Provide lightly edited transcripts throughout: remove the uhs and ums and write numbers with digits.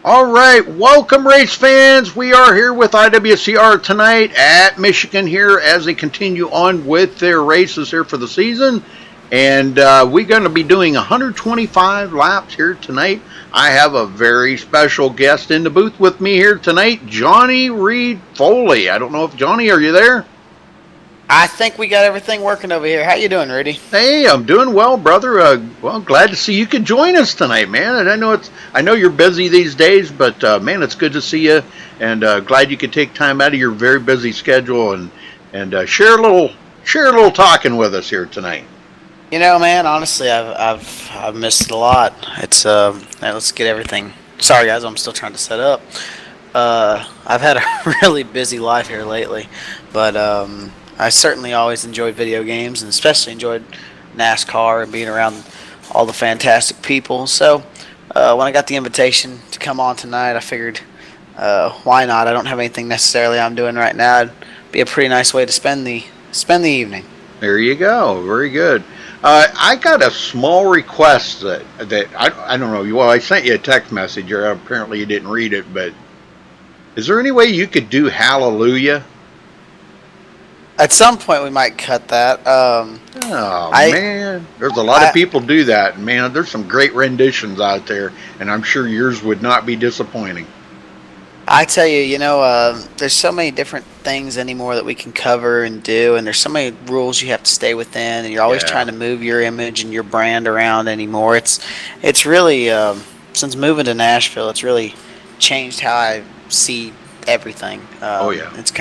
All right, welcome race fans. We are here with IWCR tonight at Michigan here as they continue on with their races here for the season. And we're going to be doing 125 laps here tonight. I have a very special guest in the booth with me here tonight, Johnny Reed Foley. I don't know if Johnny, are you there? I think we got everything working over here. How you doing, Rudy? Hey, I'm doing well, brother. Well, glad to see you could join us tonight, man. And I know you're busy these days, but man, it's good to see you. And glad you could take time out of your very busy schedule and share a little talking with us here tonight. You know, man. Honestly, I've missed it a lot. It's let's get everything. Sorry, guys. I'm still trying to set up. I've had a really busy life here lately, but I certainly always enjoyed video games and especially enjoyed NASCAR and being around all the fantastic people. So when I got the invitation to come on tonight, I figured why not? I don't have anything necessarily I'm doing right now. It'd be a pretty nice way to spend the evening. There you go. Very good. I got a small request that I don't know. Well, I sent you a text message, or apparently you didn't read it. But is there any way you could do Hallelujah? At some point, we might cut that. Man, there's a lot of people do that. Man, there's some great renditions out there, and I'm sure yours would not be disappointing. I tell you, there's so many different things anymore that we can cover and do, and there's so many rules you have to stay within, and you're always trying to move your image and your brand around anymore. It's really since moving to Nashville, it's really changed how I see everything. It's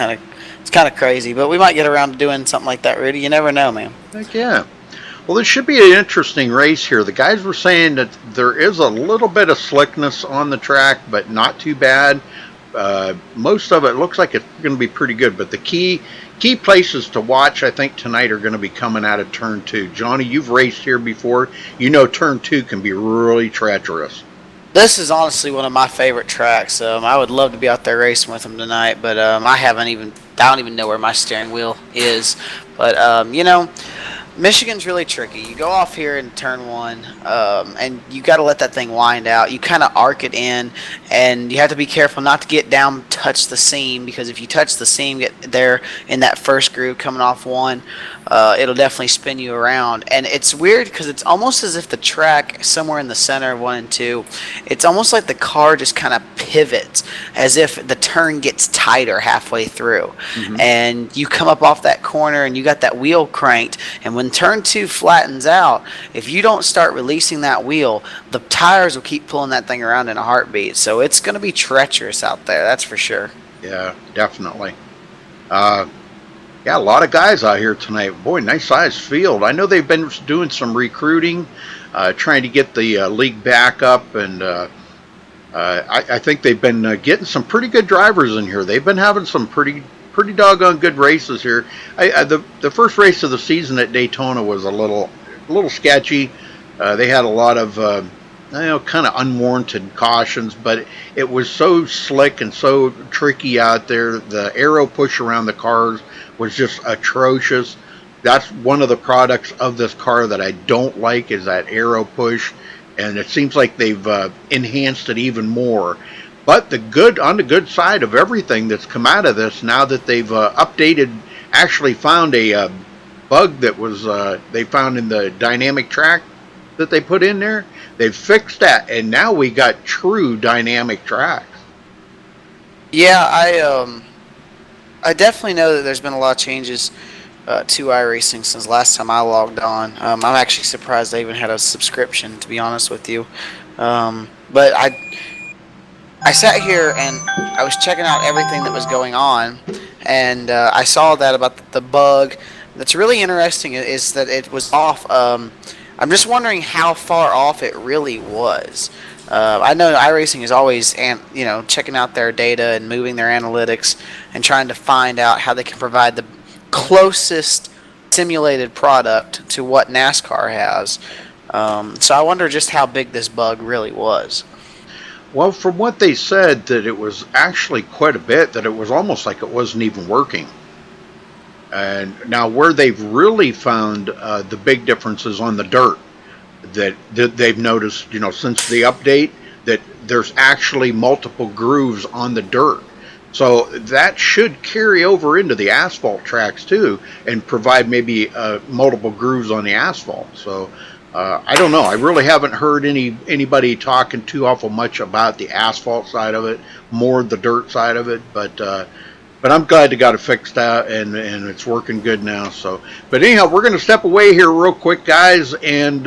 kind of crazy, but we might get around to doing something like that, Rudy. You never know, man. Heck yeah. Well, this should be an interesting race here. The guys were saying that there is a little bit of slickness on the track, but not too bad. Most of it looks like it's going to be pretty good, but the key places to watch, I think, tonight are going to be coming out of Turn 2. Johnny, you've raced here before. You know Turn 2 can be really treacherous. This is honestly one of my favorite tracks. I would love to be out there racing with them tonight, but I don't even know where my steering wheel is. But Michigan's really tricky. You go off here in turn one, and you got to let that thing wind out. You kind of arc it in, and you have to be careful not to get down, touch the seam, because if you touch the seam, get there in that first groove coming off one, it'll definitely spin you around. And it's weird because it's almost as if the track somewhere in the center of 1 and 2, it's almost like the car just kind of pivots as if the turn gets tighter halfway through. Mm-hmm. And you come up off that corner and you got that wheel cranked, and when turn 2 flattens out, if you don't start releasing that wheel, the tires will keep pulling that thing around in a heartbeat. So it's going to be treacherous out there, that's for sure. Yeah, definitely. A lot of guys out here tonight. Boy, nice sized field. I know they've been doing some recruiting, trying to get the league back up, and I think they've been getting some pretty good drivers in here. They've been having some pretty doggone good races here. The first race of the season at Daytona was a little sketchy. They had a lot of kind of unwarranted cautions, but it was so slick and so tricky out there. The aero push around the cars was just atrocious. That's one of the products of this car that I don't like, is that aero push, and it seems like they've enhanced it even more. But on the good side of everything that's come out of this, now that they've actually found a bug that was they found in the dynamic track that they put in there. They've fixed that, and now we got true dynamic tracks. Yeah, I definitely know that there's been a lot of changes to iRacing since last time I logged on. I'm actually surprised I even had a subscription, to be honest with you. But I sat here and I was checking out everything that was going on, and I saw that about the bug. That's really interesting is that it was off. I'm just wondering how far off it really was. I know iRacing is always checking out their data and moving their analytics and trying to find out how they can provide the closest simulated product to what NASCAR has. So I wonder just how big this bug really was. Well, from what they said, that it was actually quite a bit, that it was almost like it wasn't even working. And now where they've really found the big differences on the dirt, that they've noticed, since the update, that there's actually multiple grooves on the dirt. So that should carry over into the asphalt tracks too, and provide maybe multiple grooves on the asphalt. So I don't know. I really haven't heard anybody talking too awful much about the asphalt side of it, more the dirt side of it. But I'm glad they got it fixed out, and it's working good now. So, but anyhow, we're going to step away here real quick, guys, and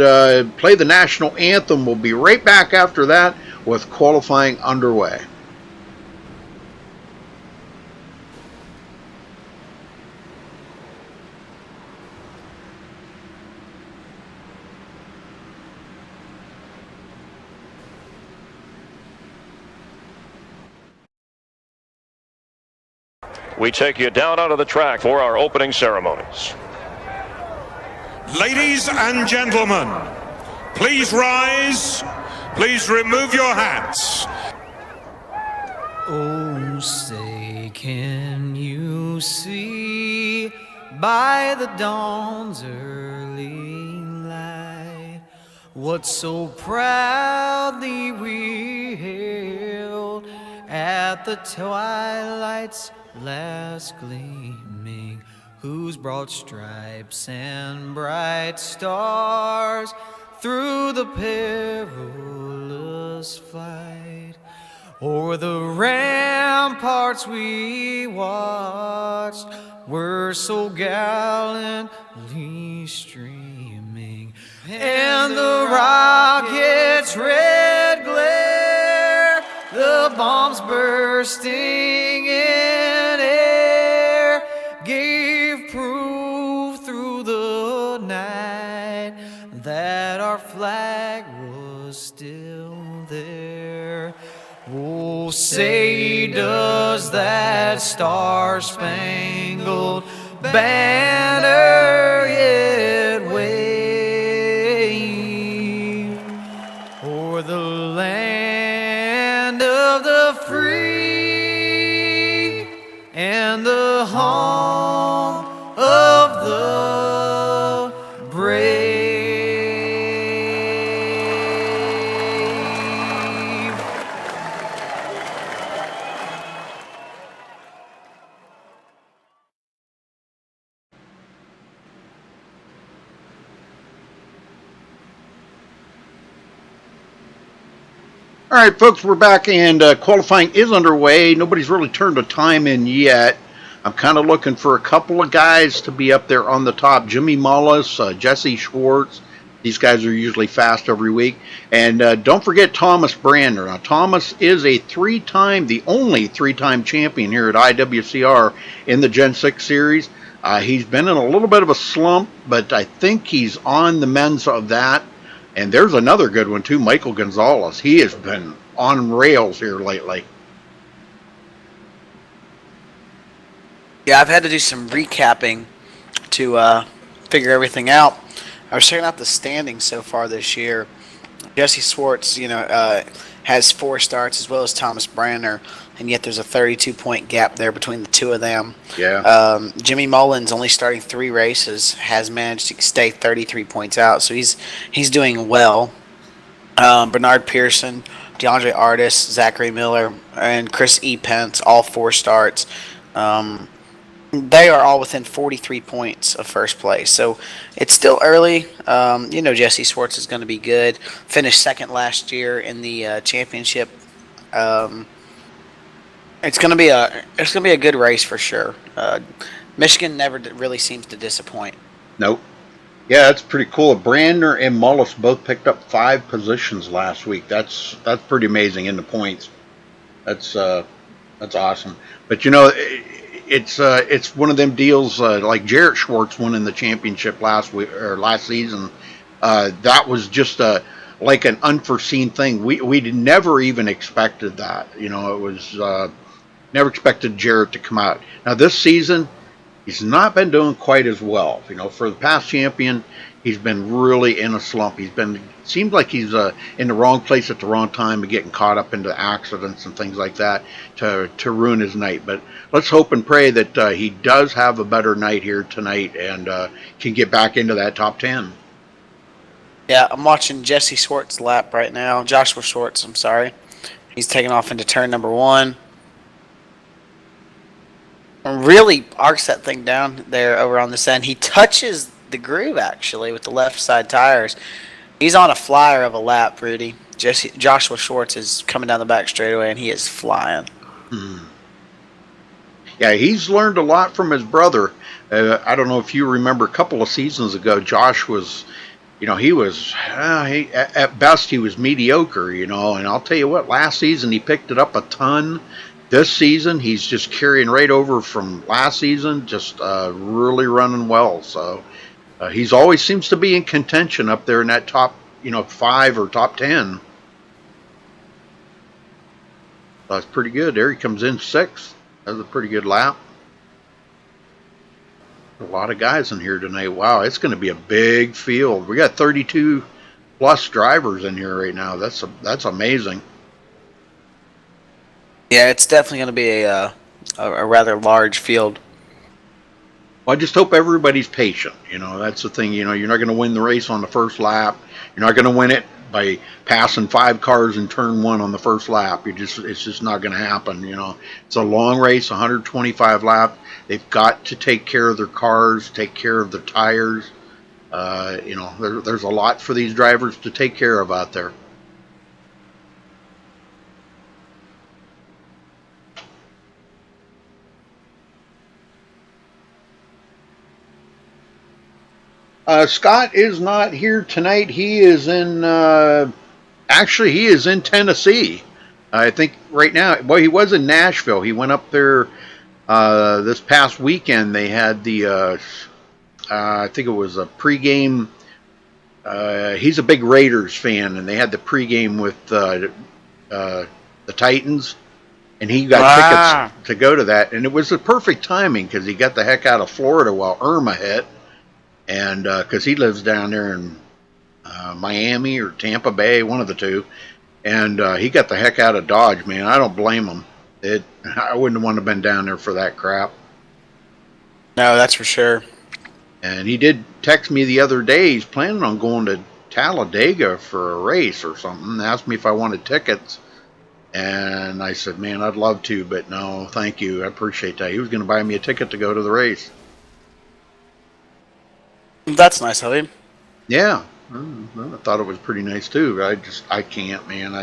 play the national anthem. We'll be right back after that with qualifying underway. We take you down onto the track for our opening ceremonies. Ladies and gentlemen, please rise. Please remove your hats. Oh, say, can you see by the dawn's early light what so proudly we hailed at the twilight's last gleaming, whose broad stripes and bright stars through the perilous fight o'er the ramparts we watched were so gallantly streaming, and the rocket's red glare, the bombs bursting in air, gave proof through the night that our flag was still there. Oh, say, does that star-spangled banner yet wave o'er the land of the free and the home of the brave? All right, folks, we're back, and qualifying is underway. Nobody's really turned a time in yet. I'm kind of looking for a couple of guys to be up there on the top. Jimmy Mullis, Jesse Schwartz. These guys are usually fast every week. And don't forget Thomas Brander. Now, Thomas is the only three-time champion here at IWCR in the Gen 6 series. He's been in a little bit of a slump, but I think he's on the mends of that. And there's another good one, too, Michael Gonzalez. He has been on rails here lately. Yeah, I've had to do some recapping to figure everything out. I was checking out the standings so far this year. Jesse Swartz, has 4 starts as well as Thomas Brandner, and yet there's a 32-point gap there between the two of them. Yeah. Jimmy Mullins, only starting 3 races, has managed to stay 33 points out, so he's doing well. Bernard Pearson, DeAndre Artis, Zachary Miller, and Chris E. Pence, all 4 starts. They are all within 43 points of first place. So it's still early. Jesse Swartz is going to be good. Finished second last year in the championship. It's going to be a good race for sure. Michigan never really seems to disappoint. Nope. Yeah, that's pretty cool. Brandner and Mullis both picked up 5 positions last week. That's pretty amazing in the points. That's awesome. But it's one of them deals like Jarrett Schwartz won in the championship last season. That was just like an unforeseen thing. We never even expected that. It was never expected Jarrett to come out. Now this season, he's not been doing quite as well. For the past champion, he's been really in a slump. Seems like he's in the wrong place at the wrong time and getting caught up into accidents and things like that to ruin his night. But let's hope and pray that he does have a better night here tonight and can get back into that top 10. Yeah, I'm watching Jesse Swartz lap right now. Joshua Schwartz, I'm sorry. He's taking off into turn number 1. Really arcs that thing down there over on this end. He touches the groove actually with the left side tires. He's on a flyer of a lap, Rudy. Joshua Schwartz is coming down the back straightaway, and he is flying. Yeah, he's learned a lot from his brother. I don't know if you remember a couple of seasons ago, Josh was, he was, at best, he was mediocre, and I'll tell you what, last season he picked it up a ton. This season, he's just carrying right over from last season, just really running well. So he's always seems to be in contention up there in that top, 5 or top 10. That's pretty good. There he comes in 6th. That's a pretty good lap. A lot of guys in here tonight. Wow, it's going to be a big field. We got 32 plus drivers in here right now. That's amazing. Yeah, it's definitely going to be a rather large field. Well, I just hope everybody's patient. That's the thing. You're not going to win the race on the first lap. You're not going to win it by passing 5 cars in turn 1 on the first lap. It's just not going to happen. It's a long race, 125 laps. They've got to take care of their cars, take care of their tires. There's a lot for these drivers to take care of out there. Scott is not here tonight. He is in, he is in Tennessee. I think right now, well, he was in Nashville. He went up there this past weekend. They had the, I think it was a pregame. He's a big Raiders fan, and they had the pregame with the Titans, and he got tickets to go to that. And it was the perfect timing because he got the heck out of Florida while Irma hit. And because he lives down there in Miami or Tampa Bay, one of the two, and he got the heck out of Dodge, man. I don't blame him. I wouldn't want to have been down there for that crap. No, that's for sure. And he did text me the other day. He's planning on going to Talladega for a race or something. Asked me if I wanted tickets. And I said, man, I'd love to, but no, thank you. I appreciate that. He was going to buy me a ticket to go to the race. That's nice of him. Yeah, I thought it was pretty nice too. I can't, man.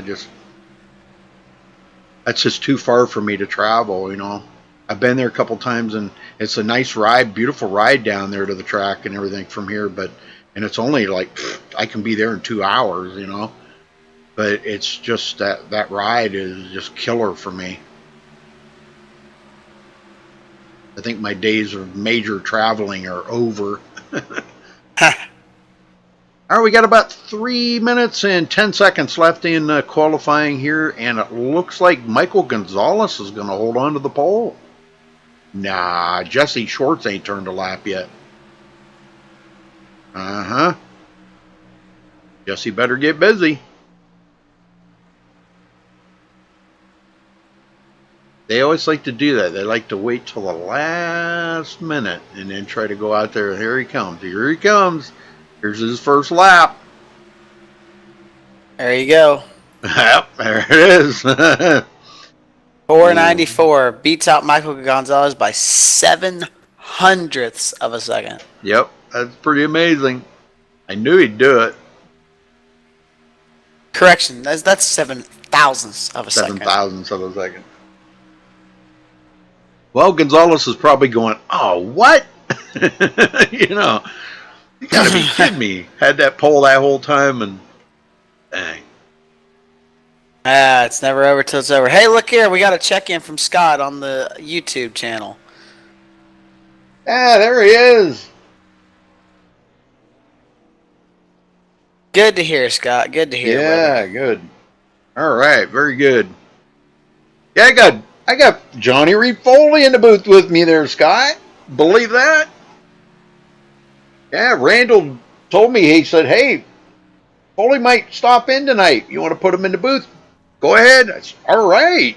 That's just too far for me to travel. I've been there a couple times, and it's a nice ride, beautiful ride down there to the track and everything from here. And it's only like I can be there in 2 hours, But it's just that ride is just killer for me. I think my days of major traveling are over. All right, we got about 3 minutes and 10 seconds left in qualifying here, and it looks like Michael Gonzalez is going to hold on to the pole. Nah, Jesse Schwartz ain't turned a lap yet. Jesse better get busy. They always like to do that. They like to wait till the last minute and then try to go out there. Here he comes. Here he comes. Here's his first lap. There you go. Yep, there it is. 494 beats out Michael Gonzalez by 0.07 of a second. Yep, that's pretty amazing. I knew he'd do it. Correction, that's 0.007 of a second. 0.007 of a second. Well, Gonzalez is probably going, oh, what? You gotta be kidding me. Had that pole that whole time, and dang. It's never over till it's over. Hey, look here. We got a check-in from Scott on the YouTube channel. Ah, there he is. Good to hear, Scott. Good to hear. Yeah, brother. good. All right, very good. Yeah, I got Johnny Reed Foley in the booth with me there, Scott. Believe that? Yeah, Randall told me, he said, hey, Foley might stop in tonight. You want to put him in the booth? Go ahead. I said, all right.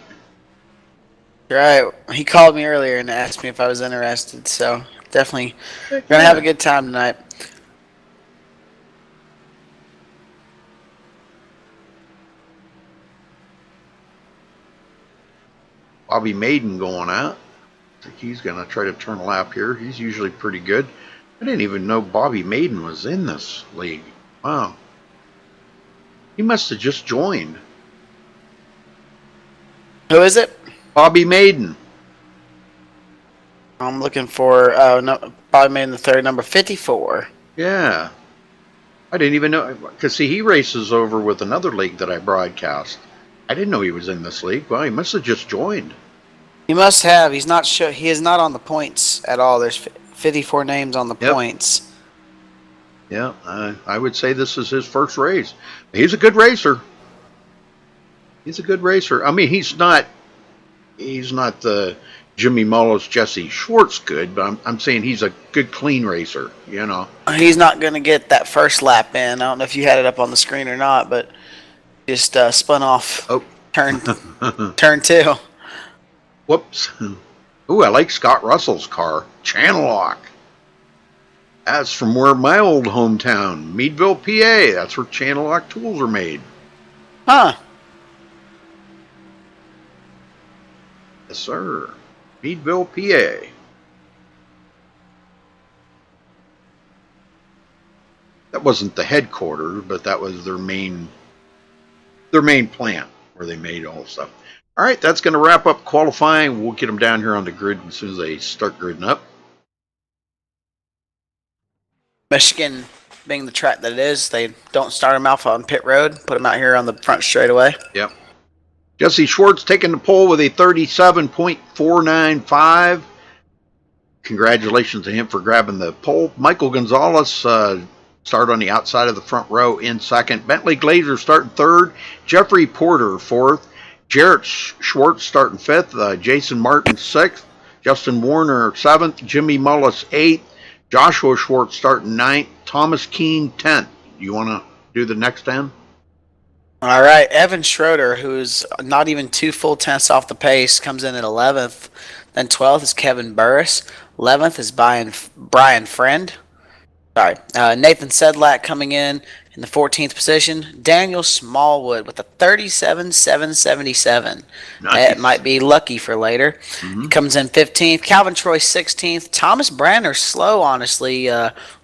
Right. He called me earlier and asked me if I was interested, so definitely going to have a good time tonight. Bobby Maiden going out. I think he's going to try to turn a lap here. He's usually pretty good. I didn't even know Bobby Maiden was in this league. Wow. He must have just joined. Who is it? Bobby Maiden. I'm looking for no, Bobby Maiden the third, number 54. Yeah. I didn't even know. Because, see, he races over with another league that I broadcast. I didn't know he was in this league. Well, he must have just joined. He must have. He's not sure. He is not on the points at all. There's 54 names on the points. Yeah, I would say this is his first race. He's a good racer. He's a good racer. I mean, he's not the Jimmy Mullis, Jesse Schwartz good, but I'm saying he's a good, clean racer, you know. He's not going to get that first lap in. I don't know if you had it up on the screen or not, but just spun off turn 2. Whoops. Ooh, I like Scott Russell's car. Channel lock. That's from where my old hometown, Meadville, PA. That's where channel lock tools are made. Huh. Yes, sir. Meadville, PA. That wasn't the headquarters, but that was their main plant where they made all the stuff. All right, that's going to wrap up qualifying. We'll get them down here on the grid as soon as they start gridding up. Michigan being the track that it is, they don't start them off on pit road, put them out here on the front straightaway. Yep. Jesse Schwartz taking the pole with a 37.495. Congratulations to him for grabbing the pole. Michael Gonzalez started on the outside of the front row in second. Bentley Glazer starting third. Jeffrey Porter fourth. Jarrett Schwartz starting fifth. Jason Martin sixth. Justin Warner seventh. Jimmy Mullis eighth. Joshua Schwartz starting ninth. Thomas Keene 10th. You want to do the next 10? All right. Evan Schroeder, who's not even 2 full tenths off the pace, comes in at 11th. Then 12th is Kevin Burris. 11th is Brian Friend. Sorry. Nathan Sedlak coming in the 14th position. Daniel Smallwood with a 37.777. Nice. That might be lucky for later. He comes in 15th. Calvin Troy 16th. Thomas Branner slow, honestly.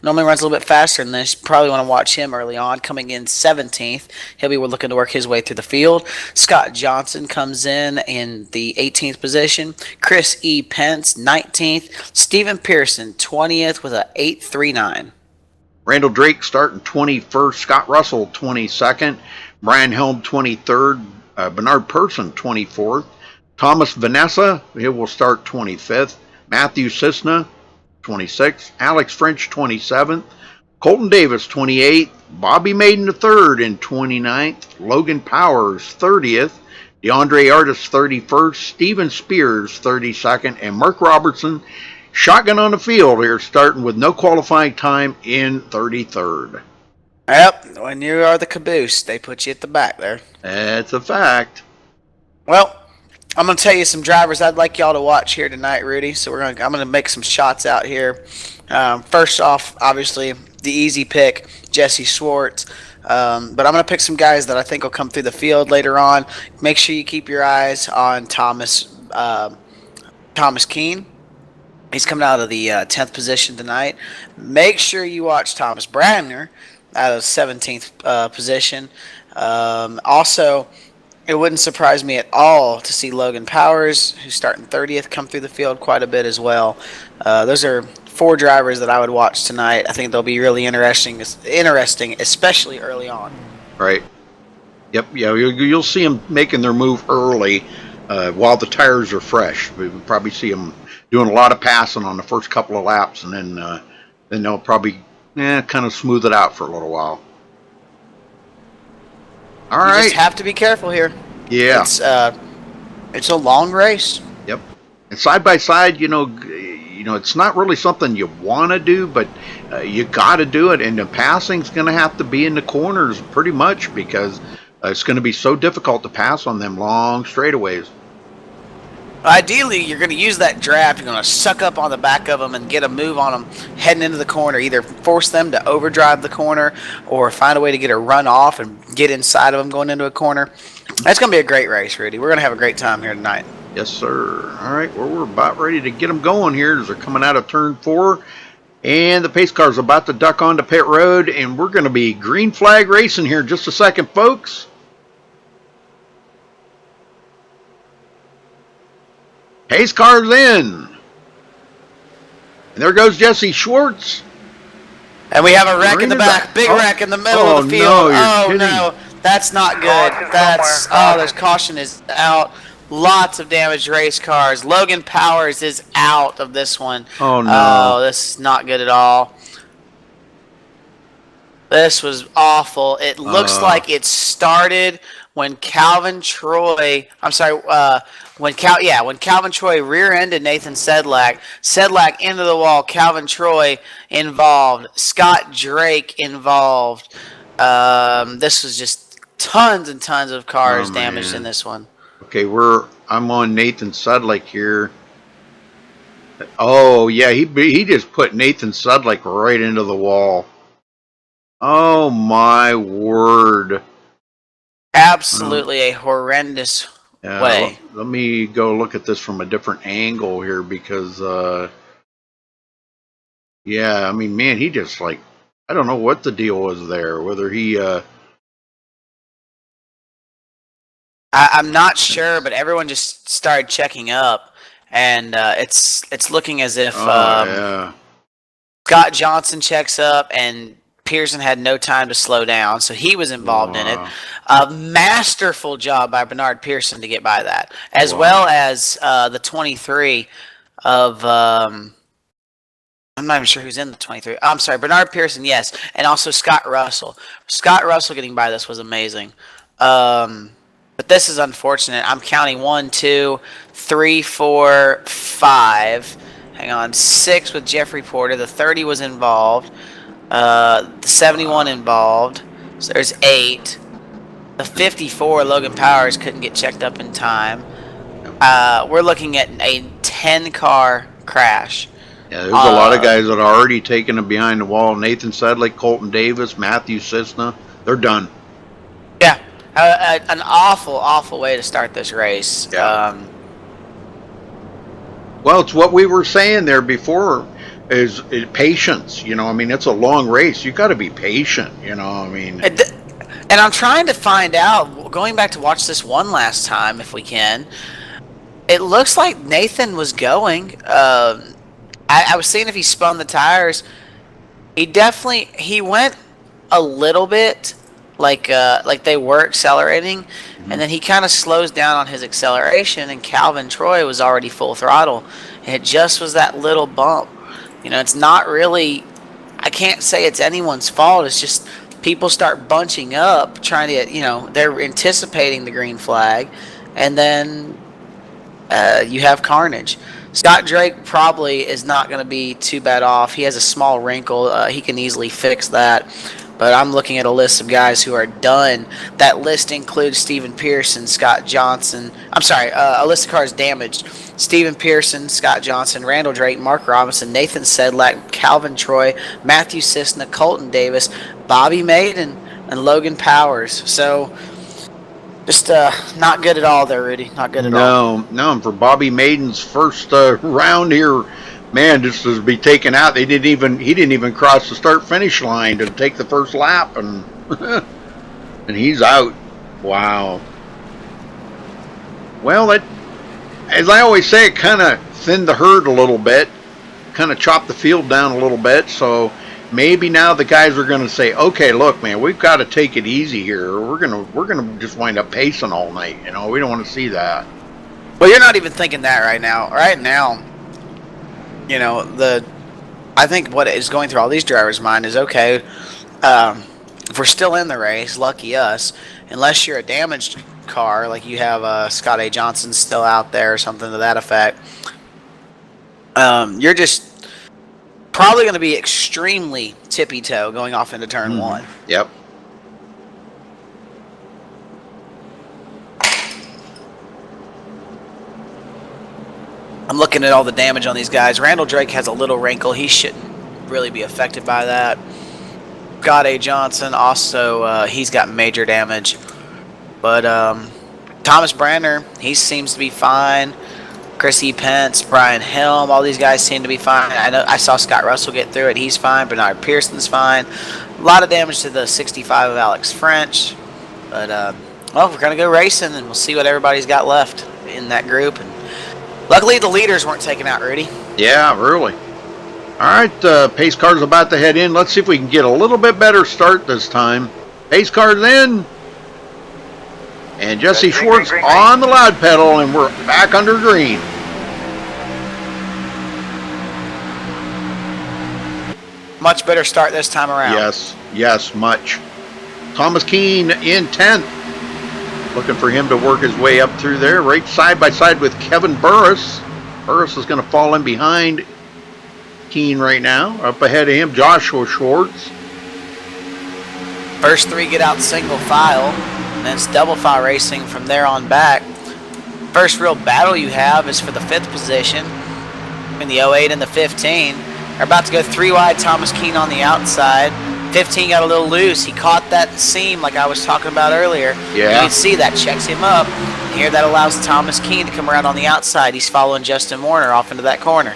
Normally runs a little bit faster than this. You probably want to watch him early on. Coming in 17th. He'll be looking to work his way through the field. Scott Johnson comes in the 18th position. Chris E. Pence 19th. Stephen Pearson 20th with a 8.39. Randall Drake starting 21st. Scott Russell 22nd. Brian Helm 23rd. Bernard Person 24th. Thomas Vanessa, he will start 25th. Matthew Cisna 26th. Alex French 27th. Colton Davis 28th. Bobby Maiden III in 29th. Logan Powers 30th. DeAndre Artis 31st. Steven Spears 32nd. And Mark Robertson shotgun on the field here, starting with no qualifying time in 33rd. Yep, when you are the caboose, they put you at the back there. That's a fact. Well, I'm going to tell you some drivers I'd like y'all to watch here tonight, Rudy. So I'm going to make some shots out here. First off, obviously, the easy pick, Jesse Schwartz. But I'm going to pick some guys that I think will come through the field later on. Make sure you keep your eyes on Thomas Keene. He's coming out of the 10th position tonight. Make sure you watch Thomas Brandner out of 17th position. Also, it wouldn't surprise me at all to see Logan Powers, who's starting 30th, come through the field quite a bit as well. Those are 4 drivers that I would watch tonight. I think they'll be really interesting, especially early on. Right. Yep. Yeah. You'll see them making their move early while the tires are fresh. We'll probably see them doing a lot of passing on the first couple of laps, and then they'll probably kind of smooth it out for a little while. All right. You just have to be careful here. Yeah. It's a long race. Yep. And side by side, it's not really something you want to do, but you got to do it. And the passing's going to have to be in the corners pretty much, because it's going to be so difficult to pass on them long straightaways. Ideally, you're going to use that draft. You're going to suck up on the back of them and get a move on them heading into the corner. Either force them to overdrive the corner or find a way to get a run off and get inside of them going into a corner. That's going to be a great race, Rudy. We're going to have a great time here tonight. Yes, sir. All right, well, we're about ready to get them going here as they're coming out of turn 4. And the pace car is about to duck onto pit road, and we're going to be green flag racing here in just a second, folks. Pace car's in. And there goes Jesse Schwartz. And we have a wreck in the back. Big wreck in the middle of the field. No, you're oh, kidding. no. That's not good. That's, there's caution is out. Lots of damaged race cars. Logan Powers is out of this one. Oh, no. Oh, this is not good at all. This was awful. It looks like it started when Calvin Troy, when Calvin Troy rear-ended Nathan Sedlak. Sedlak into the wall. Calvin Troy involved. Scott Drake involved. This was just tons and tons of cars damaged in this one. Okay, I'm on Nathan Sedlak here. Oh yeah, he just put Nathan Sedlak right into the wall. Oh my word! Absolutely a horrendous way. Let me go look at this from a different angle here because, yeah, I mean, man, he just I don't know what the deal was there. Whether he, I'm not sure, but everyone just started checking up, and it's looking as if Scott Johnson checks up and Pearson had no time to slow down, so he was involved in it. A masterful job by Bernard Pearson to get by that, as well as the 23 of I'm not even sure who's in the 23. I'm sorry, Bernard Pearson, yes, and also Scott Russell. Scott Russell getting by this was amazing. But this is unfortunate. I'm counting 1, 2, 3, 4, 5. Hang on, 6 with Jeffrey Porter. The 30 was involved. The 71 involved. So there's 8. The 54, Logan Powers, couldn't get checked up in time. We're looking at a 10-car crash. Yeah, there's a lot of guys that are already taking it behind the wall. Nathan Sedlak, Colton Davis, Matthew Cisna. They're done. Yeah. An awful, awful way to start this race. Yeah. Well, it's what we were saying there before is patience. You know, I mean, it's a long race. You got to be patient. You know, I mean. And I'm trying to find out, going back to watch this one last time, if we can. It looks like Nathan was going. I was seeing if he spun the tires. He went a little bit. Like they were accelerating, and then he kind of slows down on his acceleration, and Calvin Troy was already full throttle, and it just was that little bump. You know, it's not really, I can't say it's anyone's fault. It's just people start bunching up, trying to, you know, they're anticipating the green flag, and then you have carnage. Scott Drake probably is not going to be too bad off. He has a small wrinkle. He can easily fix that. But I'm looking at a list of guys who are done. That list includes Stephen Pearson, Scott Johnson. A list of cars damaged. Stephen Pearson, Scott Johnson, Randall Drake, Mark Robinson, Nathan Sedlak, Calvin Troy, Matthew Cisna, Colton Davis, Bobby Maiden, and Logan Powers. So, just not good at all there, Rudy. Not good at all. No, and for Bobby Maiden's first round here, man, just to be taken out. He didn't even cross the start-finish line to take the first lap, and and he's out. Wow. Well, as I always say, it kind of thinned the herd a little bit, kind of chopped the field down a little bit. So maybe now the guys are going to say, "Okay, look, man, we've got to take it easy here. We're gonna just wind up pacing all night. You know, we don't want to see that." Well, you're not even thinking that right now. Right now. You know, I think what is going through all these drivers' mind is, okay, if we're still in the race, lucky us, unless you're a damaged car, like you have Scott A. Johnson still out there or something to that effect, you're just probably going to be extremely tippy-toe going off into turn 1. Yep. I'm looking at all the damage on these guys. Randall Drake has a little wrinkle. He shouldn't really be affected by that. Scott A. Johnson also, he's got major damage. But Thomas Branner, he seems to be fine. Chris E. Pence, Brian Helm, all these guys seem to be fine. I know I saw Scott Russell get through it. He's fine. Bernard Pearson's fine. A lot of damage to the 65 of Alex French. But, well, we're going to go racing, and we'll see what everybody's got left in that group. And luckily, the leaders weren't taken out, Rudy. Yeah, really. All right, pace car's about to head in. Let's see if we can get a little bit better start this time. Pace car's in. And Jesse Schwartz on the loud pedal, and we're back under green. Much better start this time around. Yes, much. Thomas Keene in 10th. Looking for him to work his way up through there, right side by side with Kevin Burris. Burris is going to fall in behind Keene right now. Up ahead of him, Joshua Schwartz. First three get out single file, and then it's double file racing from there on back. First real battle you have is for the 5th position in the 08 and the 15. They're about to go 3 wide, Thomas Keene on the outside. 15 got a little loose. He caught that seam like I was talking about earlier. Yeah. You can see that checks him up. And here that allows Thomas Keene to come around on the outside. He's following Justin Warner off into that corner.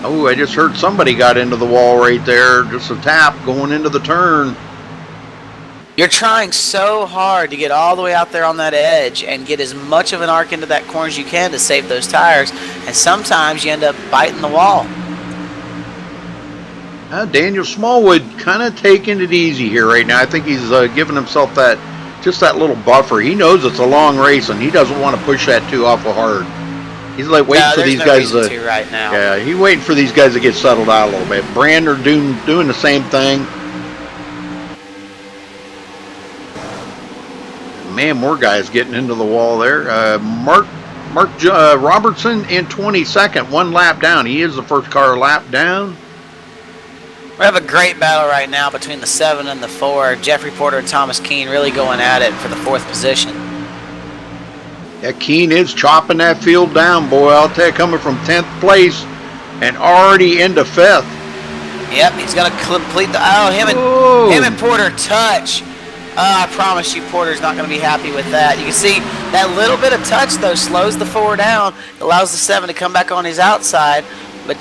Oh, I just heard somebody got into the wall right there. Just a tap going into the turn. You're trying so hard to get all the way out there on that edge and get as much of an arc into that corner as you can to save those tires. And sometimes you end up biting the wall. Daniel Smallwood kind of taking it easy here right now. I think he's giving himself just that little buffer. He knows it's a long race, and he doesn't want to push that too awful hard. He's like waiting for these guys to right now. Yeah, he's waiting for these guys to get settled out a little bit. Brander doing the same thing. Man, more guys getting into the wall there. Mark Robertson in 22nd, 1 lap down. He is the first car lap down. We have a great battle right now between the 7 and the 4. Jeffrey Porter and Thomas Keene really going at it for the 4th position. Yeah, Keene is chopping that field down, boy. I'll tell you, coming from 10th place and already into 5th. Yep, he's going to complete the... Oh, him and Porter touch. I promise you, Porter's not going to be happy with that. You can see that little bit of touch, though, slows the 4 down, allows the 7 to come back on his outside.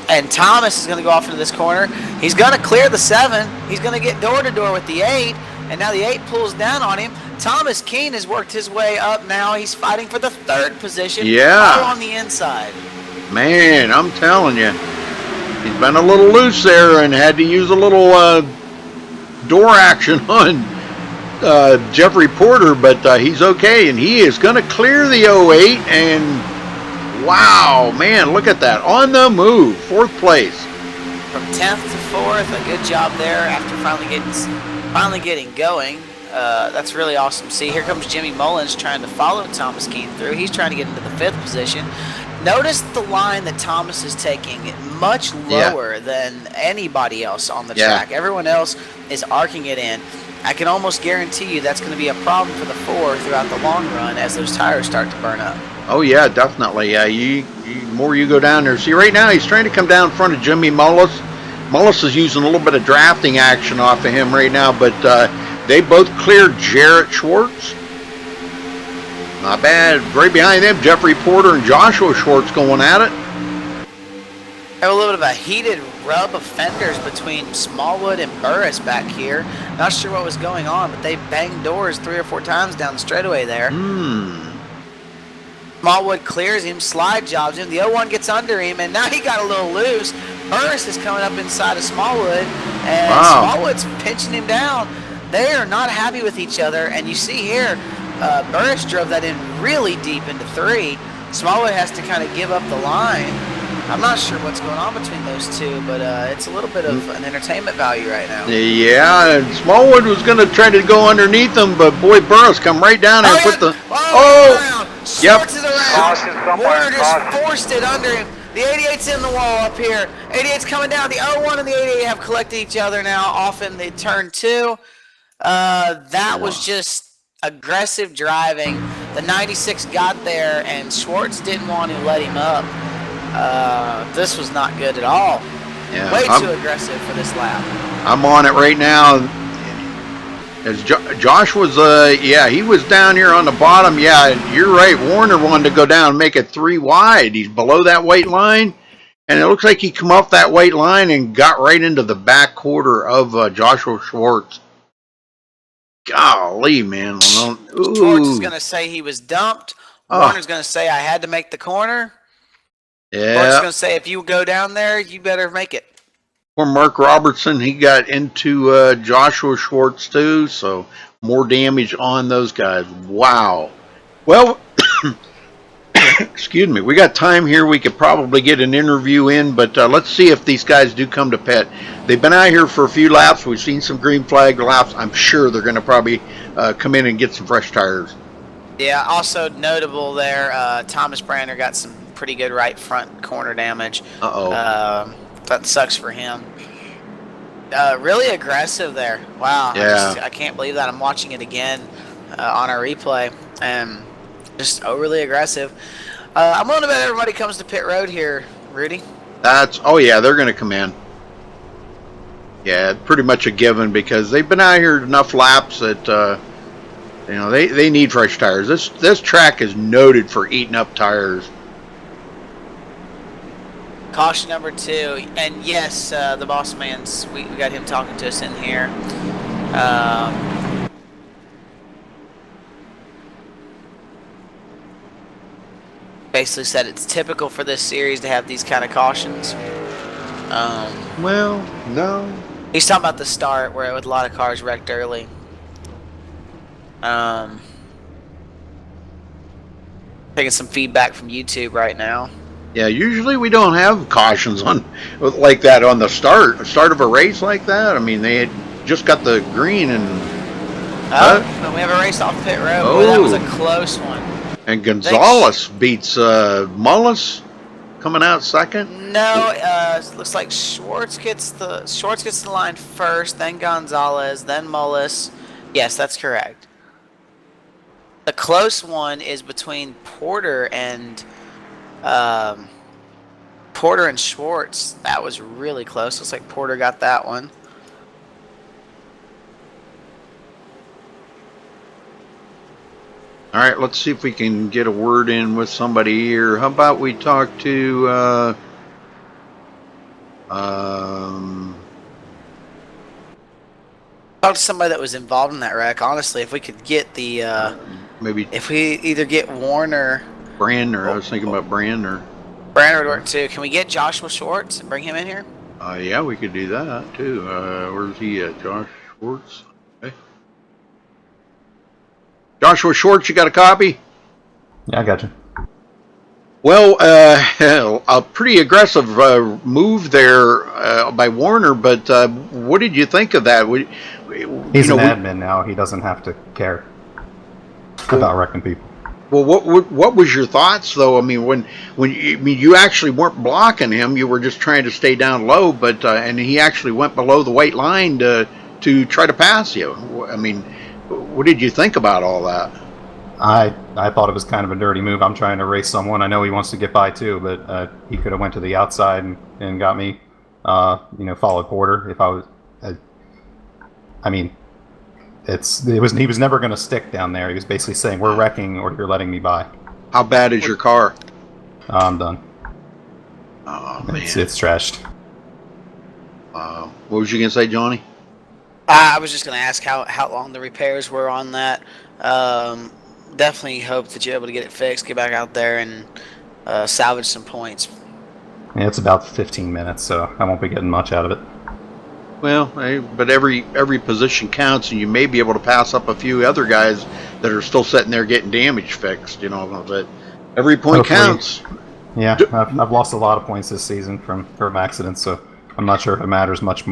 And Thomas is going to go off into this corner. He's going to clear the 7. He's going to get door-to-door with the 8. And now the 8 pulls down on him. Thomas Keene has worked his way up now. He's fighting for the 3rd position. Yeah. All on the inside. Man, I'm telling you. He's been a little loose there and had to use a little door action on Jeffrey Porter. But he's okay. And he is going to clear the 08. And wow, man, look at that. On the move. 4th place. From 10th to 4th. A good job there after finally getting going. That's really awesome to see. Here comes Jimmy Mullins trying to follow Thomas Keene through. He's trying to get into the 5th position. Notice the line that Thomas is taking much lower than anybody else on the track. Everyone else is arcing it in. I can almost guarantee you that's going to be a problem for the 4 throughout the long run as those tires start to burn up. Oh, yeah, definitely. Yeah, more you go down there. See, right now he's trying to come down in front of Jimmy Mullis. Mullis is using a little bit of drafting action off of him right now, but they both cleared Jarrett Schwartz. Not bad. Right behind them, Jeffrey Porter and Joshua Schwartz going at it. Have a little bit of a heated rub of fenders between Smallwood and Burris back here. Not sure what was going on, but they banged doors 3 or 4 times down the straightaway there. Smallwood clears him, slide jobs him. The 01 gets under him, and now he got a little loose. Burris is coming up inside of Smallwood, and Smallwood's pinching him down. They are not happy with each other, and you see here, Burris drove that in really deep into 3. Smallwood has to kind of give up the line. I'm not sure what's going on between those two, but it's a little bit of an entertainment value right now. Yeah, and Smallwood was going to try to go underneath him, but boy, Burris come right down and put the... Schwartz is around. Warner just forced it under him. The 88's in the wall up here. 88's coming down. The 01 and the 88 have collected each other now off in the turn 2. That was just aggressive driving. The 96 got there, and Schwartz didn't want to let him up. This was not good at all. Yeah, Way too aggressive for this lap. I'm on it right now. As Josh was, yeah, he was down here on the bottom. Yeah, you're right. Warner wanted to go down and make it 3 wide. He's below that weight line, and it looks like he come off that weight line and got right into the back quarter of Joshua Schwartz. Golly, man. Schwartz is Ooh. going to say he was dumped. Oh, Warner's going to say I had to make the corner. Schwartz is yeah. going to say if you go down there, you better make it. Poor Mark Robertson, he got into Joshua Schwartz too, so more damage on those guys. Wow. Well, excuse me, we got time here. We could probably get an interview in, but let's see if these guys do come to pit. They've been out here for a few laps. We've seen some green flag laps. I'm sure they're going to probably come in and get some fresh tires. Yeah, also notable there, Thomas Brander got some pretty good right front corner damage. Uh-oh. That sucks for him. Really aggressive there. Wow. Yeah. I can't believe that. I'm watching it again on our replay. And just overly aggressive. I'm willing to bet everybody comes to pit road here, Rudy. Oh yeah, they're going to come in. Yeah, pretty much a given because they've been out here enough laps that they need fresh tires. This track is noted for eating up tires. Caution number 2, and yes, the boss man's. We got him talking to us in here. Basically said it's typical for this series to have these kind of cautions. Well, no. He's talking about the start where with a lot of cars wrecked early. Taking some feedback from YouTube right now. Yeah, usually we don't have cautions on like that on the start of a race like that. I mean, they had just got the green and. But we have a race off pit road. Oh. Boy, that was a close one. And Gonzalez beats Mullis, coming out second. No, looks like Schwartz gets the line first, then Gonzalez, then Mullis. Yes, that's correct. The close one is between Porter and Schwartz. That was really close. Looks like Porter got that one. All right, let's see if we can get a word in with somebody here. How about we talk to Talk to somebody that was involved in that wreck. Honestly, if we could get maybe if we either get Warner, Brandner. I was thinking about Brandner. Brandner would work too. Can we get Joshua Schwartz and bring him in here? Yeah, we could do that too. Where's he at? Josh Schwartz. Okay. Joshua Schwartz, you got a copy? Yeah, I got you. Well, a pretty aggressive move there by Warner, but what did you think of that? He's an admin now. He doesn't have to care about wrecking people. Well, what was your thoughts though? I mean, when you actually weren't blocking him, you were just trying to stay down low, but and he actually went below the weight line to try to pass you. I mean, what did you think about all that? I thought it was kind of a dirty move. I'm trying to race someone. I know he wants to get by too, but he could have went to the outside and got me. Followed Porter if I was. I mean, he was never going to stick down there. He was basically saying we're wrecking or you're letting me by. How bad is your car? I'm done. Oh man, it's trashed. What was you gonna say, Johnny? I was just going to ask how long the repairs were on that. Definitely hope that you're able to get it fixed, get back out there, and salvage some points. Yeah, it's about 15 minutes, so I won't be getting much out of it. Well, but every position counts, and you may be able to pass up a few other guys that are still sitting there getting damage fixed. But every point Hopefully. counts. Yeah, I've lost a lot of points this season from accidents, so I'm not sure if it matters much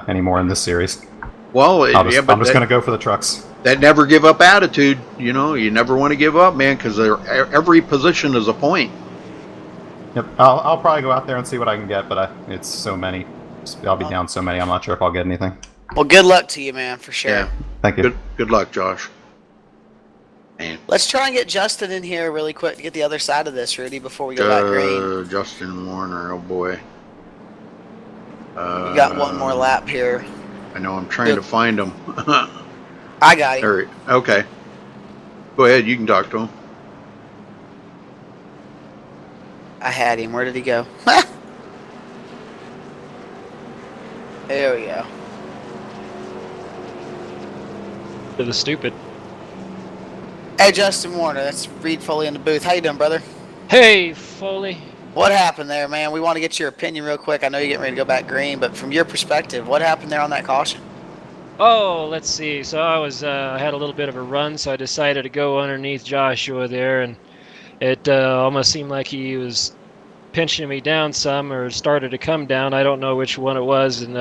anymore in this series. Well, I'm just going to go for the trucks. That never give up attitude. You never want to give up, man, because every position is a point. Yep, I'll probably go out there and see what I can get, but it's so many. I'll be down so many. I'm not sure if I'll get anything. Well, good luck to you, man, for sure. Yeah. Thank you. Good luck, Josh. Man. Let's try and get Justin in here really quick to get the other side of this, Rudy, before we go back green. Justin Warner, oh boy. We got one more lap here. I know, I'm trying to find him. I got him. All right. Okay. Go ahead. You can talk to him. I had him. Where did he go? There we go. To the stupid. Hey, Justin Warner. That's Reed Foley in the booth. How you doing, brother? Hey, Foley. What happened there, man? We want to get your opinion real quick. I know you're getting ready to go back green, but from your perspective, what happened there on that caution? Oh, let's see. So I had a little bit of a run, so I decided to go underneath Joshua there, and it almost seemed like he was pinching me down some, or started to come down. I don't know which one it was, and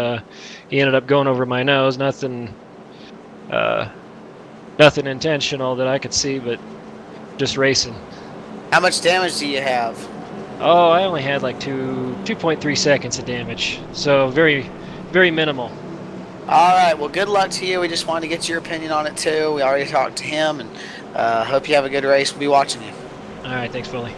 he ended up going over my nose. Nothing intentional that I could see, but just racing. How much damage do you have? Oh, I only had like 2.3 seconds of damage, so very, very minimal. All right. Well, good luck to you. We just wanted to get your opinion on it too. We already talked to him, and hope you have a good race. We'll be watching you. All right, thanks, Foley.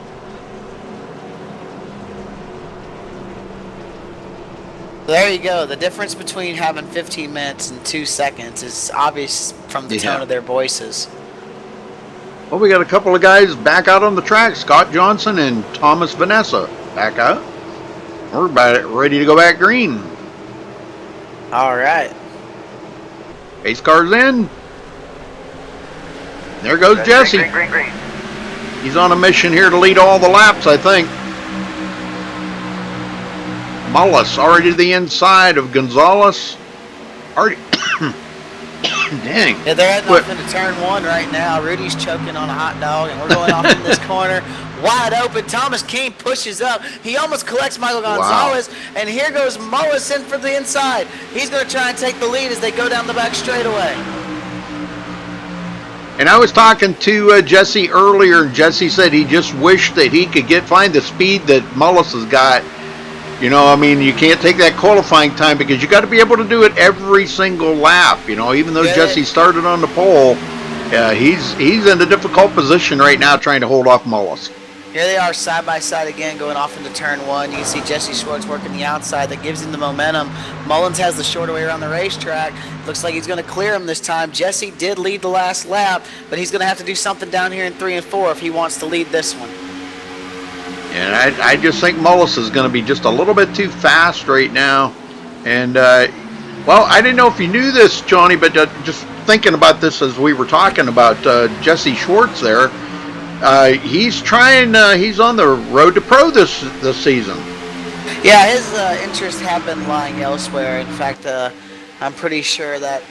There you go. The difference between having 15 minutes and 2 seconds is obvious from the tone of their voices. Well, we got a couple of guys back out on the track. Scott Johnson and Thomas Vanessa back out. We're about ready to go back green. All right. Pace car's in. There goes Jesse. Green. He's on a mission here to lead all the laps, I think. Mullis already to the inside of Gonzalez. Already. Dang. Yeah, they're heading off into turn one right now. Rudy's choking on a hot dog, and we're going off in this corner. Wide open. Thomas Keene pushes up. He almost collects Michael Gonzalez, and here goes Mullis in for the inside. He's going to try and take the lead as they go down the back straightaway. And I was talking to Jesse earlier, and Jesse said he just wished that he could find the speed that Mullis has got. You know, I mean, you can't take that qualifying time because you got to be able to do it every single lap. You know, even though Jesse started on the pole, he's in a difficult position right now trying to hold off Mullis. Here they are side by side again going off into turn one. You can see Jesse Schwartz working the outside. That gives him the momentum. Mullins has the shorter way around the racetrack. Looks like he's going to clear him this time. Jesse did lead the last lap, but he's going to have to do something down here in 3 and 4 if he wants to lead this one. And I just think Mullis is going to be just a little bit too fast right now. And, well, I didn't know if you knew this, Johnny, but just thinking about this as we were talking about Jesse Schwartz there, he's on the road to pro this season. Yeah, his interests have been lying elsewhere. In fact, I'm pretty sure that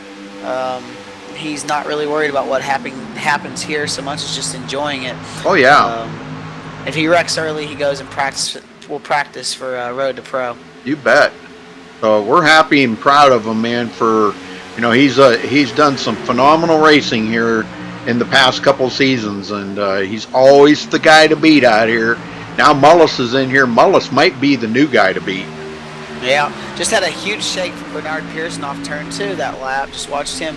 he's not really worried about what happens here so much as just enjoying it. Oh, yeah. If he wrecks early, he goes and will practice for Road to Pro. You bet. So we're happy and proud of him, man. For he's done some phenomenal racing here in the past couple seasons, and he's always the guy to beat out here. Now Mullis is in here. Mullis might be the new guy to beat. Yeah, just had a huge shake from Bernard Pearson off turn 2 that lap. Just watched him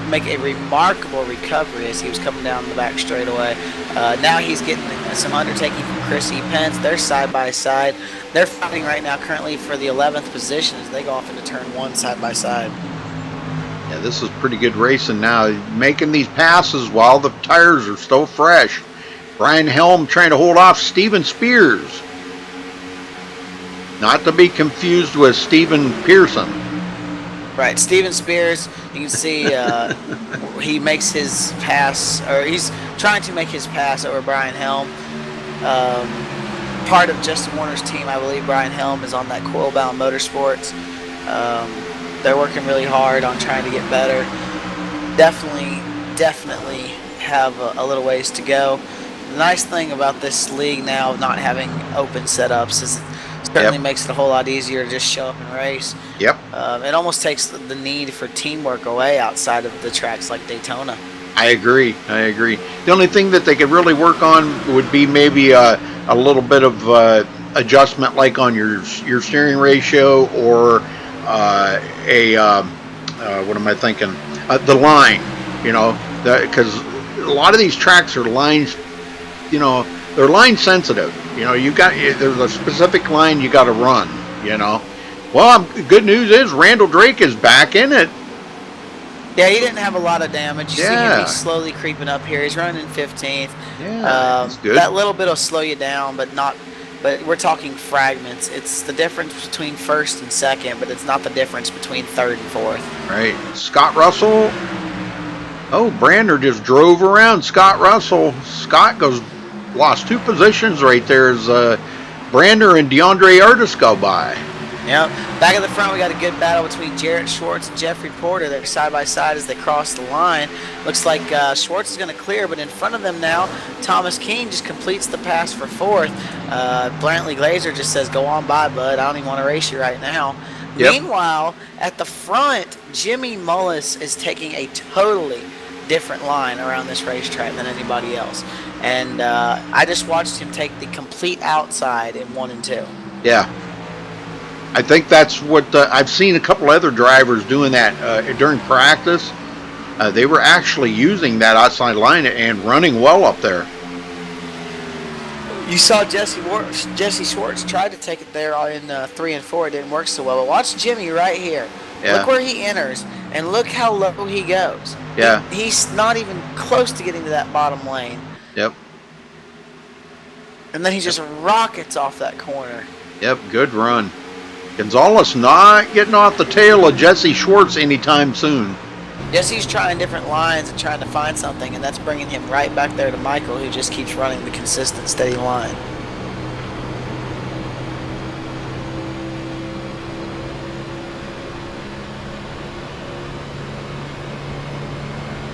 make a remarkable recovery as he was coming down the back straightaway. Now he's getting some undertaking from Chris E. Pence. They're side by side. They're fighting right now currently for the 11th position as they go off into turn 1 side by side. Yeah, this is pretty good racing now. Making these passes while the tires are still fresh. Brian Helm trying to hold off Steven Spears. Not to be confused with Steven Pearson. Right, Steven Spears, you can see he makes his pass, or he's trying to make his pass over Brian Helm. Part of Justin Warner's team, I believe Brian Helm is on that Coilbound Motorsports. They're working really hard on trying to get better. Definitely have a little ways to go. The nice thing about this league now of not having open setups is certainly makes it a whole lot easier to just show up and race. Yep. It almost takes the need for teamwork away outside of the tracks like Daytona. I agree. The only thing that they could really work on would be maybe a little bit of adjustment, like on your steering ratio, or what am I thinking? The line. You know, because a lot of these tracks are lines. You know, they're line sensitive. You know, there's a specific line you got to run. You know, well, good news is Randall Drake is back in it. Yeah, he didn't have a lot of damage. You see him, Yeah. he's slowly creeping up here. He's running 15th. Yeah, he's good. That little bit will slow you down, but not. But we're talking fragments. It's the difference between first and second, but it's not the difference between third and fourth. Right. Scott Russell. Oh, Brander just drove around Scott Russell. Scott lost 2 positions right there as Brander and DeAndre Artis go by. Yep. Back at the front, we got a good battle between Jarrett Schwartz and Jeffrey Porter. They're side by side as they cross the line. Looks like Schwartz is going to clear, but in front of them now, Thomas Keene just completes the pass for fourth. Brantley Glazer just says, "Go on by, bud. I don't even want to race you right now." Yep. Meanwhile, at the front, Jimmy Mullis is taking a totally different line around this racetrack than anybody else. And I just watched him take the complete outside in 1 and 2. Yeah. I think that's what I've seen a couple other drivers doing that during practice. They were actually using that outside line and running well up there. You saw Jesse Schwartz tried to take it there in 3 and 4. It didn't work so well. But watch Jimmy right here. Yeah. Look where he enters, and look how low he goes. Yeah. He's not even close to getting to that bottom lane. Yep. And then he just rockets off that corner. Yep, good run. Gonzalez not getting off the tail of Jesse Schwartz anytime soon. Jesse's trying different lines and trying to find something, and that's bringing him right back there to Michael, who just keeps running the consistent, steady line.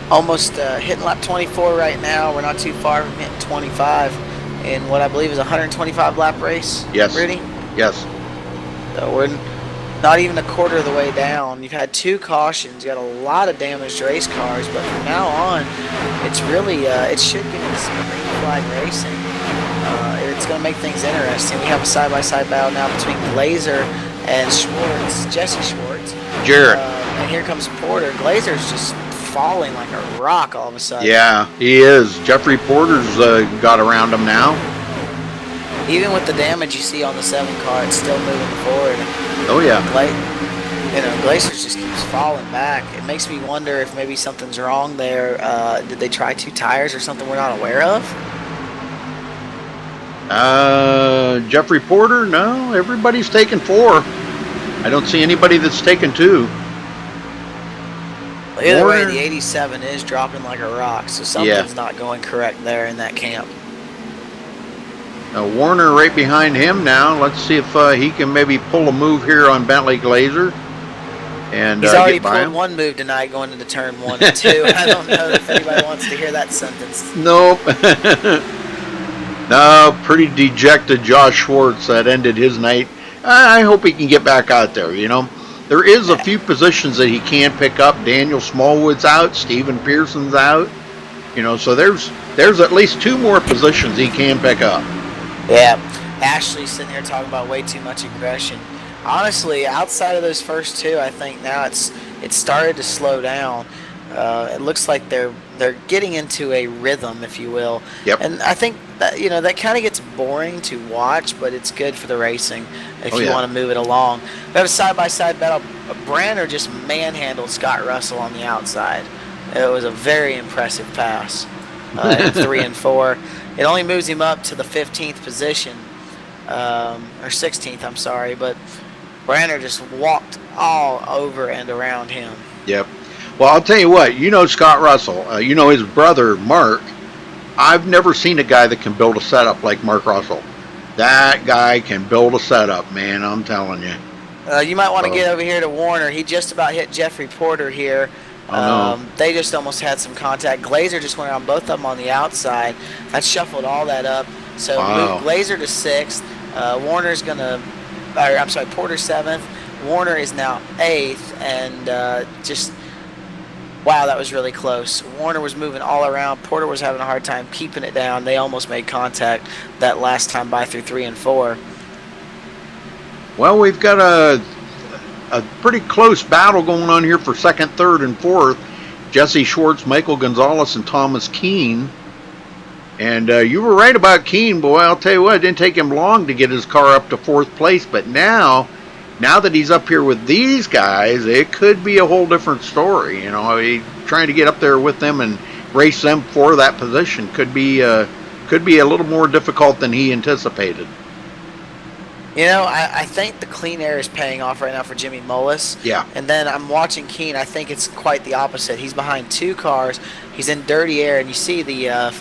Almost hitting lap 24 right now. We're not too far from hitting 25 in what I believe is a 125 lap race. Yes. Rudy? Yes. So we're not even a quarter of the way down. You've had 2 cautions. You got a lot of damaged race cars, but from now on, it's really it should give us some green flag racing. It's going to make things interesting. We have a side-by-side battle now between Glazer and Schwartz, Jesse Schwartz. Jarrett. And here comes Porter. Glazer's just falling like a rock all of a sudden. Yeah, he is. Jeffrey Porter's got around him now. Even with the damage you see on the 7 car, it's still moving forward. Oh, yeah. Glacier just keeps falling back. It makes me wonder if maybe something's wrong there. Did they try 2 tires or something we're not aware of? Jeffrey Porter? No, everybody's taking 4. I don't see anybody that's taken 2. Either way, the 87 is dropping like a rock, so something's not going correct there in that camp. Warner right behind him now. Let's see if he can maybe pull a move here on Bentley Glazer. And he's already get by pulled him. 1 move tonight going into turn 1 and 2. I don't know if anybody wants to hear that sentence. Nope. No, pretty dejected Josh Schwartz that ended his night. I hope he can get back out there, you know. There is a few positions that he can pick up. Daniel Smallwood's out. Steven Pearson's out. You know, so there's at least 2 more positions he can pick up. Yeah. Ashley's sitting here talking about way too much aggression. Honestly, outside of those first 2, I think now it's started to slow down. It looks like they're getting into a rhythm, if you will. Yep. And I think that, you know, that kind of gets boring to watch, but it's good for the racing if you want to move it along. We have a side-by-side battle. Branner just manhandled Scott Russell on the outside. It was a very impressive pass in 3 and 4. It only moves him up to the 15th position, or 16th, I'm sorry, but Branner just walked all over and around him. Yep. Well, I'll tell you what, you know Scott Russell, you know his brother, Mark. I've never seen a guy that can build a setup like Mark Russell. That guy can build a setup, man, I'm telling you. You might want to get over here to Warner. He just about hit Jeffrey Porter here. No. They just almost had some contact. Glazer just went around both of them on the outside. That shuffled all that up. So moved Glazer to 6th. Warner's going to, I'm sorry, Porter 7th. Warner is now 8th. And just, wow, that was really close. Warner was moving all around. Porter was having a hard time keeping it down. They almost made contact that last time by through 3 and 4. Well, we've got a pretty close battle going on here for 2nd, 3rd, and 4th. Jesse Schwartz, Michael Gonzalez, and Thomas Keene. And you were right about Keene, boy. I'll tell you what, it didn't take him long to get his car up to 4th place, but now now that he's up here with these guys, it could be a whole different story. You know, trying to get up there with them and race them for that position could be a little more difficult than he anticipated. You know, I think the clean air is paying off right now for Jimmy Mullis. Yeah. And then I'm watching Keen. I think it's quite the opposite. He's behind 2 cars. He's in dirty air, and you see the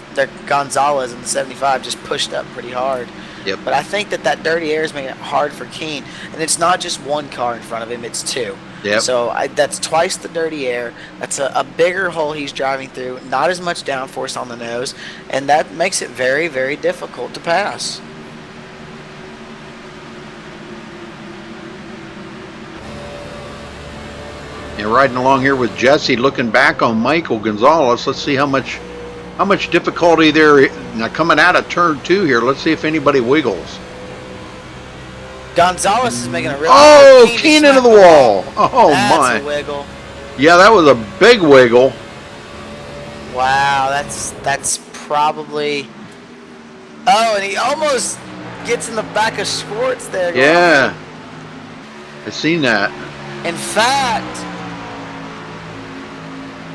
Gonzalez in the 75 just pushed up pretty hard. Yep. But I think that dirty air is making it hard for Keen. And it's not just 1 car in front of him, it's 2. Yep. So that's twice the dirty air. That's a bigger hole he's driving through, not as much downforce on the nose, and that makes it very, very difficult to pass. And riding along here with Jesse, looking back on Michael Gonzalez. Let's see how much difficulty there. Now coming out of turn 2 here, let's see if anybody wiggles. Gonzalez is making a real. Oh, Keen into the wall. Oh, that's my. A wiggle. Yeah, that was a big wiggle. Wow, that's probably. Oh, and he almost gets in the back of Schwartz there. Yeah, I seen that. In fact,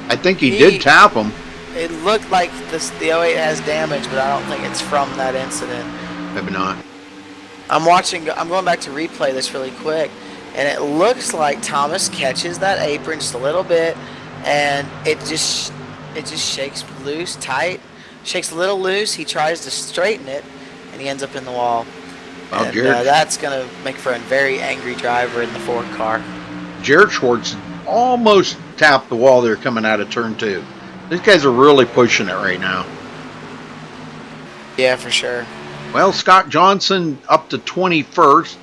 I think he did tap him. it looked like the 08 has damage, but I don't think it's from that incident. Maybe not. I'm going back to replay this really quick, and it looks like Thomas catches that apron just a little bit, and it just shakes loose, tight, shakes a little loose. He tries to straighten it, and he ends up in the wall. Well, And that's going to make for a very angry driver in the 4 car. Jared Schwartz almost tapped the wall there coming out of turn 2. These guys are really pushing it right now. Yeah, for sure. Well, Scott Johnson up to 21st,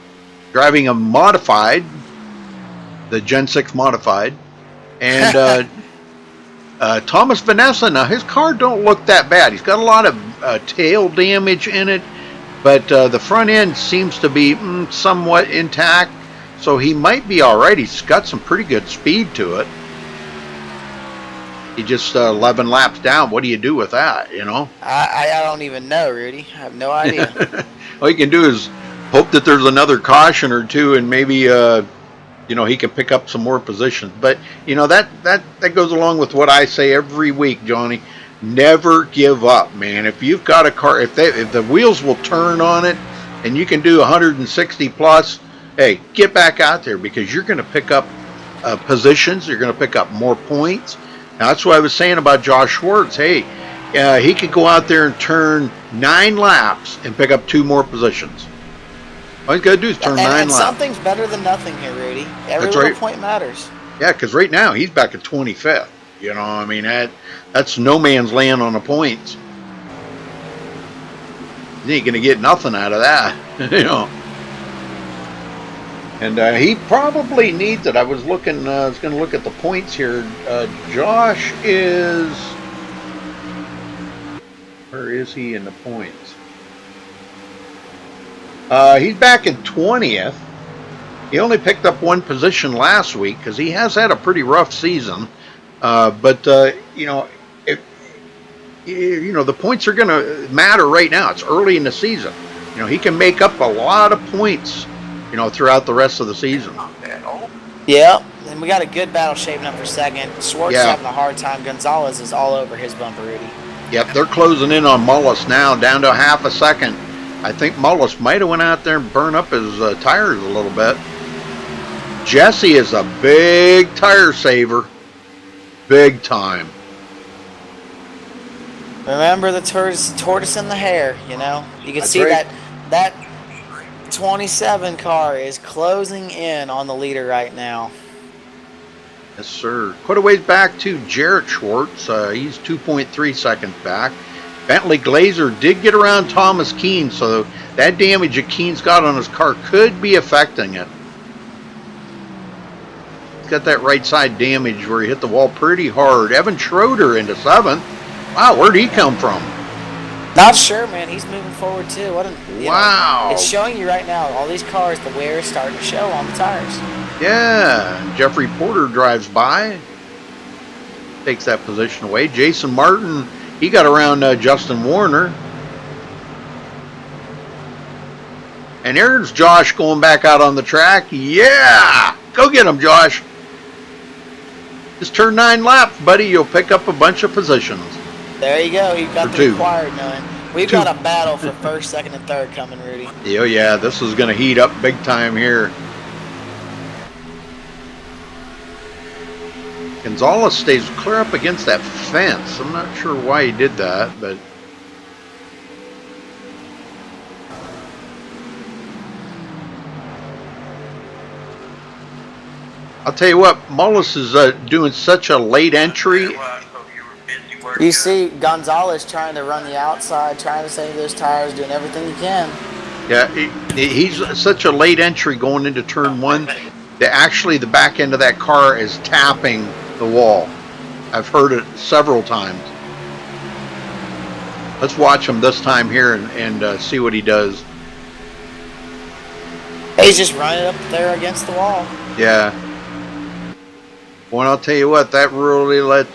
driving a modified, the Gen 6 modified. And Thomas Vanessa, now his car don't look that bad. He's got a lot of tail damage in it, but the front end seems to be somewhat intact, so he might be all right. He's got some pretty good speed to it. He just 11 laps down. What do you do with that, you know? I don't even know, Rudy. I have no idea. All you can do is hope that there's another caution or two, and maybe he can pick up some more positions. But that goes along with what I say every week, Johnny. Never give up, man. If you've got a car, if the wheels will turn on it, and you can do 160 plus, hey, get back out there, because you're going to pick up positions. You're going to pick up more points. Now, that's what I was saying about Josh Schwartz. Hey, he could go out there and turn 9 laps and pick up 2 more positions. All he's got to do is turn 9 laps. Something's better than nothing here, Rudy. Every little point matters. Yeah, because right now he's back at 25th. You know, I mean, that's no man's land on the points. You ain't going to get nothing out of that, you know. And he probably needs it. I was going to look at the points here. Josh is, where is he in the points? He's back in 20th. He only picked up 1 position last week because he has had a pretty rough season. But the points are going to matter right now. It's early in the season. You know, he can make up a lot of points, throughout the rest of the season. Yeah, and we got a good battle shaping up for second. Schwartz is having a hard time. Gonzalez is all over his bumper, Rudy. Yep, they're closing in on Mullis now, down to half a second. I think Mullis might have went out there and burned up his tires a little bit. Jesse is a big tire saver. Big time. Remember the tortoise and the hare, You can That's see right. that 27 car is closing in on the leader right now. Yes, sir. Quite a ways back to Jarrett Schwartz. He's 2.3 seconds back. Bentley Glazer did get around Thomas Keen, so that damage that Keen's got on his car could be affecting it. He's got that right side damage where he hit the wall pretty hard. Evan Schroeder into 7th. Wow, where'd he come from? Not sure, man. He's moving forward too. Wow. It's showing you right now. All these cars, the wear is starting to show on the tires. Yeah. Jeffrey Porter drives by. Takes that position away. Jason Martin, he got around Justin Warner. And there's Josh going back out on the track. Yeah! Go get him, Josh. Just turn 9 laps, buddy. You'll pick up a bunch of positions. There you go. You've got For the 2. required 9. We've 2. got a battle for first, second, and third coming, Rudy. Oh, yeah. This is going to heat up big time here. Gonzalez stays clear up against that fence. I'm not sure why he did that, but... I'll tell you what, Mullis is doing such a late entry. You see Gonzalez trying to run the outside, trying to save those tires, doing everything he can. Yeah, he's such a late entry going into turn 1 that actually the back end of that car is tapping the wall. I've heard it several times. Let's watch him this time here and see what he does. He's just running up there against the wall. Yeah. Well, I'll tell you what, that really let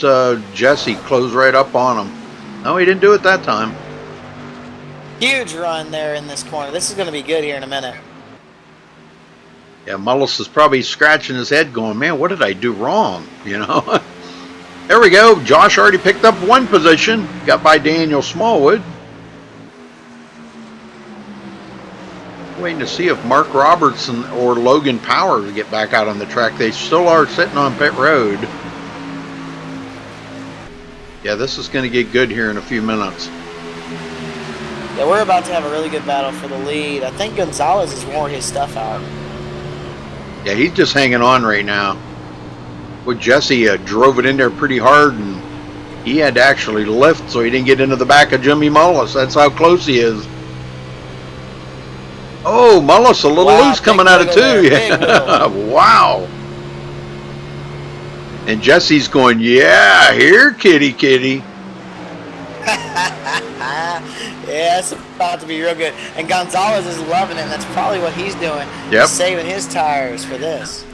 Jesse close right up on him. No, he didn't do it that time. Huge run there in this corner. This is going to be good here in a minute. Yeah, Mullis is probably scratching his head going, man, what did I do wrong? You know? There we go. Josh already picked up 1 position. Got by Daniel Smallwood. Waiting to see if Mark Robertson or Logan Powers get back out on the track. They still are sitting on pit road. Yeah, this is going to get good here in a few minutes. Yeah, we're about to have a really good battle for the lead. I think Gonzalez has worn his stuff out. Yeah, he's just hanging on right now. Well, Jesse drove it in there pretty hard, and he had to actually lift so he didn't get into the back of Jimmy Mullis. That's how close he is. Oh, Mullis a little loose coming out of 2. Yeah. Wow. And Jesse's going, yeah, here, kitty, kitty. Yeah, it's about to be real good. And Gonzalez is loving it. And that's probably what he's doing. Yep. He's saving his tires for this.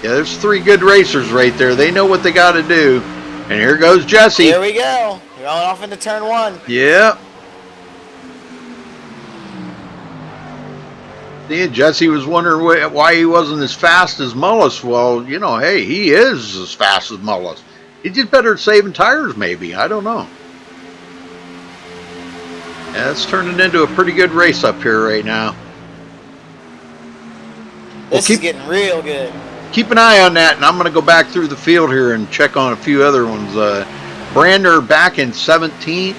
Yeah, there's 3 good racers right there. They know what they got to do. And here goes Jesse. Here we go. We're going off into turn 1. Yeah. Yeah, Jesse was wondering why he wasn't as fast as Mullis. Well, you know, hey, he is as fast as Mullis. He's just better at saving tires, maybe. I don't know. Yeah, it's turning into a pretty good race up here right now. This is getting real good. Keep an eye on that, and I'm going to go back through the field here and check on a few other ones. Brander back in 17th.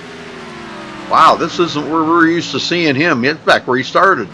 Wow, this isn't where we're used to seeing him. It's back where he started.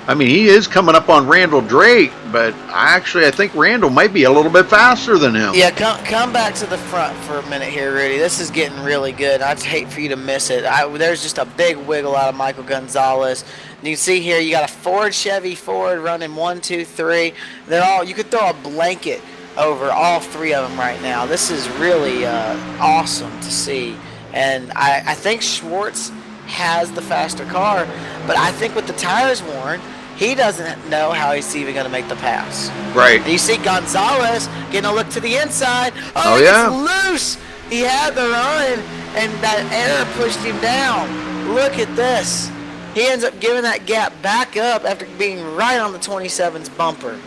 I mean, he is coming up on Randall Drake, but I think Randall might be a little bit faster than him. Yeah, come back to the front for a minute here, Rudy. This is getting really good. I'd hate for you to miss it. There's just a big wiggle out of Michael Gonzalez. And you can see here, you got a Ford Chevy Ford running 1, 2, 3. They're all, you could throw a blanket over all 3 of them right now. This is really awesome to see. And I think Schwartz has the faster car, but I think with the tires worn, he doesn't know how he's even going to make the pass. Right. And you see Gonzalez getting a look to the inside. Oh yeah. yeah. Loose. He had the run, and that error pushed him down. Look at this. He ends up giving that gap back up after being right on the 27's bumper.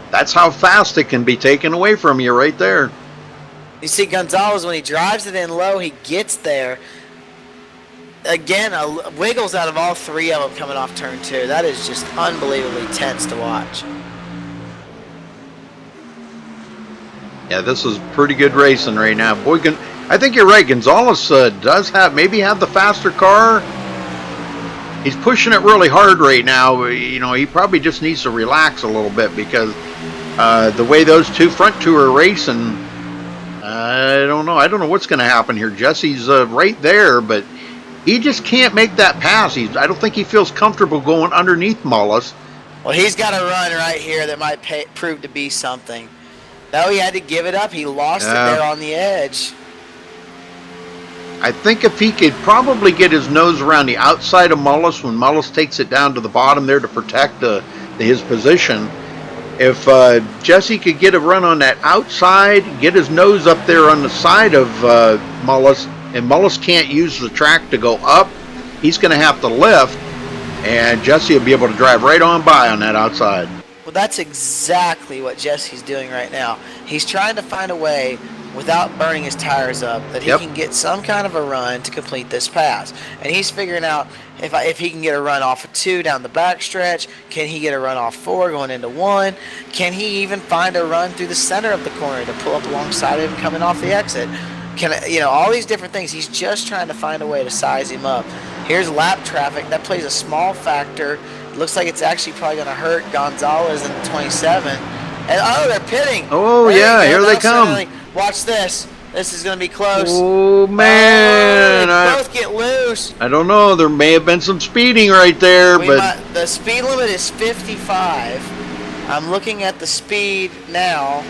That's how fast it can be taken away from you right there. You see Gonzalez, when he drives it in low, he gets there. Again, wiggles out of all 3 of them coming off turn 2. That is just unbelievably tense to watch. Yeah, this is pretty good racing right now. Boy, I think you're right. Gonzalez does maybe have the faster car. He's pushing it really hard right now. You know, he probably just needs to relax a little bit because the way those front two are racing, I don't know. I don't know what's going to happen here. Jesse's right there, but he just can't make that pass. I don't think he feels comfortable going underneath Mullis. Well, he's got a run right here that might prove to be something. No, he had to give it up. He lost it there on the edge. I think if he could probably get his nose around the outside of Mullis when Mullis takes it down to the bottom there to protect his position, if Jesse could get a run on that outside, get his nose up there on the side of Mullis, and Mullis can't use the track to go up, he's going to have to lift, and Jesse will be able to drive right on by on that outside. Well, that's exactly what Jesse's doing right now. He's trying to find a way, without burning his tires up, that he can get some kind of a run to complete this pass. And he's figuring out if he can get a run off of 2 down the backstretch, can he get a run off 4 going into 1? Can he even find a run through the center of the corner to pull up alongside him coming off the exit? All these different things. He's just trying to find a way to size him up. Here's lap traffic. That plays a small factor. It looks like it's actually probably going to hurt Gonzalez in the 27. And they're pitting. Oh, yeah, here they come. Watch this. This is going to be close. Oh, man. They both get loose. I don't know. There may have been some speeding right there, but the speed limit is 55. I'm looking at the speed now.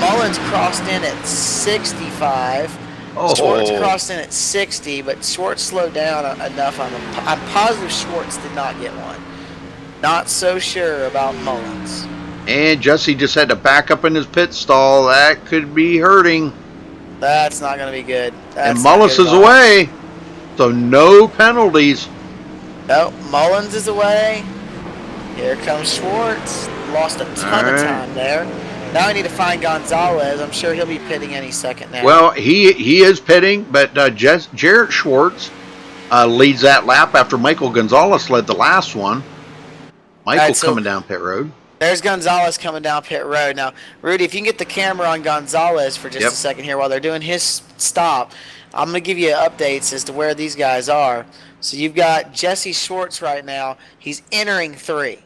Mullins crossed in at 65. Schwartz crossed in at 60, but Schwartz slowed down enough. I'm positive Schwartz did not get one. Not so sure about Mullins. And Jesse just had to back up in his pit stall. That could be hurting. That's not going to be good. And Mullins is away, so no penalties. No, Mullins is away. Here comes Schwartz. Lost a ton of time there. Now I need to find Gonzalez. I'm sure he'll be pitting any second now. Well, he is pitting, but Jarrett Schwartz leads that lap after Michael Gonzalez led the last one. Michael coming down pit road. There's Gonzalez coming down pit road. Now, Rudy, if you can get the camera on Gonzalez for just a second here while they're doing his stop, I'm going to give you updates as to where these guys are. So you've got Jesse Schwartz right now. He's entering 3.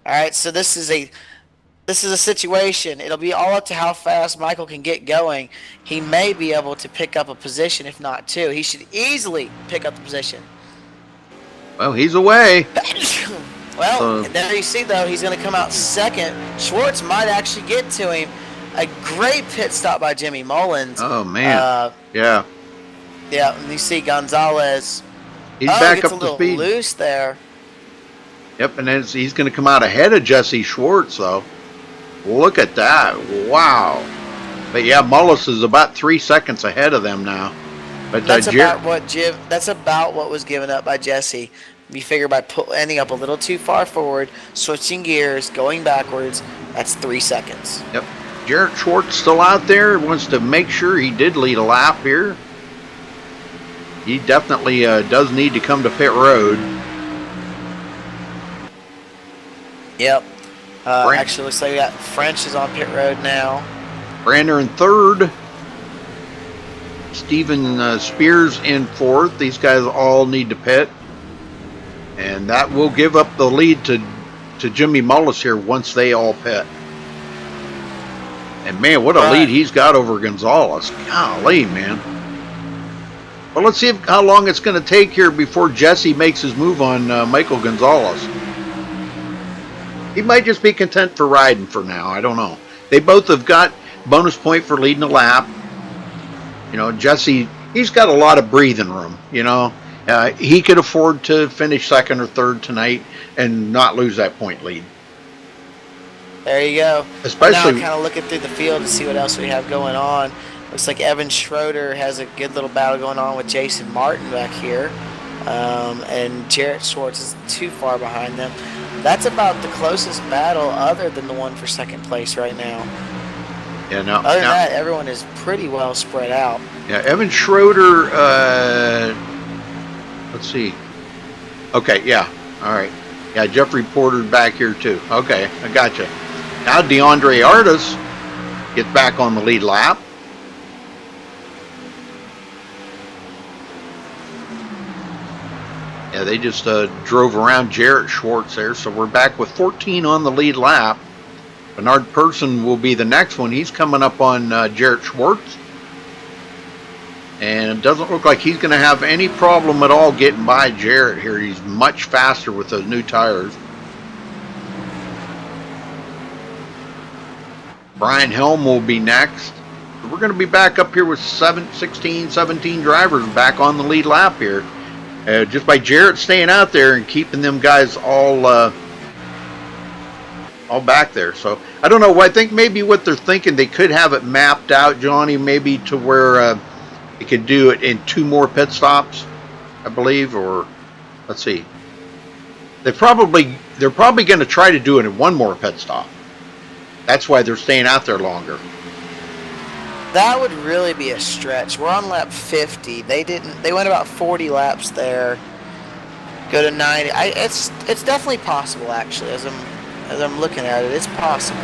All right, so this is a situation. It'll be all up to how fast Michael can get going. He may be able to pick up a position, if not 2. He should easily pick up the position. Well, he's away. Well, there you see, though, he's going to come out second. Schwartz might actually get to him. A great pit stop by Jimmy Mullins. Oh, man. Yeah, and you see Gonzalez. He's back gets up a little to speed. Loose there. Yep, and then he's going to come out ahead of Jesse Schwartz, though. Look at that. Wow. But, yeah, Mullins is about 3 seconds ahead of them now. But that's about what was given up by Jesse. You figure by ending up a little too far forward, switching gears, going backwards, that's 3 seconds. Yep. Jarrett Schwartz still out there, wants to make sure he did lead a lap here. He definitely does need to come to pit road. Yep. Actually, looks like we got French is on pit road now. Brander in 3rd. Steven Spears in 4th. These guys all need to pit. And that will give up the lead to Jimmy Mullins here once they all pit. And, man, what a lead he's got over Gonzalez. Golly, man. Well, let's see how long it's going to take here before Jesse makes his move on Michael Gonzalez. He might just be content for riding for now. I don't know. They both have got bonus point for leading a lap. Jesse, he's got a lot of breathing room, he could afford to finish 2nd or 3rd tonight and not lose that point lead. There you go. Especially now kind of looking through the field to see what else we have going on. Looks like Evan Schroeder has a good little battle going on with Jason Martin back here. And Jarrett Schwartz is too far behind them. That's about the closest battle other than the one for 2nd place right now. Yeah, other than that, everyone is pretty well spread out. Yeah, Evan Schroeder, let's see. Okay, yeah, all right. Yeah, Jeffrey Porter back here too. Okay, I gotcha. Now DeAndre Artis gets back on the lead lap. Yeah, they just drove around Jarrett Schwartz there, so we're back with 14 on the lead lap. Bernard Person will be the next one. He's coming up on Jarrett Schwartz. And it doesn't look like he's going to have any problem at all getting by Jarrett here. He's much faster with those new tires. Brian Helm will be next. We're going to be back up here with 16, 17 drivers back on the lead lap here. Just by Jarrett staying out there and keeping them guys all back there. So I don't know. I think maybe what they're thinking, they could have it mapped out, Johnny, maybe to where It can do it in 2 more pit stops, I believe, or let's see. They're probably going to try to do it in 1 more pit stop. That's why they're staying out there longer. That would really be a stretch. We're on lap 50. They went about 40 laps there. Go to 90. It's definitely possible, actually. As I'm looking at it, it's possible.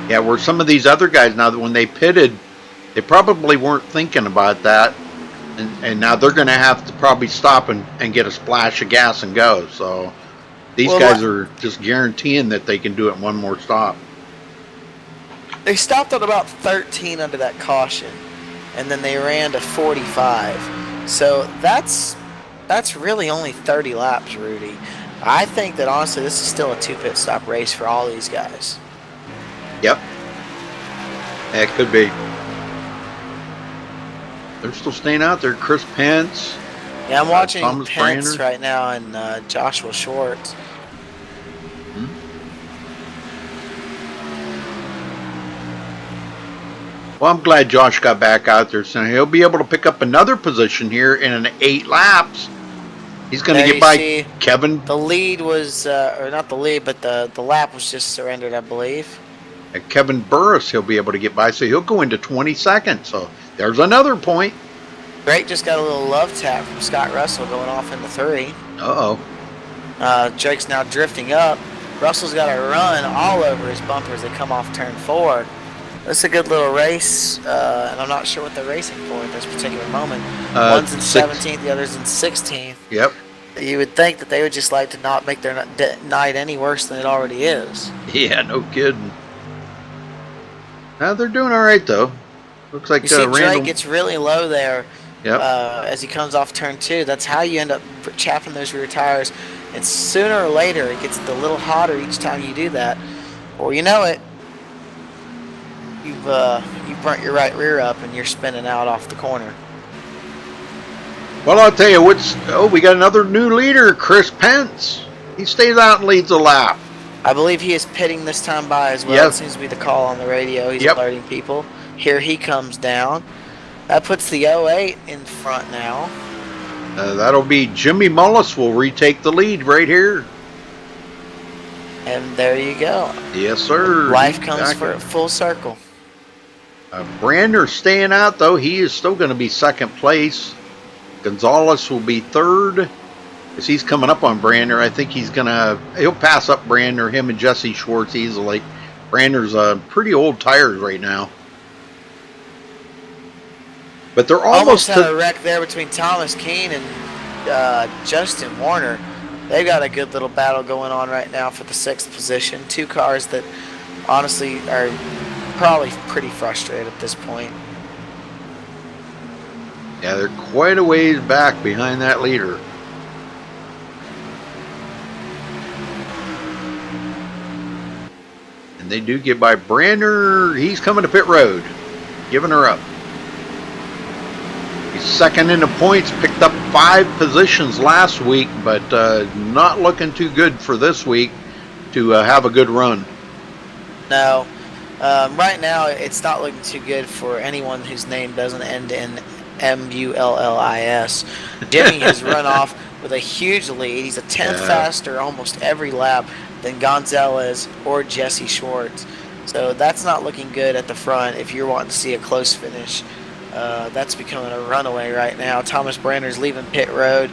Yeah, where some of these other guys now, that when they pitted, they probably weren't thinking about that, and now they're going to have to probably stop and get a splash of gas and go. So these guys are just guaranteeing that they can do it in 1 more stop. They stopped at about 13 under that caution, and then they ran to 45. So that's really only 30 laps, Rudy. I think that honestly, this is still a 2 pit stop race for all these guys. Yep. It could be. They're still staying out there. Chris Pence. Yeah, I'm watching Thomas Pence Brander. right now and Joshua Schwartz. Well, I'm glad Josh got back out there, so he'll be able to pick up another position here in an 8 laps. He's going to get by Kevin. The lead was, or not the lead, but the lap was just surrendered, I believe. Kevin Burris he'll be able to get by, so he'll go into 22nd. So there's another point. Drake just got a little love tap from Scott Russell going off into 3. Drake's now drifting up. Russell's got a run all over his bumper as they come off turn 4. This is a good little race, and I'm not sure what they're racing for at this particular moment. One's in 17th, the other's in 16th. Yep. You would think that they would just like to not make their night any worse than it already is. Yeah, no kidding. They're doing all right, though. Looks like you see Randall... Drake gets really low there. Yep. As he comes off turn 2. That's how you end up chapping those rear tires. And sooner or later, it gets a little hotter each time you do that. Or you know it, you've burnt your right rear up and you're spinning out off the corner. Well, I'll tell you we got another new leader, Chris Pence. He stays out and leads a lap. I believe he is pitting this time by as well. Yep. It seems to be the call on the radio. He's alerting people. Here he comes down. That puts the 08 in front now. That'll be Jimmy Mullis will retake the lead right here. And there you go. Yes, sir. Life comes for full circle. Brander staying out, though. He is still going to be 2nd place. Gonzalez will be 3rd. As he's coming up on Brander, I think he'll pass up Brander, him and Jesse Schwartz easily. Brander's pretty old tires right now. But they're almost had a wreck there between Thomas Keane and Justin Warner. They've got a good little battle going on right now for the 6th position. 2 cars that honestly are probably pretty frustrated at this point. Yeah, they're quite a ways back behind that leader. And they do get by Brander. He's coming to pit road, giving her up. He's 2nd in the points, picked up 5 positions last week, but not looking too good for this week to have a good run. No. Right now, it's not looking too good for anyone whose name doesn't end in Mullis. Jimmy has run off with a huge lead. He's a 10th faster almost every lap than Gonzalez or Jesse Schwartz. So that's not looking good at the front if you're wanting to see a close finish. That's becoming a runaway right now. Thomas Brander's leaving pit road.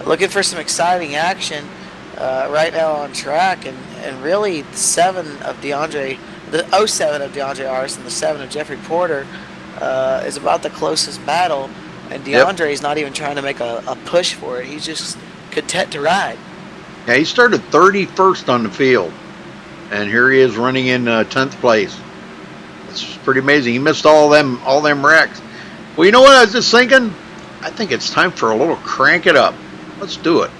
Looking for some exciting action right now on track. And really, the 07 of DeAndre Arce and the 7 of Jeffrey Porter is about the closest battle. And DeAndre's not even trying to make a push for it. He's just content to ride. Yeah, he started 31st on the field. And here he is running in 10th place. It's pretty amazing. He missed all them wrecks. Well, you know what I was just thinking? I think it's time for a little crank it up. Let's do it.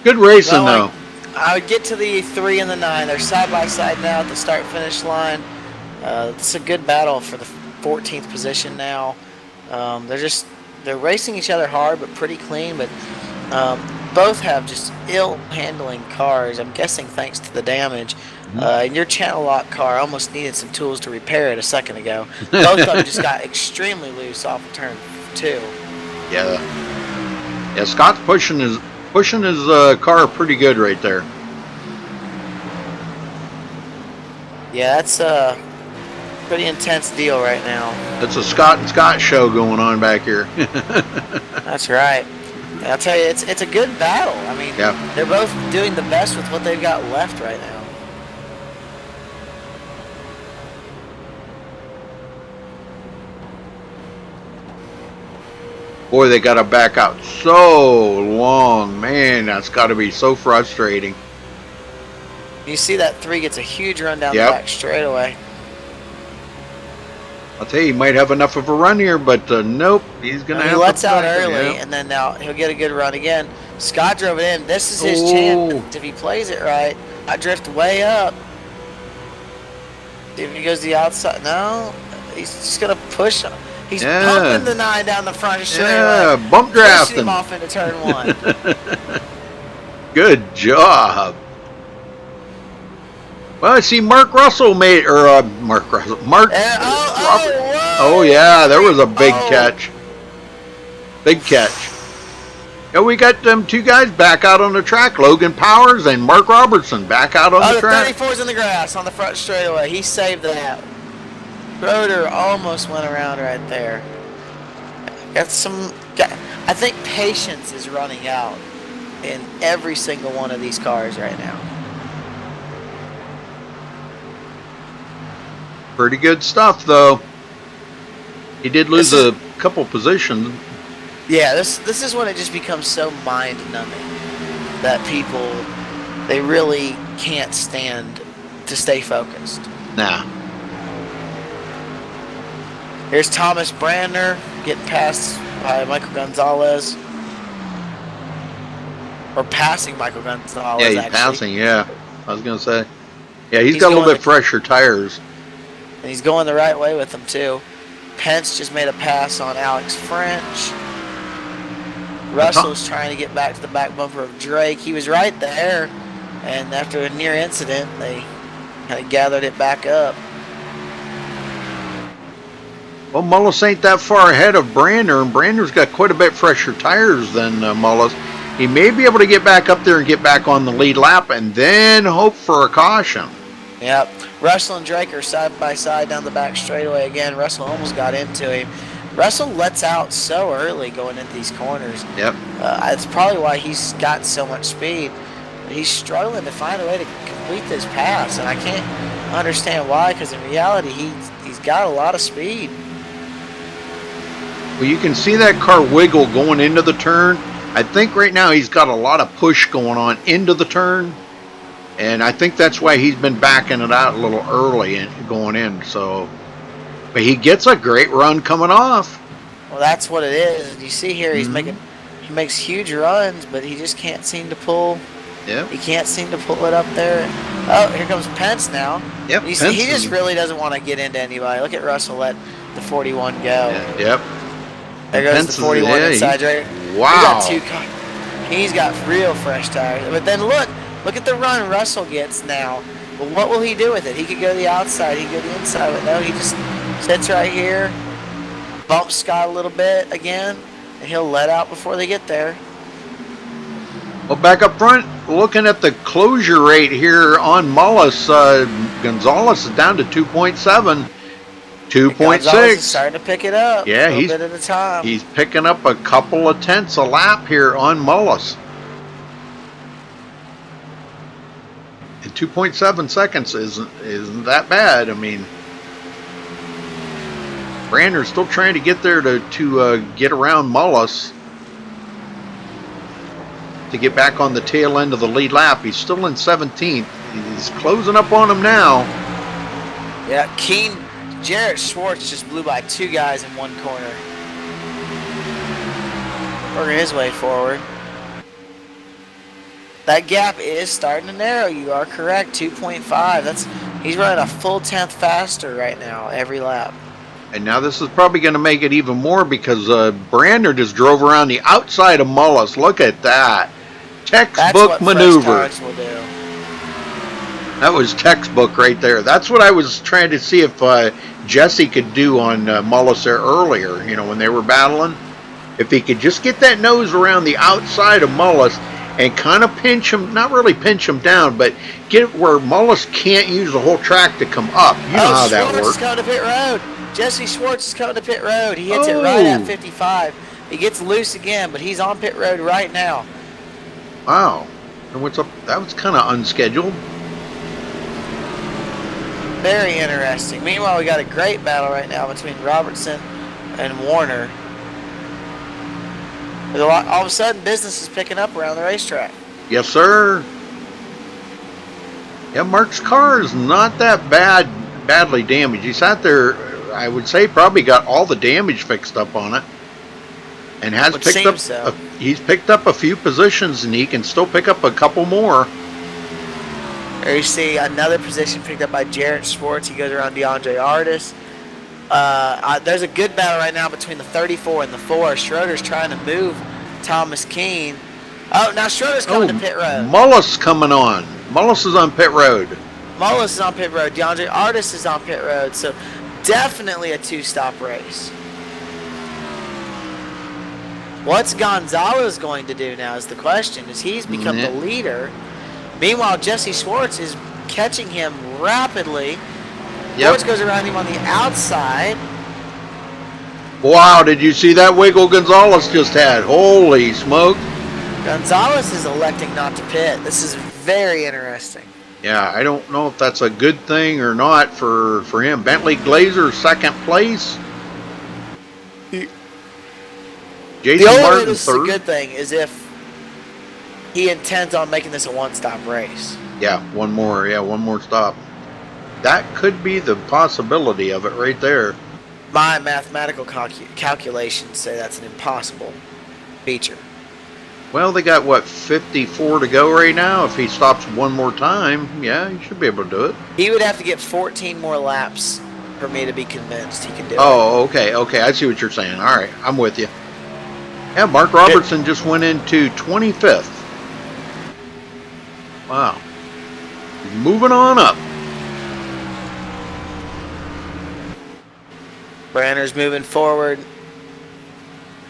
Good racing, Well, though. I would get to the 3 and the 9. They're side by side now at the start-finish line. It's a good battle for the 14th position now. They're racing each other hard, but pretty clean. But both have just ill-handling cars. I'm guessing thanks to the damage. And your channel lock car almost needed some tools to repair it a second ago. Both of them just got extremely loose off of turn 2. Yeah. Yeah, Scott's pushing his car pretty good right there. Yeah, that's a pretty intense deal right now. It's a Scott and Scott show going on back here. That's right. And I'll tell you, it's a good battle. I mean, Yeah. they're both doing the best with what they've got left right now. Boy, they got to back out so long. Man, that's got to be so frustrating. You see that 3 gets a huge run down Yep. the back straightaway. I'll tell you, he might have enough of a run here, but nope, he's going to He have lets to out back it, early, yeah. and then now he'll get a good run again. Scott drove it in. This is his Oh. chance if he plays it right. I drift way up. See if he goes to the outside. No, he's just going to push him. He's Yeah. pumping the 9 down the front straightaway. Yeah, bump Pushing drafting. him off into turn 1. Good job. Well, I see Mark Russell made, or Mark Russell, Mark And, Robert. whoa. Oh yeah, there was a big Oh. catch. Big catch. Yeah, we got them 2 guys back out on the track, Logan Powers and Mark Robertson back out on Oh, the the track. 34's in the grass on the front straightaway. He saved that. Schroeder almost went around right there. I think patience is running out in every single one of these cars right now. Pretty good stuff, though. He did lose This is- a couple positions. Yeah, this is when it just becomes so mind-numbing that people, they really can't stand to stay focused. Nah. Here's Thomas Brandner getting passed by Michael Gonzalez. Or passing Michael Gonzalez, Yeah, he's actually. passing, yeah. I was going to say. Yeah, he's He's got a little going bit fresher tires. And he's going the right way with them, too. Pence just made a pass on Alex French. Russell's trying to get back to the back bumper of Drake. He was right there. And after a near incident, they kind of gathered it back up. Well, Mullis ain't that far ahead of Brander, and Brander's got quite a bit fresher tires than Mullis. He may be able to get back up there and get back on the lead lap and then hope for a caution. Yep. Russell and Drake are side by side down the back straightaway again. Russell almost got into him. Russell lets out so early going into these corners. Yep. It's probably why he's got so much speed. But he's struggling to find a way to complete this pass, and I can't understand why, because in reality, he's got a lot of speed. Well, you can see that car wiggle going into the turn. I think right now he's got a lot of push going on into the turn. And I think that's why he's been backing it out a little early and going in. So, but he gets a great run coming off. Well, that's what it is. You see here, he makes huge runs, but he just can't seem to pull. Yep. He can't seem to pull it up there. Oh, here comes Pence now. Yep. You see, he just really doesn't want to get into anybody. Look at Russell let the 41 go. Yeah, yep. There goes Pence is- the 41 yeah, inside he- right. Wow. He's got real fresh tires. But then look at the run Russell gets now. Well, what will he do with it? He could go to the outside. He could go to the inside. But no, he just sits right here, bumps Scott a little bit again, and he'll let out before they get there. Well, back up front, looking at the closure rate here on Mullis, Gonzalez is down to 2.7, Gonzalez is 2.6. starting to pick it up. Yeah, a little bit at a time. He's picking up a couple of tenths a lap here on Mullis. And 2.7 seconds isn't that bad. I mean, Brander's still trying to get there to get around Mullis to get back on the tail end of the lead lap. He's still in 17th. He's closing up on him now. Yeah, Jarrett Schwartz just blew by 2 guys in one corner. Working his way forward. That gap is starting to narrow. You are correct. 2.5. He's running a full tenth faster right now every lap. And now this is probably going to make it even more because Brandner just drove around the outside of Mullis. Look at that. Textbook maneuver. Fresh tires will do. That was textbook right there. That's what I was trying to see if Jesse could do on Mullis there earlier, when they were battling. If he could just get that nose around the outside of Mullis and kind of pinch him, not really pinch him down, but get it where Mullis can't use the whole track to come up. You know how that works. Schwartz is coming to pit road. Jesse Schwartz is coming to pit road. He hits it right at 55. He gets loose again, but he's on pit road right now. Wow. And what's up? That was kind of unscheduled. Very interesting. Meanwhile, we got a great battle right now between Robertson and Warner. All of a sudden, business is picking up around the racetrack. Yes, sir. Yeah, Mark's car is not that badly damaged. He sat there, I would say, probably got all the damage fixed up on it, and has picked up. So. He's picked up a few positions, and he can still pick up a couple more. There you see another position picked up by Jarrett Schwartz. He goes around DeAndre Artis. There's a good battle right now between the 34 and the 4. Schroeder's trying to move Thomas Keene. Oh, now Schroeder's coming to pit road. Mullis coming on. Mullis is on pit road. Mullis is on pit road. DeAndre Artis is on pit road. So definitely a two-stop race. What's Gonzalez going to do now is the question, as he's become the leader. Meanwhile, Jesse Schwartz is catching him rapidly. Schwartz goes around him on the outside. Wow, did you see that wiggle Gonzalez just had? Holy smoke. Gonzalez is electing not to pit. This is very interesting. Yeah, I don't know if that's a good thing or not for him. Bentley Glazer, second place. Jason the only Martin, way this third. is a good thing is if he intends on making this a one-stop race. Yeah, one more stop. That could be the possibility of it right there. My mathematical calculations say that's an impossible feature. Well, they got, 54 to go right now. If he stops one more time, yeah, he should be able to do it. He would have to get 14 more laps for me to be convinced he can do it. Oh, okay, I see what you're saying. All right, I'm with you. Yeah, Mark Robertson just went into 25th. Wow. Moving on up. Branner's moving forward.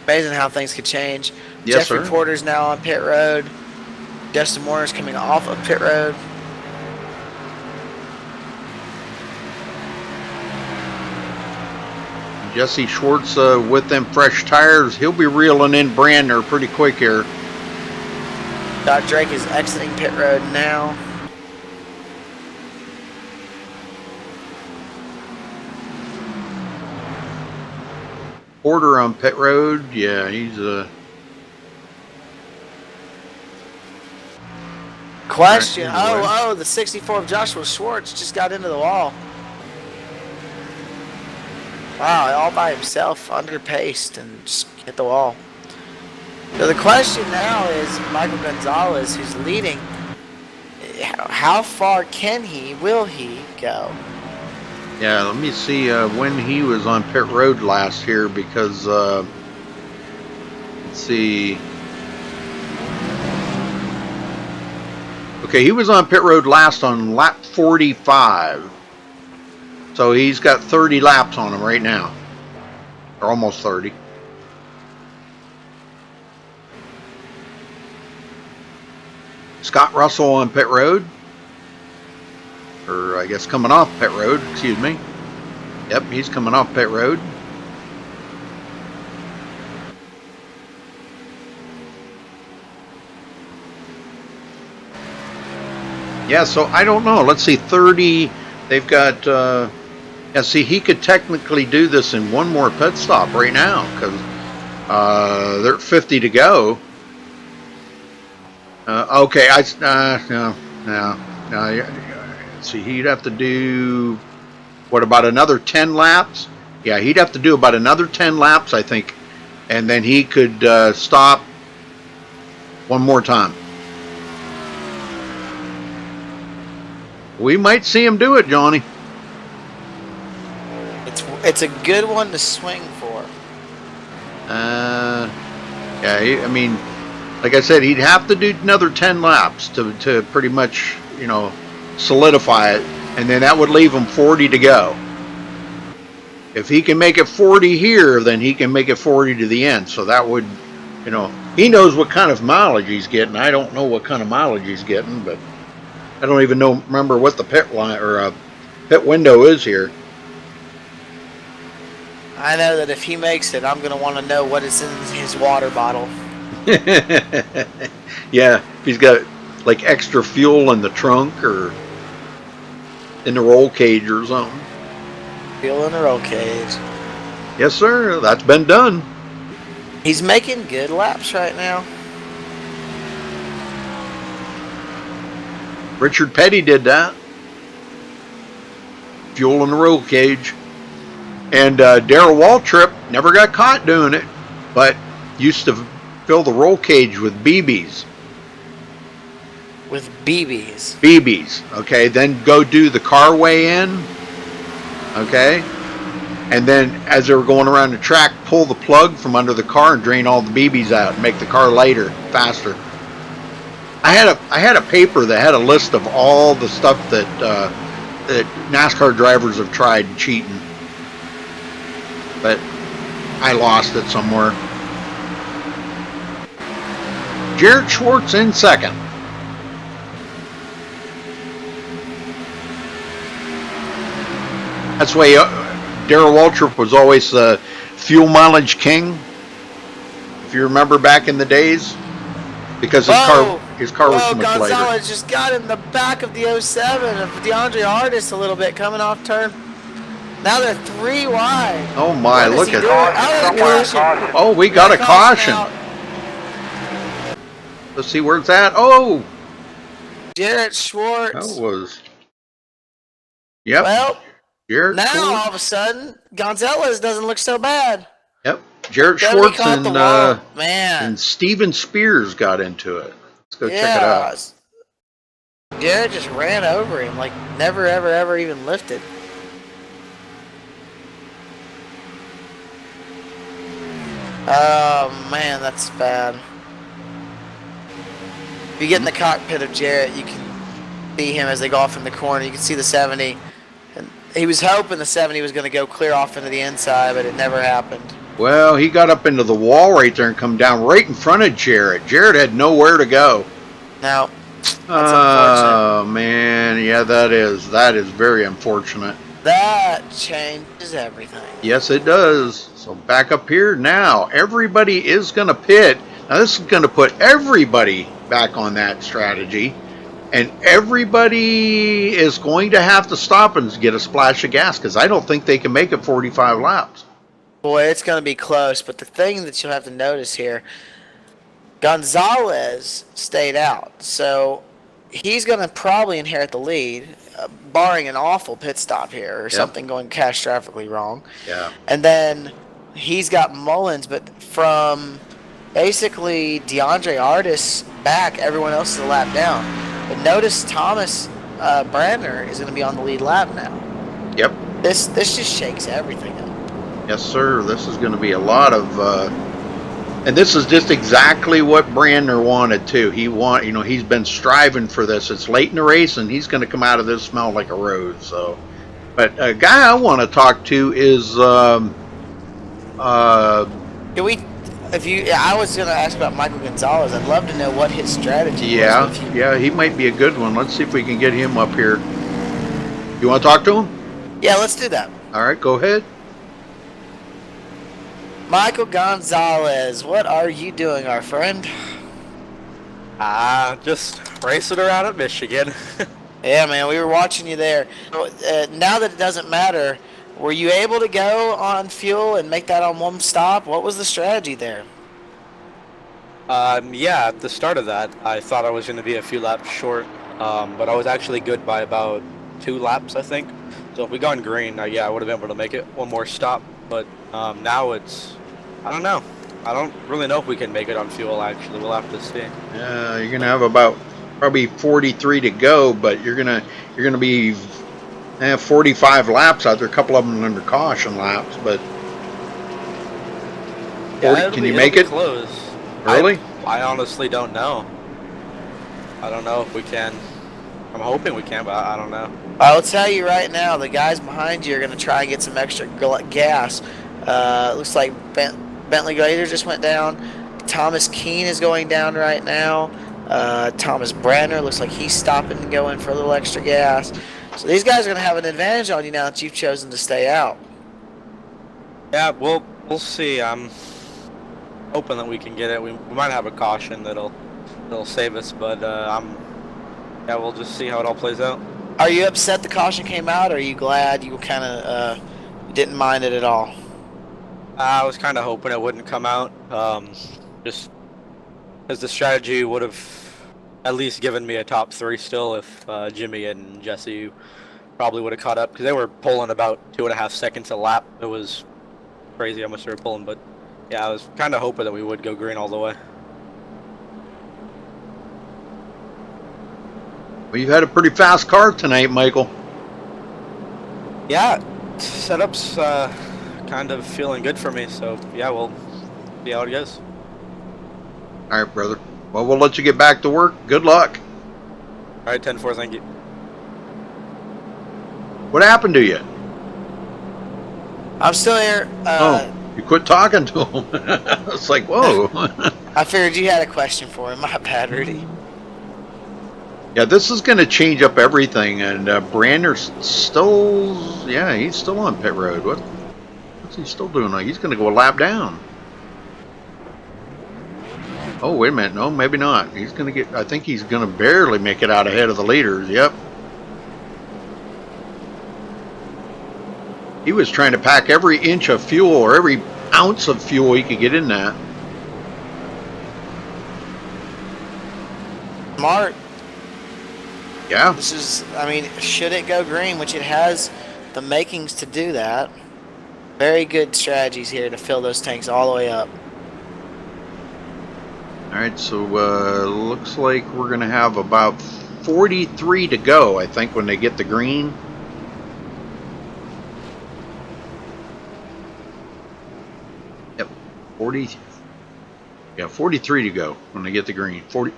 Amazing how things could change. Yes, Jeffrey sir. Porter's now on pit road. Justin Warner's coming off of pit road. Jesse Schwartz with them fresh tires. He'll be reeling in Brandner pretty quick here. Doc Drake is exiting pit road now. Porter on pit road. Yeah, he's Question. Right, the 64 of Joshua Schwartz just got into the wall. Wow, all by himself, underpaced, and just hit the wall. So the question now is, Michael Gonzalez, who's leading, how far will he go? Yeah, let me see when he was on pit road last year because, let's see. Okay, he was on pit road last on lap 45. So he's got 30 laps on him right now. Or almost 30. Scott Russell on pit road. Or I guess coming off pit road, excuse me. Yep, he's coming off pit road. Yeah, so I don't know. Let's see, 30. They've got, yeah, see, he could technically do this in one more pit stop right now because they're at 50 to go. Okay, no. See, he'd have to do, what, about another 10 laps? Yeah, he'd have to do about another 10 laps, I think, and then he could stop one more time. We might see him do it, Johnny. It's a good one to swing for. Yeah, I mean, like I said, he'd have to do another 10 laps to pretty much, solidify it, and then that would leave him 40 to go. If he can make it 40 here, then he can make it 40 to the end. So that would, he knows what kind of mileage he's getting. I don't know what kind of mileage he's getting, but I don't even remember what the pit line or pit window is here. I know that if he makes it, I'm going to want to know what is in his water bottle. Yeah, if he's got like extra fuel in the trunk or in the roll cage or something. Fuel in the roll cage. Yes, sir. That's been done. He's making good laps right now. Richard Petty did that. Fuel in the roll cage. And Darrell Waltrip never got caught doing it, but used to fill the roll cage with BBs. With BBs. BBs, okay. Then go do the car weigh in, okay. And then as they were going around the track, pull the plug from under the car and drain all the BBs out and make the car lighter, faster. I had a paper that had a list of all the stuff that NASCAR drivers have tried cheating. But I lost it somewhere. Jared Schwartz in second. That's why Darrell Waltrip was always the fuel mileage king. If you remember back in the days, because his car was so much lighter. Gonzalez just got in the back of the 07 of DeAndre Artis a little bit coming off turn. Now they're 3 wide. Oh my, look at that. Oh, we got a caution. Let's see where it's at. Oh! Jared Schwartz. That was... Yep. Well, Jared now Schwartz. all of a sudden, Gonzalez doesn't look so bad. Yep. Jared Then Schwartz and Steven Spears got into it. Let's go check it out. Jared just ran over him like never, ever, ever even lifted. Oh, man, that's bad. If you get in the cockpit of Jarrett, you can see him as they go off in the corner. You can see the 70. And he was hoping the 70 was going to go clear off into the inside, but it never happened. Well, he got up into the wall right there and come down right in front of Jarrett. Jarrett had nowhere to go. Now, that's oh, unfortunate. Man. Yeah, that is very unfortunate. That changes everything. Yes, it does. So back up here now. Everybody is going to pit. Now, this is going to put everybody back on that strategy. And everybody is going to have to stop and get a splash of gas because I don't think they can make it 45 laps. Boy, it's going to be close. But the thing that you'll have to notice here, Gonzalez stayed out. So he's going to probably inherit the lead, barring an awful pit stop here or something going catastrophically wrong. Yeah. And then he's got Mullins, but from basically DeAndre Artis back, everyone else is a lap down. But notice Thomas Brandner is going to be on the lead lap now. Yep. This just shakes everything up. Yes, sir. This is going to be a lot of, and this is just exactly what Brandner wanted too. He's been striving for this. It's late in the race, and he's going to come out of this smelling like a rose. So, but a guy I want to talk to is, I was going to ask about Michael Gonzalez. I'd love to know what his strategy was with you. Yeah, he might be a good one. Let's see if we can get him up here. You want to talk to him? Yeah, let's do that. All right, go ahead. Michael Gonzalez, what are you doing, our friend? Just racing around at Michigan. Yeah, man, we were watching you there. Now that it doesn't matter, were you able to go on fuel and make that on one stop? What was the strategy there? Yeah, at the start of that, I thought I was going to be a few laps short, but I was actually good by about 2 laps, I think. So if we gone green, I would have been able to make it one more stop. But now I don't know. I don't really know if we can make it on fuel, actually. We'll have to see. Yeah, you're going to have about probably 43 to go, but you're gonna be 45 laps out there. A couple of them under caution laps, but 40. Yeah, Can you it'll make be it? close. Really? I honestly don't know. I don't know if we can. I'm hoping we can, but I don't know. I'll tell you right now, the guys behind you are going to try and get some extra gas. Looks like Bentley Glazer just went down. Thomas Keene is going down right now. Thomas Branner looks like he's stopping and going for a little extra gas. So these guys are going to have an advantage on you now that you've chosen to stay out. Yeah, we'll see. I'm hoping that we can get it. We might have a caution that'll save us, but yeah, we'll just see how it all plays out. Are you upset the caution came out, or are you glad you kind of didn't mind it at all? I was kind of hoping it wouldn't come out, just because the strategy would have at least given me a top 3 still if Jimmy and Jesse probably would have caught up, because they were pulling about 2.5 seconds a lap. It was crazy how much they were pulling, but yeah, I was kind of hoping that we would go green all the way. Well, you've had a pretty fast car tonight, Michael. Yeah, setup's kind of feeling good for me, so yeah, we'll see how it goes. All right, brother. Well, we'll let you get back to work. Good luck. All right, 10-4, thank you. What happened to you? I'm still here. You quit talking to him. It's like, whoa. I figured you had a question for him. My bad, Rudy. Yeah, this is going to change up everything, and Brander's still, he's still on pit road. What's he still doing? He's going to go a lap down. Oh, wait a minute. No, maybe not. He's going to I think he's going to barely make it out ahead of the leaders. Yep. He was trying to pack every inch of fuel or every ounce of fuel he could get in that. Smart. Yeah. This is, I mean, should it go green, which it has the makings to do that. Very good strategies here to fill those tanks all the way up. All right, so looks like we're going to have about 43 to go, I think, when they get the green. Yep, 40. Yeah, 43 to go when they get the green. 40.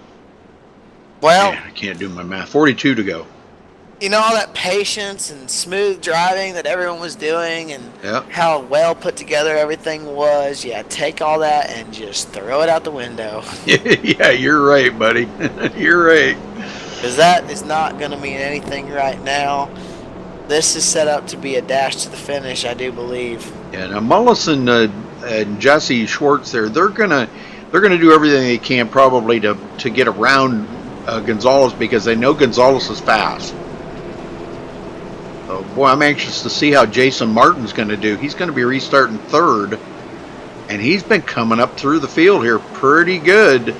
Well, Man, I can't do my math. 42 to go. You know, all that patience and smooth driving that everyone was doing, and Yep. how well put together everything was. Yeah, take all that and just throw it out the window. Yeah, you're right, buddy. You're right. Because that is not going to mean anything right now. This is set up to be a dash to the finish, I do believe. Yeah, now Mullis and Jesse Schwartz they're gonna do everything they can probably to get around Gonzalez, because they know Gonzalez is fast. So, boy, I'm anxious to see how Jason Martin's going to do. He's going to be restarting third, and he's been coming up through the field here pretty good.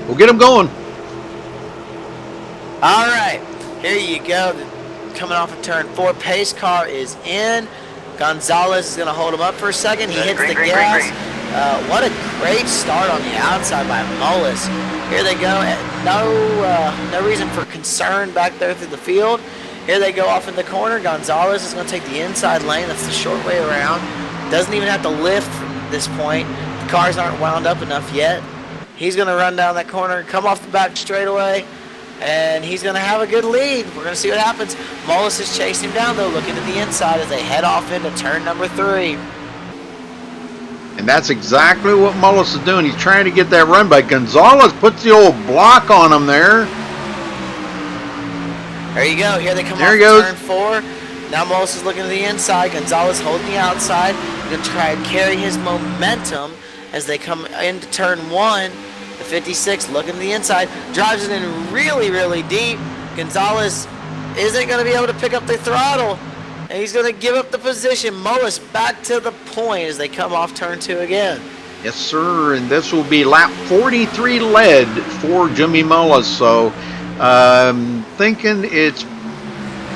We'll get him going. All right, here you go. Coming off of turn 4, pace car is in. Gonzalez is going to hold him up for a second. He hits the gas. What a great start on the outside by Mullis. Here they go. No reason for concern back there through the field. Here they go off in the corner. Gonzalez is going to take the inside lane. That's the short way around. Doesn't even have to lift from this point. The cars aren't wound up enough yet. He's going to run down that corner, come off the back straightaway, and he's going to have a good lead. We're going to see what happens. Mullis is chasing him down, though, looking to the inside as they head off into turn number 3. And that's exactly what Mullis is doing. He's trying to get that run, but Gonzalez puts the old block on him there. There you go. Here they come There off he goes. turn 4. Now Mullis is looking to the inside. Gonzalez holding the outside. He's going to try and carry his momentum as they come into turn 1. The 56 looking to the inside. Drives it in really, really deep. Gonzalez isn't going to be able to pick up the throttle. And he's going to give up the position. Mullis back to the point as they come off turn 2 again. Yes, sir. And this will be lap 43 led for Jimmy Mullis. So thinking it's,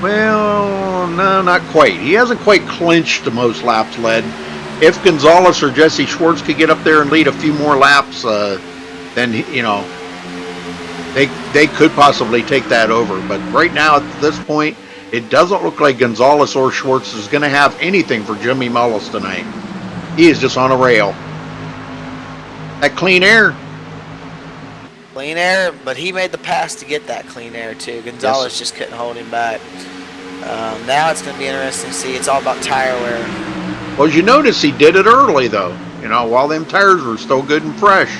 well, no, not quite. He hasn't quite clinched the most laps led. If Gonzalez or Jesse Schwartz could get up there and lead a few more laps, then you know they could possibly take that over. But right now at this point, it doesn't look like Gonzalez or Schwartz is going to have anything for Jimmy Mullis tonight. He is just on a rail. That clean air. Clean air, but he made the pass to get that clean air too. Gonzalez just couldn't hold him back. Now it's going to be interesting to see. It's all about tire wear. Well, as you notice, he did it early though. You know, while them tires were still good and fresh.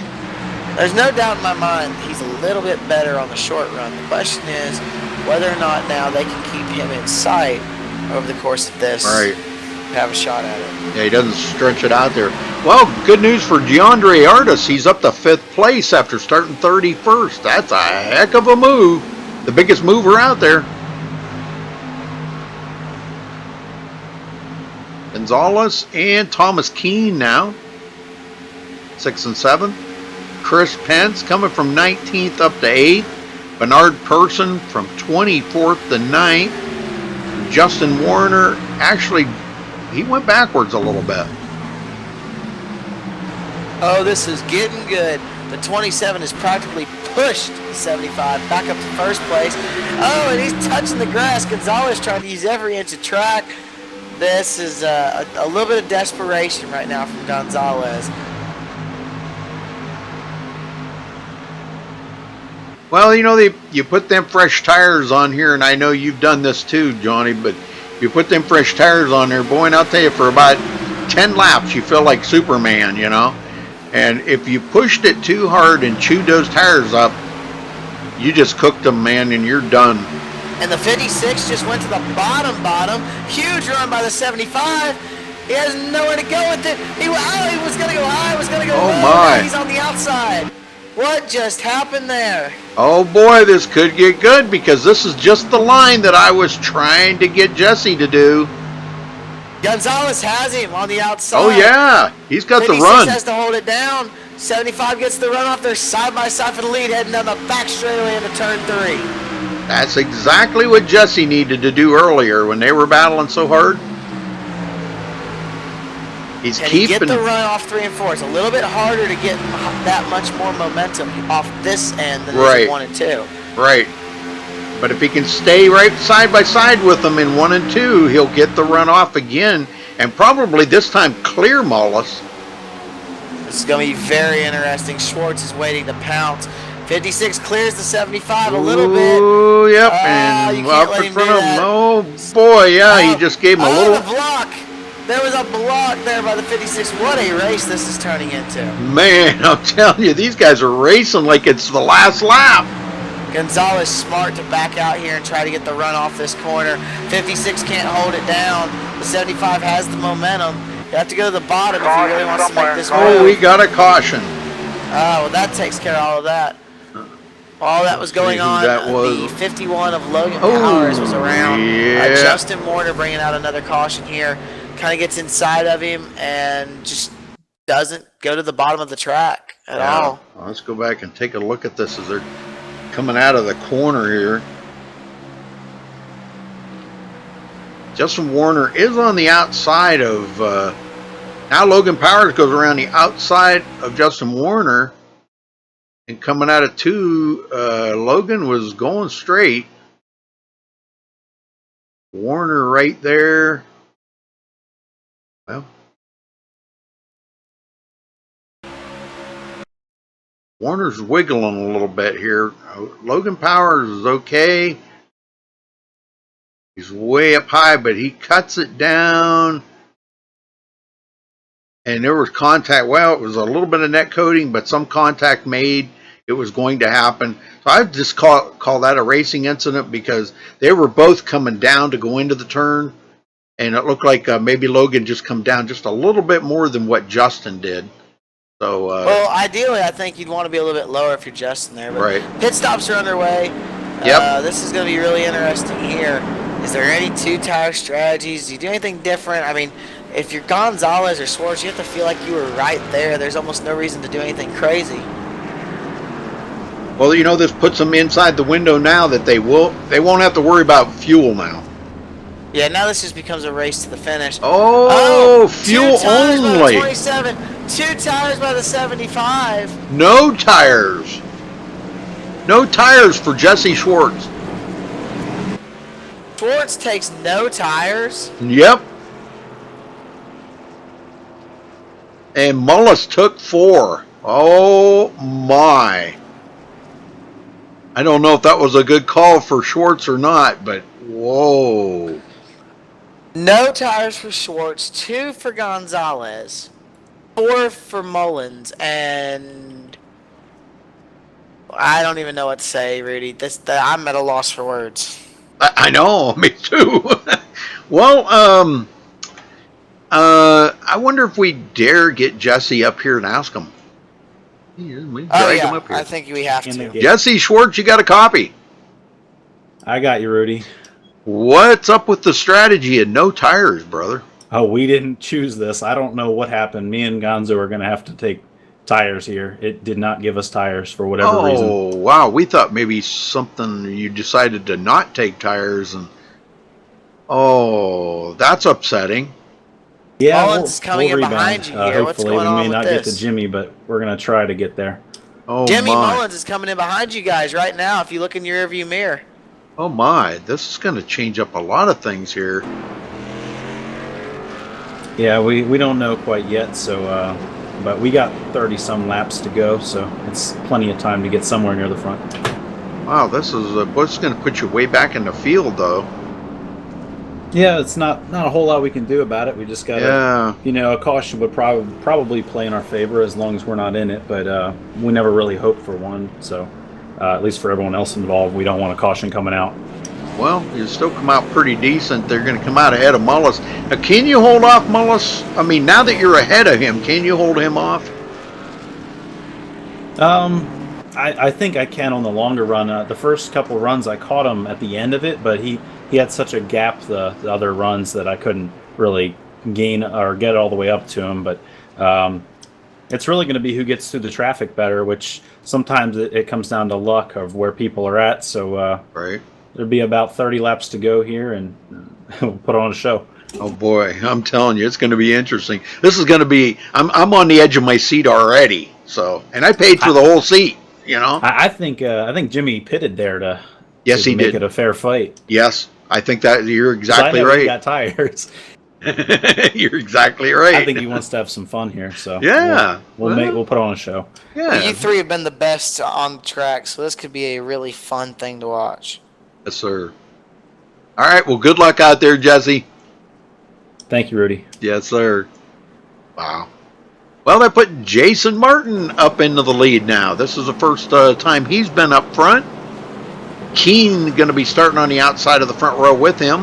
There's no doubt in my mind he's a little bit better on the short run. The question is whether or not now they can keep him in sight over the course of this. Right. Have a shot at it. Yeah, he doesn't stretch it out there. Well, good news for DeAndre Artis. He's up to 5th place after starting 31st. That's a heck of a move. The biggest mover out there. Gonzalez and Thomas Keene now. 6th and 7th. Chris Pence coming from 19th up to 8th. Bernard Person from 24th to 9th. Justin Warner actually, he went backwards a little bit. Oh, this is getting good. The 27 is practically pushed the 75 back up to first place. Oh, and he's touching the grass. Gonzalez trying to use every inch of track. This is a little bit of desperation right now from Gonzalez. Well, you know, you put them fresh tires on here, and I know you've done this too, Johnny, but you put them fresh tires on there, boy, and I'll tell you, for about 10 laps, you feel like Superman, you know? And if you pushed it too hard and chewed those tires up, you just cooked them, man, and you're done. And the 56 just went to the bottom. Huge run by the 75. He has nowhere to go with it. He was going to go high, was going to go low. My. Now he's on the outside. What just happened there? Oh, boy, this could get good, because this is just the line that I was trying to get Jesse to do. Gonzalez has him on the outside. Oh, yeah. He's got the run. 56 has to hold it down. 75 gets the run off there side by side for the lead, heading down the back straightaway into turn 3. That's exactly what Jesse needed to do earlier when they were battling so hard. He's Can keeping. he get the run off 3 and 4? It's a little bit harder to get that much more momentum off this end than Right. 1 and 2. Right. But if he can stay right side by side with them in 1 and 2, he'll get the run off again, and probably this time clear Mullis. This is going to be very interesting. Schwartz is waiting to pounce. 56 clears the 75 a little bit. Oh, yep, You and can't up let in him front do of him. that. Oh, boy, yeah, he just gave him a the little. block. There was a block there by the 56. What a race this is turning into. Man, I'm telling you, these guys are racing like it's the last lap. Gonzalez smart to back out here and try to get the run off this corner. 56 can't hold it down. The 75 has the momentum. You have to go to the bottom if he really wants to make this move. Oh, we got a caution. Oh, well, that takes care of all of that. All that was going on. The 51 of Logan Powers was around. Yeah. Justin Warner bringing out another caution here. Kind of gets inside of him and just doesn't go to the bottom of the track at all. Well, let's go back and take a look at this as they're coming out of the corner here. Justin Warner is on the outside of, now Logan Powers goes around the outside of Justin Warner, and coming out of 2, Logan was going straight. Warner right there. Well, Warner's wiggling a little bit here. Logan Powers is okay. He's way up high, but he cuts it down. And there was contact. Well, it was a little bit of net coating, but some contact made. It was going to happen. So I just call that a racing incident, because they were both coming down to go into the turn. And it looked like maybe Logan just come down just a little bit more than what Justin did. So, well, ideally, I think you'd want to be a little bit lower if you're Justin there. But right. Pit stops are underway. Yep. This is going to be really interesting here. Is there any two-tire strategies? Do you do anything different? I mean, if you're Gonzalez or Schwartz, you have to feel like you were right there. There's almost no reason to do anything crazy. Well, you know, this puts them inside the window now that they won't have to worry about fuel now. Yeah, now this just becomes a race to the finish. Oh, fuel 2 tires by the only. 27, 2 tires by the 75. No tires. No tires for Jesse Schwartz. Schwartz takes no tires. Yep. And Mullis took 4. Oh my. I don't know if that was a good call for Schwartz or not, but whoa. No tires for Schwartz, 2 for Gonzalez, 4 for Mullins, and I don't even know what to say, Rudy. I'm at a loss for words. I know, me too. Well, I wonder if we dare get Jesse up here and ask him. We drag him up here. I think we have to. Jesse Schwartz, you got a copy. I got you, Rudy. What's up with the strategy and no tires, brother? Oh, we didn't choose this. I don't know what happened. Me and Gonzo are going to have to take tires here. It did not give us tires for whatever reason. Oh, wow. We thought maybe something you decided to not take tires. And oh, that's upsetting. Yeah, Mullins is coming in rebound. behind you here. What's Hopefully, going on we may with not this? get to Jimmy, but we're going to try to get there. Oh, Jimmy my. Mullins is coming in behind you guys right now if you look in your rearview mirror. Oh, my. This is going to change up a lot of things here. Yeah, we don't know quite yet, so but we got 30-some laps to go, so it's plenty of time to get somewhere near the front. Wow, this is what's going to put you way back in the field, though. Yeah, it's not a whole lot we can do about it. We just got to, Yeah. a caution would probably play in our favor as long as we're not in it, but we never really hoped for one, so at least for everyone else involved, we don't want a caution coming out. Well, you still come out pretty decent. They're going to come out ahead of Mullis. Now, can you hold off Mullis? I mean, now that you're ahead of him, can you hold him off? I think I can on the longer run. The first couple runs, I caught him at the end of it, but he had such a gap the other runs that I couldn't really gain or get all the way up to him. But it's really going to be who gets through the traffic better, which sometimes it comes down to luck of where people are at. So right. There'll be about 30 laps to go here, and we'll put on a show. Oh boy, I'm telling you, it's going to be interesting. This is going to be. I'm on the edge of my seat already. So, and I paid for the whole seat. You know. I think Jimmy pitted there to he make did. it a fair fight. Yes, I think that you're exactly I know right. He got tires. You're exactly right. I think he wants to have some fun here. So yeah, we'll put on a show. Yeah, you three have been the best on the track, so this could be a really fun thing to watch. Yes, sir. All right. Well, good luck out there, Jesse. Thank you, Rudy. Yes, sir. Wow. Well, that put Jason Martin up into the lead now. This is the first time he's been up front. Keene going to be starting on the outside of the front row with him.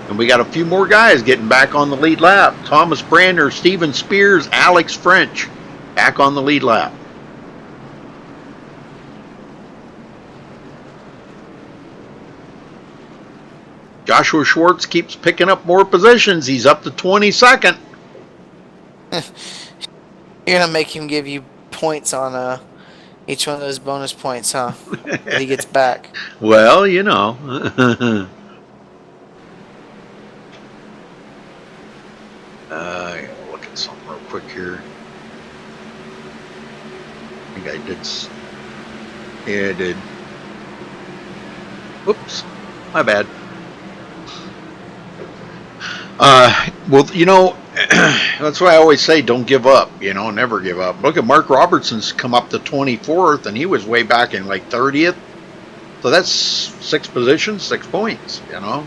And we got a few more guys getting back on the lead lap. Thomas Brander, Steven Spears, Alex French back on the lead lap. Joshua Schwartz keeps picking up more positions. He's up to 22nd. You're going to make him give you points on each one of those bonus points, huh? That he gets back. Well, you know. I gotta look at something real quick here. I think I did. Yeah, I did. Oops. My bad. Well, you know, that's why I always say don't give up, you know, never give up. Look at Mark Robertson's come up to 24th, and he was way back in like 30th. So that's 6 positions, 6 points, you know.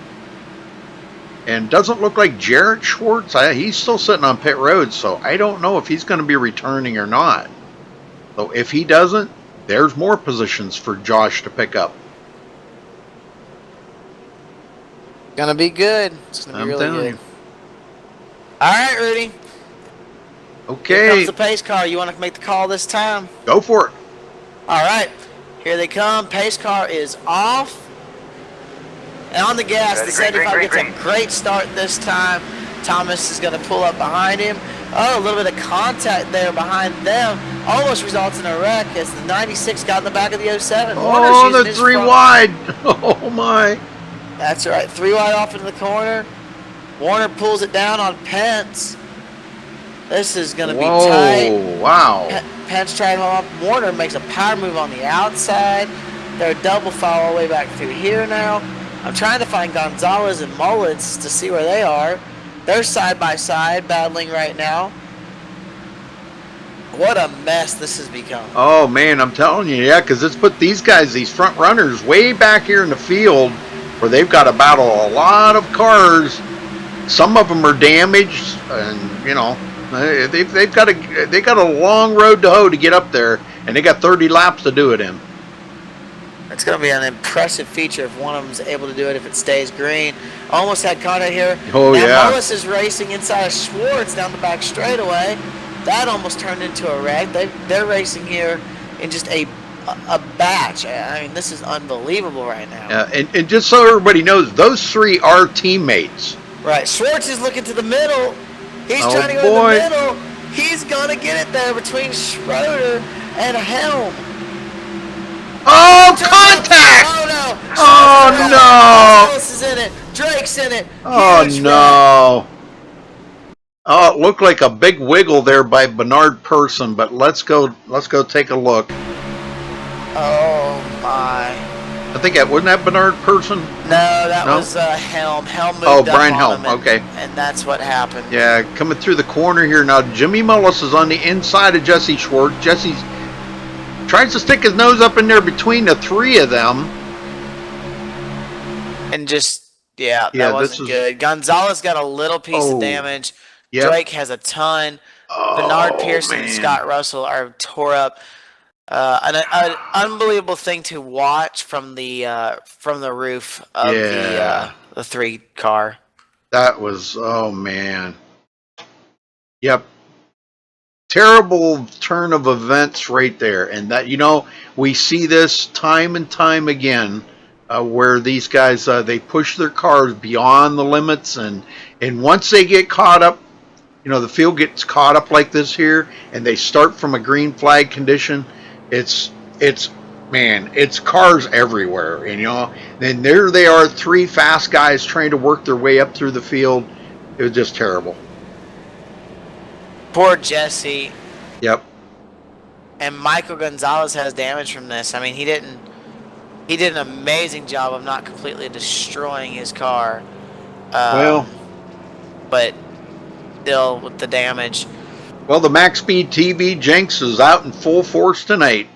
And doesn't look like Jarrett Schwartz. He's still sitting on pit road, so I don't know if he's going to be returning or not. So if he doesn't, there's more positions for Josh to pick up. Gonna be good. It's gonna be really good. All right, Rudy. Okay. Here comes the pace car. You want to make the call this time? Go for it. All right. Here they come. Pace car is off. And on the gas, the 75 gets a great start this time. Thomas is going to pull up behind him. Oh, a little bit of contact there behind them. Almost results in a wreck as the 96 got in the back of the 07. Oh, the 3 wide. Oh, my. That's right. 3 wide off into the corner. Warner pulls it down on Pence. This is going to be tight. Whoa, wow. Pence tried to hold up. Warner makes a power move on the outside. They're double foul all the way back through here now. I'm trying to find Gonzalez and Mullins to see where they are. They're side by side battling right now. What a mess this has become. Oh, man, I'm telling you, yeah, because it's put these guys, these front runners, way back here in the field where they've got to battle a lot of cars. Some of them are damaged, and, you know, they've got a long road to hoe to get up there, and they got 30 laps to do it in. It's going to be an impressive feature if one of them is able to do it if it stays green. Almost had contact here. Oh, now, yeah. Mullis is racing inside of Schwartz down the back straightaway. That almost turned into a wreck. They're racing here in just a batch. I mean, this is unbelievable right now. Yeah, and just so everybody knows, those three are teammates. Right. Schwartz is looking to the middle. He's trying to go to the middle. He's going to get it there between Schroeder and Helm. Oh, contact! Oh, no. Oh, no. Gonzalez is in it. Drake's in it. Oh, Huge no. Oh, it looked like a big wiggle there by Bernard Person, but let's go take a look. Oh, my. I think that wasn't that Bernard Person? No, that was Helm. Helm moved Oh, up Brian on Helm, him, okay. And that's what happened. Yeah, coming through the corner here now. Jimmy Mullis is on the inside of Jesse Schwartz. Jesse tries to stick his nose up in there between the three of them. And just, that wasn't good. Gonzalez got a little piece of damage. Yep. Drake has a ton. Bernard Pearson and Scott Russell are tore up. An unbelievable thing to watch from the roof of the 3 car. That was, oh man. Yep. Terrible turn of events right there. And that, you know, we see this time and time again where these guys, they push their cars beyond the limits. And once they get caught up, you know, the field gets caught up like this here, and they start from a green flag condition. It's cars everywhere, and, you know. Then there they are, 3 fast guys trying to work their way up through the field. It was just terrible. Poor Jesse. Yep. And Michael Gonzalez has damage from this. I mean, he did an amazing job of not completely destroying his car. But still with the damage. Well, the MaxSpeedTV Jinx is out in full force tonight.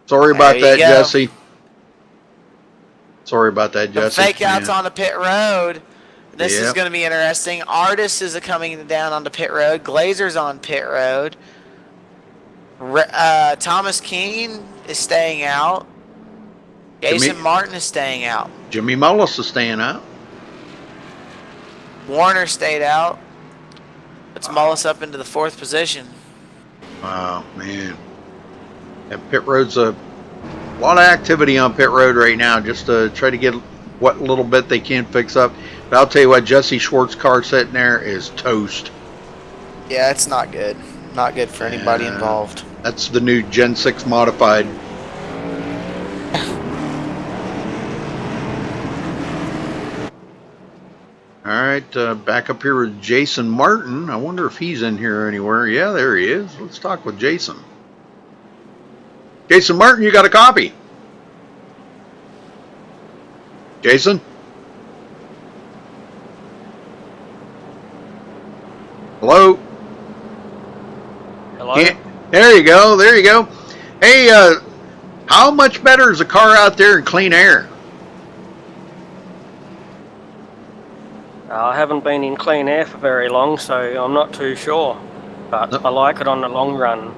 Sorry about that, Jesse. Sorry about that, Jesse. The fake outs on the pit road. This is going to be interesting. Artis is coming down onto pit road. Glazer's on pit road. Thomas Keene is staying out. Jason Martin is staying out. Jimmy Mullis is staying out. Warner stayed out. Puts Mullis up into the 4th position. Wow, man. That pit road's a lot of activity on pit road right now, just to try to get what little bit they can fix up. But I'll tell you what, Jesse Schwartz's car sitting there is toast. Yeah, it's not good. Not good for anybody involved. That's the new Gen 6 modified. All right, back up here with Jason Martin. I wonder if he's in here anywhere. Yeah, there he is. Let's talk with Jason. Jason Martin, you got a copy? Jason? Hello? Hello? There you go. There you go. Hey, how much better is a car out there in clean air? I haven't been in clean air for very long, so I'm not too sure. But I like it on the long run.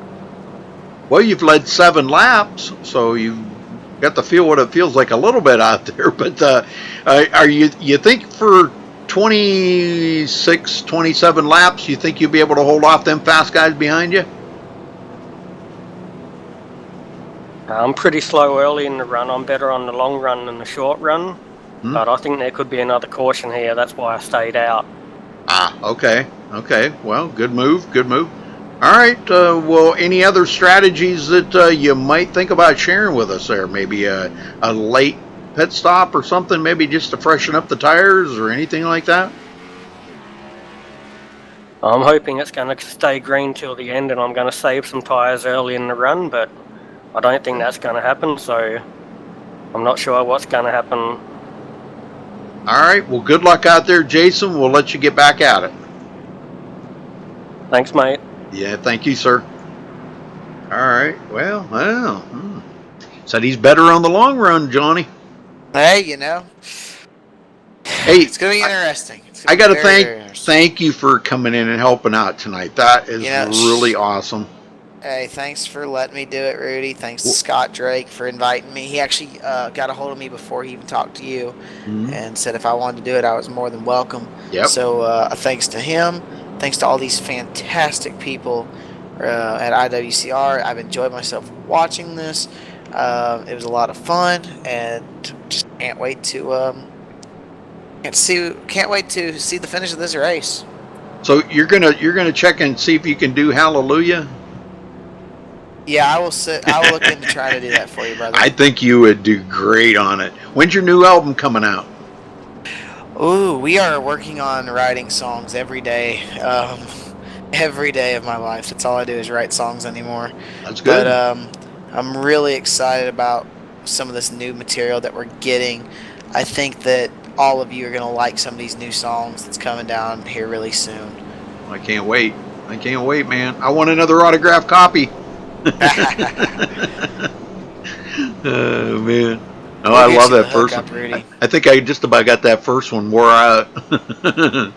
Well, you've led 7 laps, so you've got to feel what it feels like a little bit out there. But are you think for 26, 27 laps, you think you'll be able to hold off them fast guys behind you? I'm pretty slow early in the run. I'm better on the long run than the short run. But I think there could be another caution here. That's why I stayed out. Ah, okay. Okay. Well, good move. Good move. All right. Well, any other strategies that you might think about sharing with us there? Maybe a late pit stop or something, maybe just to freshen up the tires or anything like that? I'm hoping it's going to stay green till the end, and I'm going to save some tyres early in the run, but I don't think that's going to happen, so I'm not sure what's going to happen. All right. Well, good luck out there, Jason. We'll let you get back at it. Thanks, mate. Yeah, thank you, sir. All right. Well. Said he's better on the long run, Johnny. Hey, you know. Hey, it's going to be interesting. I got to thank you for coming in and helping out tonight. That is really awesome. Hey, thanks for letting me do it, Rudy. Thanks to Scott Drake for inviting me. He actually got a hold of me before he even talked to you and said if I wanted to do it, I was more than welcome. Yep. So thanks to him. Thanks to all these fantastic people at IWCR. I've enjoyed myself watching this. It was a lot of fun, and just can't wait to see the finish of this race. So you're gonna check and see if you can do Hallelujah. Yeah, I will look into trying to do that for you, brother. I think you would do great on it. When's your new album coming out? Ooh, we are working on writing songs every day. Every day of my life. That's all I do is write songs anymore. That's good. But I'm really excited about some of this new material that we're getting. I think that all of you are going to like some of these new songs that's coming down here really soon. I can't wait. I can't wait, man. I want another autographed copy. Oh, man. Oh, I love that first one. I think I just about got that first one wore out.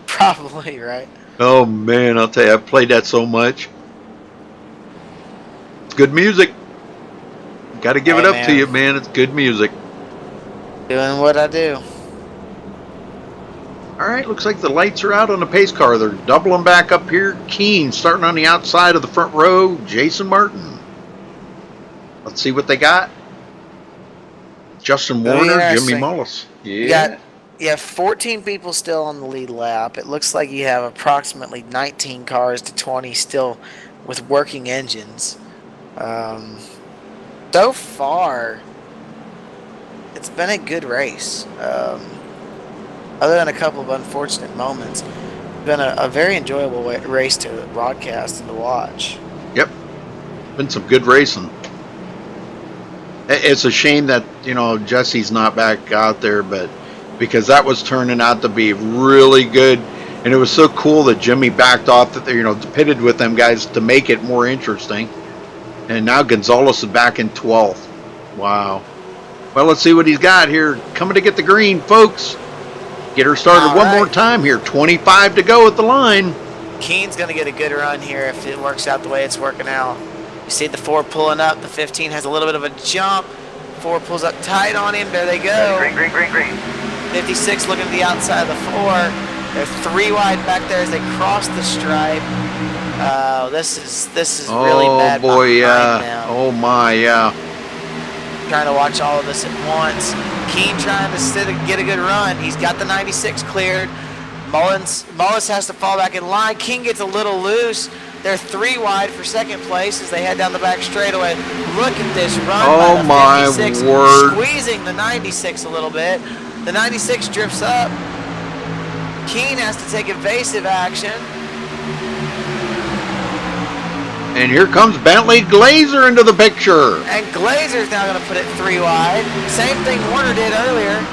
Probably, right? Oh, man. I'll tell you, I've played that so much. It's good music. Got to give it up to you, man. It's good music. Doing what I do. All right, looks like the lights are out on the pace car. They're doubling back up here. Keen starting on the outside of the front row. Jason Martin. Let's see what they got. Justin Warner, Jimmy Mullis. Yeah. You have 14 people still on the lead lap. It looks like you have approximately 19 cars to 20 still with working engines. So far, it's been a good race. Other than a couple of unfortunate moments, it's been a very enjoyable race to broadcast and to watch. Yep. Been some good racing. It's a shame that, Jesse's not back out there, but because that was turning out to be really good. And it was so cool that Jimmy backed off, that pitted with them guys to make it more interesting. And now Gonzalez is back in 12th. Wow. Well, let's see what he's got here. Coming to get the green, folks. Get her started one more time here. 25 to go at the line. Keen's going to get a good run here if it works out the way it's working out. You see the 4 pulling up. The 15 has a little bit of a jump. 4 pulls up tight on him. There they go. Green. 56 looking to the outside of the 4. They're 3 wide back there as they cross the stripe. This is really bad. Oh boy, yeah. Oh my, yeah. Trying to watch all of this at once. Keen trying to get a good run. He's got the 96 cleared. Mullis has to fall back in line. King gets a little loose. They're 3 wide for second place as they head down the back straightaway. Look at this run by the 56, word. Squeezing the 96 a little bit. The 96 drifts up. Keen has to take evasive action. And here comes Bentley Glazer into the picture. And Glazer's now going to put it 3 wide. Same thing Warner did earlier.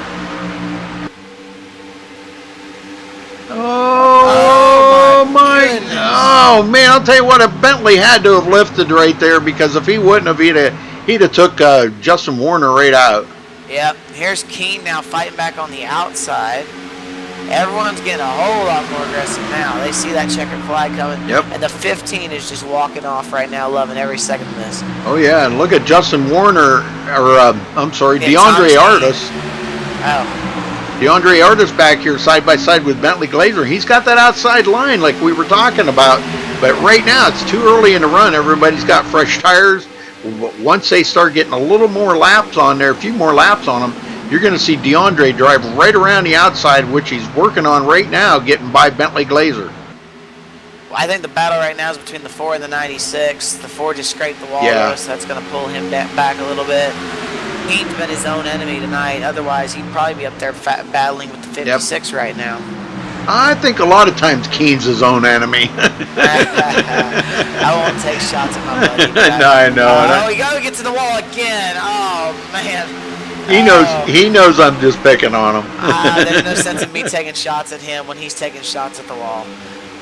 Oh my! Oh man! I'll tell you what, if Bentley had to have lifted right there, because if he wouldn't have, he'd have took Justin Warner right out. Yep. Here's Keen now fighting back on the outside. Everyone's getting a whole lot more aggressive now. They see that checkered flag coming. Yep. And the 15 is just walking off right now, loving every second of this. Oh yeah, and look at Justin Warner, or DeAndre Artis. Oh. DeAndre Artis back here side by side with Bentley Glazer. He's got that outside line like we were talking about. But right now it's too early in the run. Everybody's got fresh tires. Once they start getting a little more laps on there, a few more laps on them, you're going to see DeAndre drive right around the outside, which he's working on right now, getting by Bentley Glazer. Well, I think the battle right now is between the 4 and the 96. The 4 just scraped the wall, so that's going to pull him back a little bit. Keane's been his own enemy tonight. Otherwise, he'd probably be up there battling with the 56 right now. I think a lot of times Keene's his own enemy. I won't take shots at my buddy. No, I know. Oh, we got to get to the wall again. Oh, man. He knows I'm just picking on him. There's no sense in me taking shots at him when he's taking shots at the wall.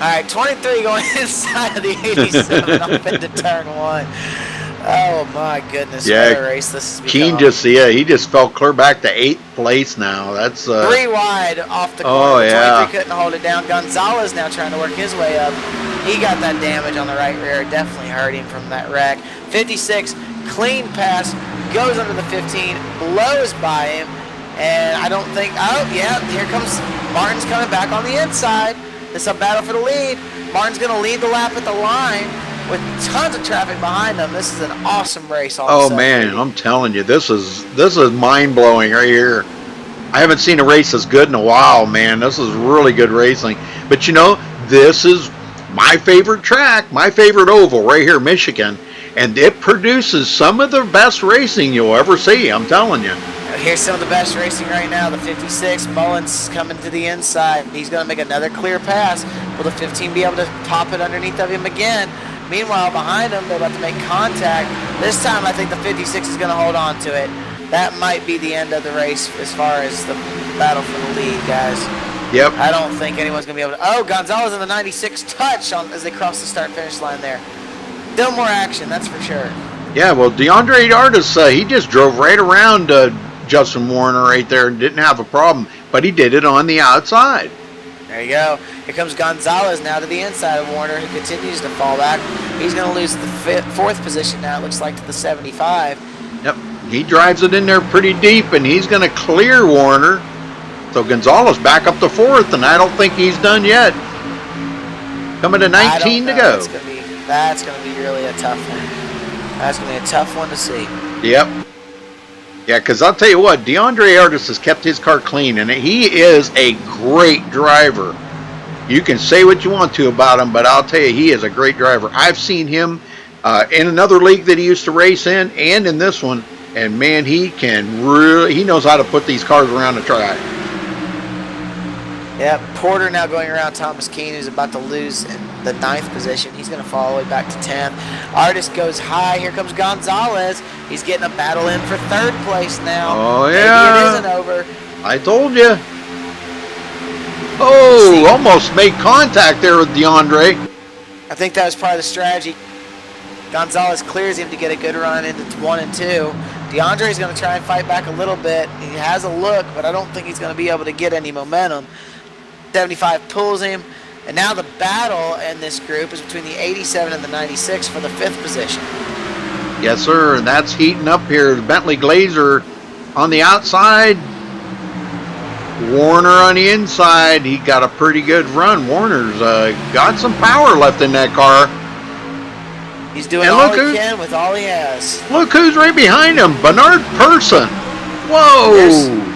All right, 23 going inside of the 87 up into turn 1. Oh my goodness! What a race this is. Keane he just fell clear back to 8th place now. That's 3 wide off the corner. Oh yeah. 23 couldn't hold it down. Gonzalez now trying to work his way up. He got that damage on the right rear. Definitely hurt him from that wreck. 56 clean pass goes under the 15, blows by him, and I don't think. Oh yeah, here comes Martin's coming back on the inside. It's a battle for the lead. Martin's going to lead the lap at the line with tons of traffic behind them. This is an awesome race. Oh man, I'm telling you, this is mind blowing right here. I haven't seen a race as good in a while, man. This is really good racing. But you know, this is my favorite track, my favorite oval right here, Michigan, and it produces some of the best racing you'll ever see. I'm telling you. Here's some of the best racing right now. The 56, Mullins coming to the inside. He's going to make another clear pass. Will the 15 be able to pop it underneath of him again? Meanwhile, behind him, they're about to make contact. This time, I think the 56 is going to hold on to it. That might be the end of the race as far as the battle for the lead, guys. Yep. I don't think anyone's going to be able to. Oh, Gonzalez in the 96 touch as they cross the start-finish line there. Still more action, that's for sure. Yeah, well, DeAndre Artis, he just drove right around Justin Warner right there and didn't have a problem, but he did it on the outside. There you go. Here comes Gonzalez now to the inside of Warner, who continues to fall back. He's going to lose the 4th position now, it looks like, to the 75. Yep. He drives it in there pretty deep, and he's going to clear Warner. So Gonzalez back up to 4th, and I don't think he's done yet. Coming to 19 to go. That's going to be really a tough one. That's going to be a tough one to see. Yep. Yeah, because I'll tell you what, DeAndre Artis has kept his car clean, and he is a great driver. You can say what you want to about him, but I'll tell you, he is a great driver. I've seen him in another league that he used to race in and in this one, and man, he knows how to put these cars around the track. Yeah, Porter now going around Thomas Keane, who's about to lose in the 9th position. He's going to fall all the way back to 10th. Artis goes high. Here comes Gonzalez. He's getting a battle in for 3rd place now. Oh, yeah. Maybe it isn't over. I told you. Oh, almost made contact there with DeAndre. I think that was part of the strategy. Gonzalez clears him to get a good run into 1 and 2. DeAndre's going to try and fight back a little bit. He has a look, but I don't think he's going to be able to get any momentum. 75 pulls him, and now the battle in this group is between the 87 and the 96 for the 5th position. Yes, sir, and that's heating up here. Bentley Glazer on the outside. Warner on the inside. He got a pretty good run. Warner's got some power left in that car. He's doing all he can with all he has. Look who's right behind him, Bernard Person. Whoa!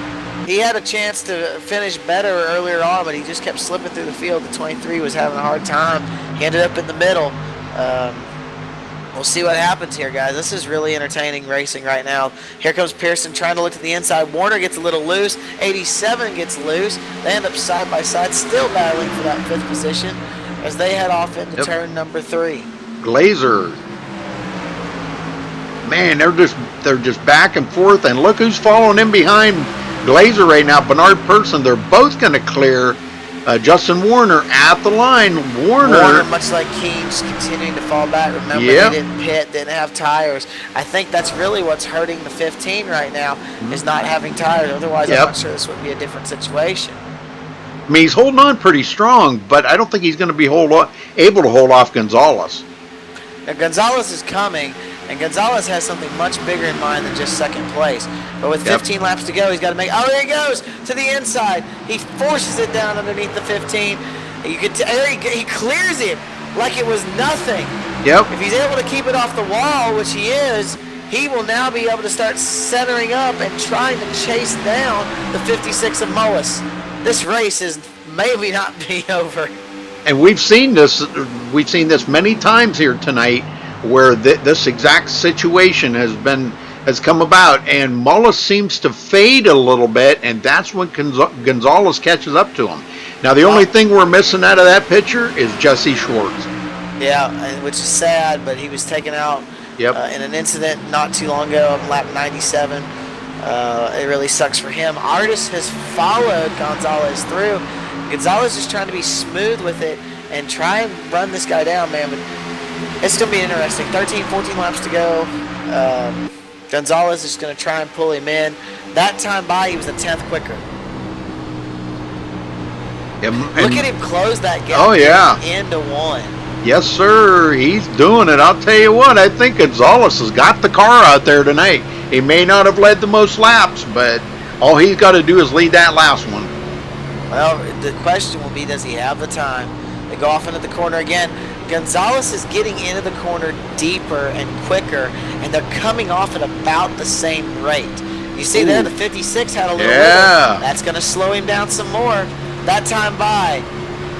He had a chance to finish better earlier on, but he just kept slipping through the field. The 23 was having a hard time. He ended up in the middle. We'll see what happens here, guys. This is really entertaining racing right now. Here comes Pearson trying to look to the inside. Warner gets a little loose. 87 gets loose. They end up side by side, still battling for that 5th position as they head off into turn number 3. Glazer. Man, they're just back and forth, and look who's following in behind Glazer right now. Bernard Person. They're both going to clear Justin Warner at the line. Warner, much like Keane's, continuing to fall back. Remember, he didn't pit, didn't have tires. I think that's really what's hurting the 15 right now, is not having tires. Otherwise, I'm not sure this would be a different situation. I mean, he's holding on pretty strong, but I don't think he's going to be able to hold off Gonzalez. Now, Gonzalez is coming, and Gonzalez has something much bigger in mind than just 2nd place. But with 15 laps to go, he's got to make. Oh, there he goes to the inside. He forces it down underneath the 15. You could he clears it like it was nothing. Yep. If he's able to keep it off the wall, which he is, he will now be able to start centering up and trying to chase down the 56 of Mullis. This race is maybe not be over. And we've seen this many times here tonight, where this exact situation has been has come about, and Mullis seems to fade a little bit, and that's when Gonzalez catches up to him. Now, the only thing we're missing out of that picture is Jesse Schwartz. Yeah, which is sad, but he was taken out in an incident not too long ago on lap 97. It really sucks for him. Artis has followed Gonzalez through. Gonzalez is trying to be smooth with it and try and run this guy down, man, but it's going to be interesting. 13, 14 laps to go. Gonzalez is going to try and pull him in. That time by, he was a 10th quicker. Look at him close that gap. Oh, yeah. Into one. Yes, sir. He's doing it. I'll tell you what. I think Gonzalez has got the car out there tonight. He may not have led the most laps, but all he's got to do is lead that last one. Well, the question will be, does he have the time? They go off into the corner again. Gonzalez is getting into the corner deeper and quicker, and they're coming off at about the same rate. You see there, the 56 had a little wiggle. That's going to slow him down some more. That time by,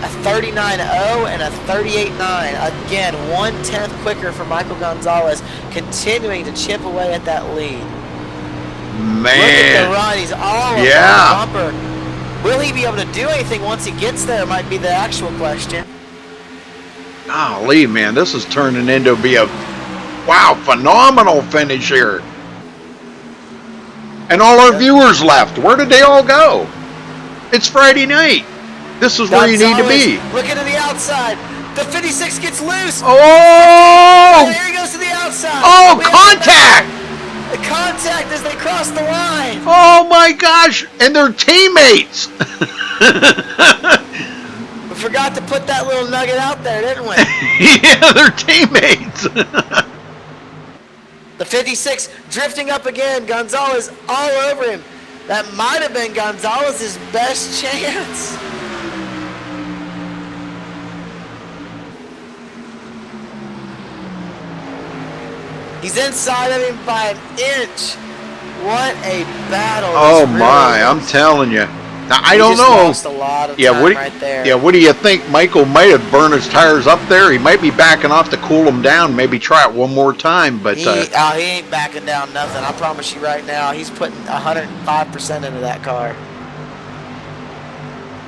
a 39.0 and a 38.9. Again, 1/10 quicker for Michael Gonzalez, continuing to chip away at that lead. Man. Look at the run. He's all over the bumper. Will he be able to do anything once he gets there might be the actual question. Golly, man, this is turning into be a, phenomenal finish here. And all our viewers left. Where did they all go? It's Friday night. This is where you need to be. Looking to the outside. The 56 gets loose. Oh! There he goes to the outside. Oh, contact! The contact as they cross the line. Oh, my gosh. And they're teammates. We forgot to put that little nugget out there, didn't we? Yeah, they're teammates. The 56 drifting up again. Gonzalez all over him. That might have been Gonzalez's best chance. He's inside of him by an inch. What a battle. Oh, my. I'm telling you. Now, I don't know. Lost a lot of time right there. Yeah, what do you think? Michael might have burned his tires up there. He might be backing off to cool them down. Maybe try it one more time. But he ain't backing down nothing. I promise you right now, he's putting 105% into that car.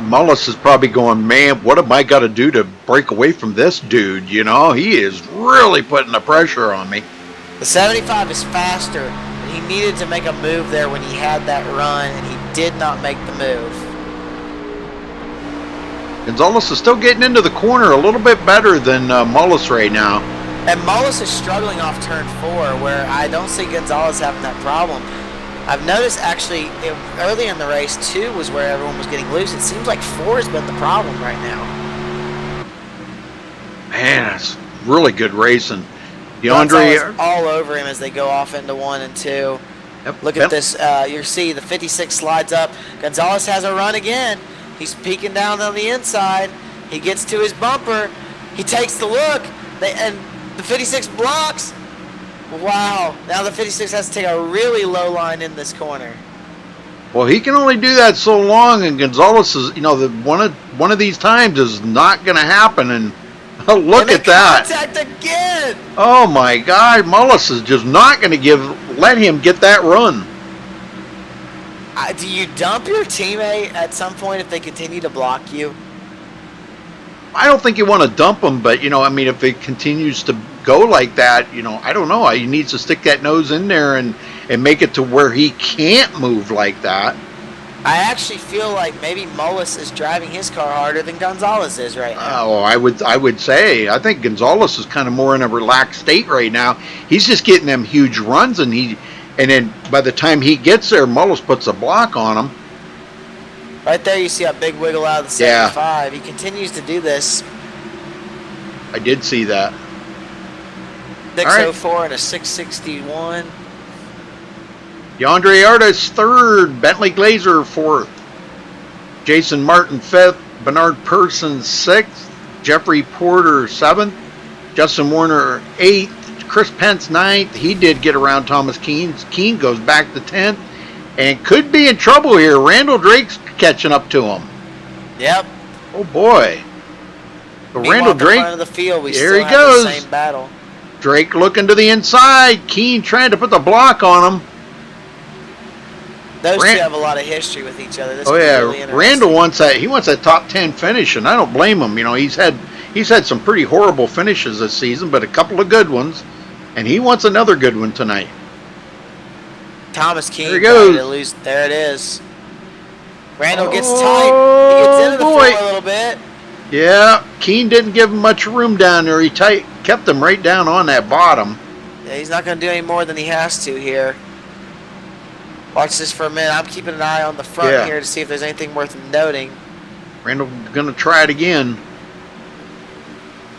Mullis is probably going, man, what have I got to do to break away from this dude? You know, he is really putting the pressure on me. The 75 is faster, and he needed to make a move there when he had that run, and he did not make the move. Gonzalez is still getting into the corner a little bit better than Mullis right now. And Mullis is struggling off turn 4, where I don't see Gonzalez having that problem. I've noticed actually early in the race 2 was where everyone was getting loose. It seems like 4 has been the problem right now. Man, that's really good racing. DeAndre all over him as they go off into 1 and 2. Yep. Look at this. You see the 56 slides up. Gonzalez has a run again. He's peeking down on the inside. He gets to his bumper. He takes the look. And the 56 blocks. Wow. Now the 56 has to take a really low line in this corner. Well, he can only do that so long, and Gonzalez is, one of these times is not going to happen. And look at that. Contact again. Oh my God, Mullis is just not going to let him get that run. Do you dump your teammate at some point if they continue to block you? I don't think you want to dump him, but if it continues to go like that, I don't know. He needs to stick that nose in there and make it to where he can't move like that. I actually feel like maybe Mullis is driving his car harder than Gonzalez is right now. Oh, I would say. I think Gonzalez is kind of more in a relaxed state right now. He's just getting them huge runs, and then by the time he gets there, Mullis puts a block on him. Right there, you see a big wiggle out of the 75. He continues to do this. I did see that. 604 and a 661. DeAndre Artis, 3rd. Bentley Glazer, 4th. Jason Martin, 5th. Bernard Persson, 6th. Jeffrey Porter, 7th. Justin Warner, 8th. Chris Pence, 9th. He did get around Thomas Keane. Keane goes back to 10th. And could be in trouble here. Randall Drake's catching up to him. Yep. Oh, boy. But Randall Drake, front of the field, we there still he have goes. the same battle. Drake looking to the inside. Keene trying to put the block on him. Those two have a lot of history with each other. This Oh could be yeah, really interesting. Randall wants that. He wants that top 10 finish, and I don't blame him. You know, he's had some pretty horrible finishes this season, but a couple of good ones, and he wants another good one tonight. Thomas Keene. There he goes. To lose. There it is. Randall gets tight. He gets into the floor a little bit. Yeah, Keene didn't give him much room down there. He kept him right down on that bottom. Yeah, he's not going to do any more than he has to here. Watch this for a minute. I'm keeping an eye on the front here to see if there's anything worth noting. Randall going to try it again.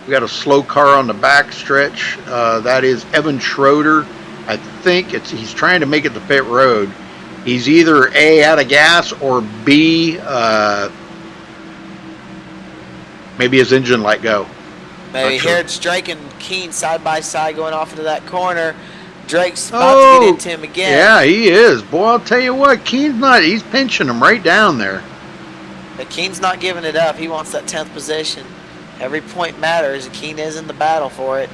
We got a slow car on the back stretch. That is Evan Schroeder. I think he's trying to make it to pit road. He's either A, out of gas, or B, maybe his engine let go. Maybe here it's Drake and Keene side by side going off into that corner. Drake's about to get into him again. Yeah, he is. Boy, I'll tell you what, he's pinching him right down there. But Keene's not giving it up. He wants that 10th position. Every point matters, and Keene is in the battle for it.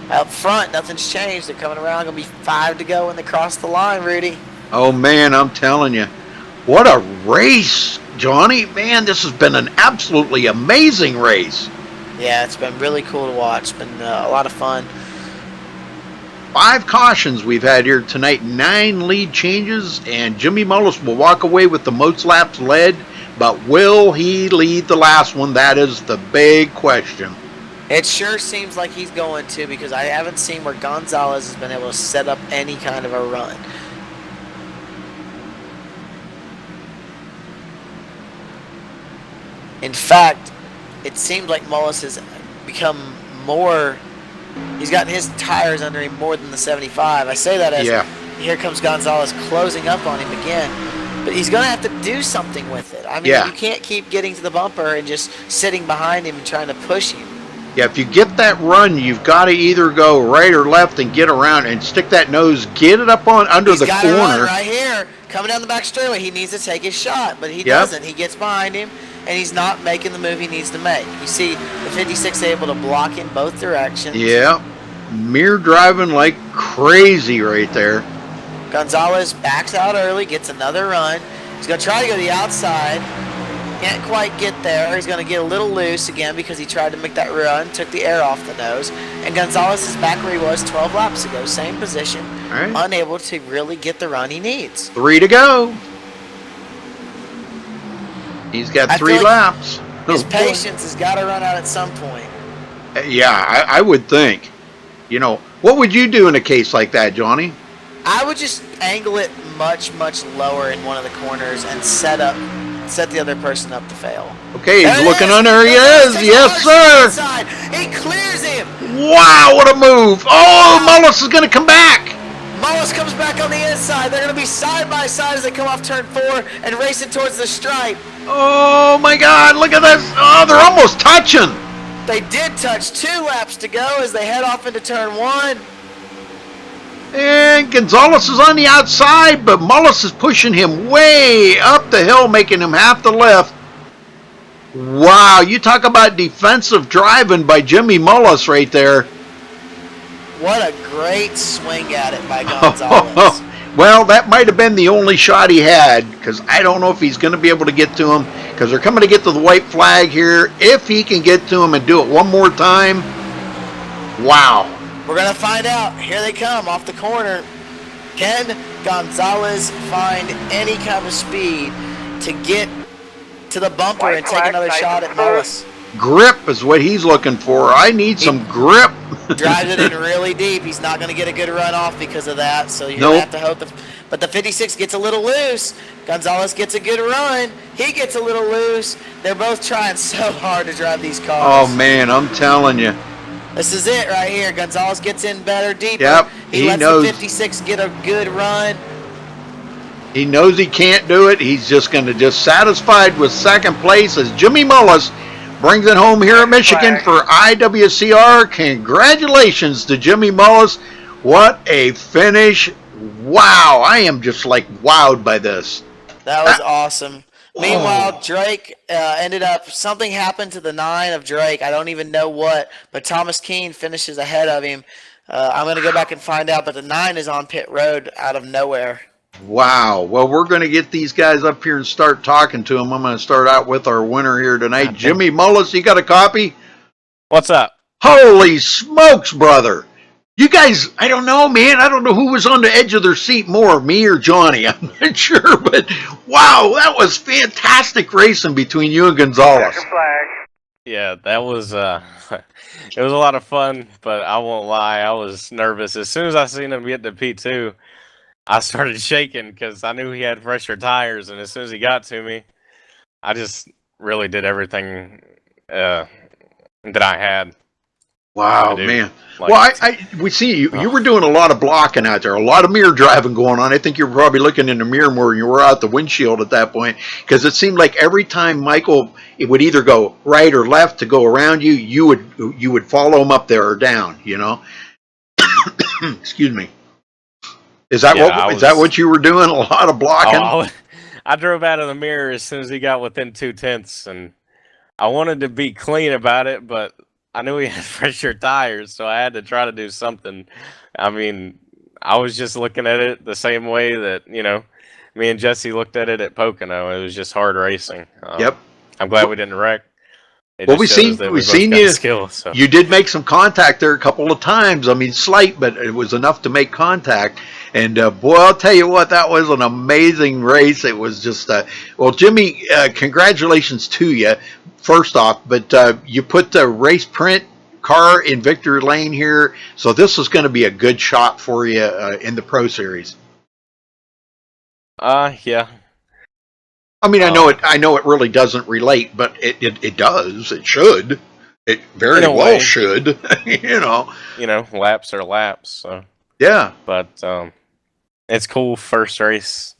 Out front, nothing's changed. They're coming around. Going to be 5 to go when they cross the line, Rudy. Oh, man, I'm telling you. What a race, Johnny. Man, this has been an absolutely amazing race. Yeah, it's been really cool to watch. It's been a lot of fun. 5 cautions we've had here tonight, 9 lead changes, and Jimmy Mullis will walk away with the most laps led, but will he lead the last one? That is the big question. It sure seems like he's going to, because I haven't seen where Gonzalez has been able to set up any kind of a run. In fact, it seems like Mullis has become more... He's gotten his tires under him more than the 75. I say that as here comes Gonzalez closing up on him again. But he's going to have to do something with it. I mean, you can't keep getting to the bumper and just sitting behind him and trying to push him. Yeah, if you get that run, you've got to either go right or left and get around and stick that nose, get it up on under the corner. He's got to run right here. Coming down the back straightaway, he needs to take his shot, but he doesn't. He gets behind him, and he's not making the move he needs to make. You see the 56 able to block in both directions. Yeah, mirror driving like crazy right there. Gonzalez backs out early, gets another run. He's going to try to go to the outside. Can't quite get there. He's going to get a little loose again because he tried to make that run, took the air off the nose. And Gonzalez is back where he was 12 laps ago, same position, unable to really get the run he needs. 3 to go. He's got 3 laps. His patience has got to run out at some point. Yeah, I would think. You know, what would you do in a case like that, Johnny? I would just angle it much, much lower in one of the corners and set the other person up to fail. Okay, he's looking under. He is. Yes, sir. He clears him. Wow, what a move. Oh, Mullis is going to come back. Mullis comes back on the inside. They're going to be side by side as they come off turn 4 and racing towards the stripe. Oh, my God. Look at this. Oh, they're almost touching. They did touch. 2 laps to go as they head off into turn 1. And Gonzalez is on the outside, but Mullis is pushing him way up the hill, making him half the lift. Wow, you talk about defensive driving by Jimmy Mullis right there. What a great swing at it by Gonzalez. Well, that might have been the only shot he had, because I don't know if he's going to be able to get to him, because they're coming to get to the white flag here. If he can get to him and do it one more time, wow. We're going to find out. Here they come off the corner. Can Gonzalez find any kind of speed to get to the bumper and take another shot at Mullis? Grip is what he's looking for. I need some grip. Drives it in really deep. He's not going to get a good run off because of that, so you're going to have to hope. But the 56 gets a little loose. Gonzalez gets a good run. He gets a little loose. They're both trying so hard to drive these cars. Oh, man, I'm telling you. This is it right here. Gonzalez gets in better, deeper. Yep, he lets the 56 get a good run. He knows he can't do it. He's just going to just satisfied with second place as Jimmy Mullis brings it home here at Michigan for IWCR. Congratulations to Jimmy Mullis. What a finish. Wow, I am just like wowed by this. That was awesome. Meanwhile, Drake ended up, something happened to the 9 of Drake. I don't even know what, but Thomas Keene finishes ahead of him. I'm going to go back and find out, but the 9 is on pit road out of nowhere. Wow. Well, we're going to get these guys up here and start talking to them. I'm going to start out with our winner here tonight. Jimmy Mullis, you got a copy? What's up? Holy smokes, brother. You guys, I don't know, man. I don't know who was on the edge of their seat more, me or Johnny. I'm not sure, but wow, that was fantastic racing between you and Gonzalez. Yeah, that was it was a lot of fun, but I won't lie, I was nervous. As soon as I seen him get to P2, I started shaking because I knew he had fresher tires, and as soon as he got to me, I just really did everything that I had. Wow, man. Well, we see you were doing a lot of blocking out there, a lot of mirror driving going on. I think you're probably looking in the mirror more than you were out the windshield at that point, because it seemed like every time Michael, it would either go right or left to go around you, you would follow him up there or down, you know? Excuse me. Is that what you were doing? A lot of blocking? I drove out of the mirror as soon as he got within 2/10, and I wanted to be clean about it, but I knew he had fresher tires, so I had to try to do something. I mean, I was just looking at it the same way that, me and Jesse looked at it at Pocono. It was just hard racing. Yep. I'm glad we didn't wreck. We seen you. Skill, so. You did make some contact there a couple of times. I mean, slight, but it was enough to make contact. And boy, I'll tell you what, that was an amazing race. It was just well, Jimmy, congratulations to you. First off, but you put the race print car in victory lane here, so this is going to be a good shot for you in the Pro Series. Yeah. I mean, I know it really doesn't relate, but it does. It should. It very well should. Laps are laps. So. Yeah. But it's cool first race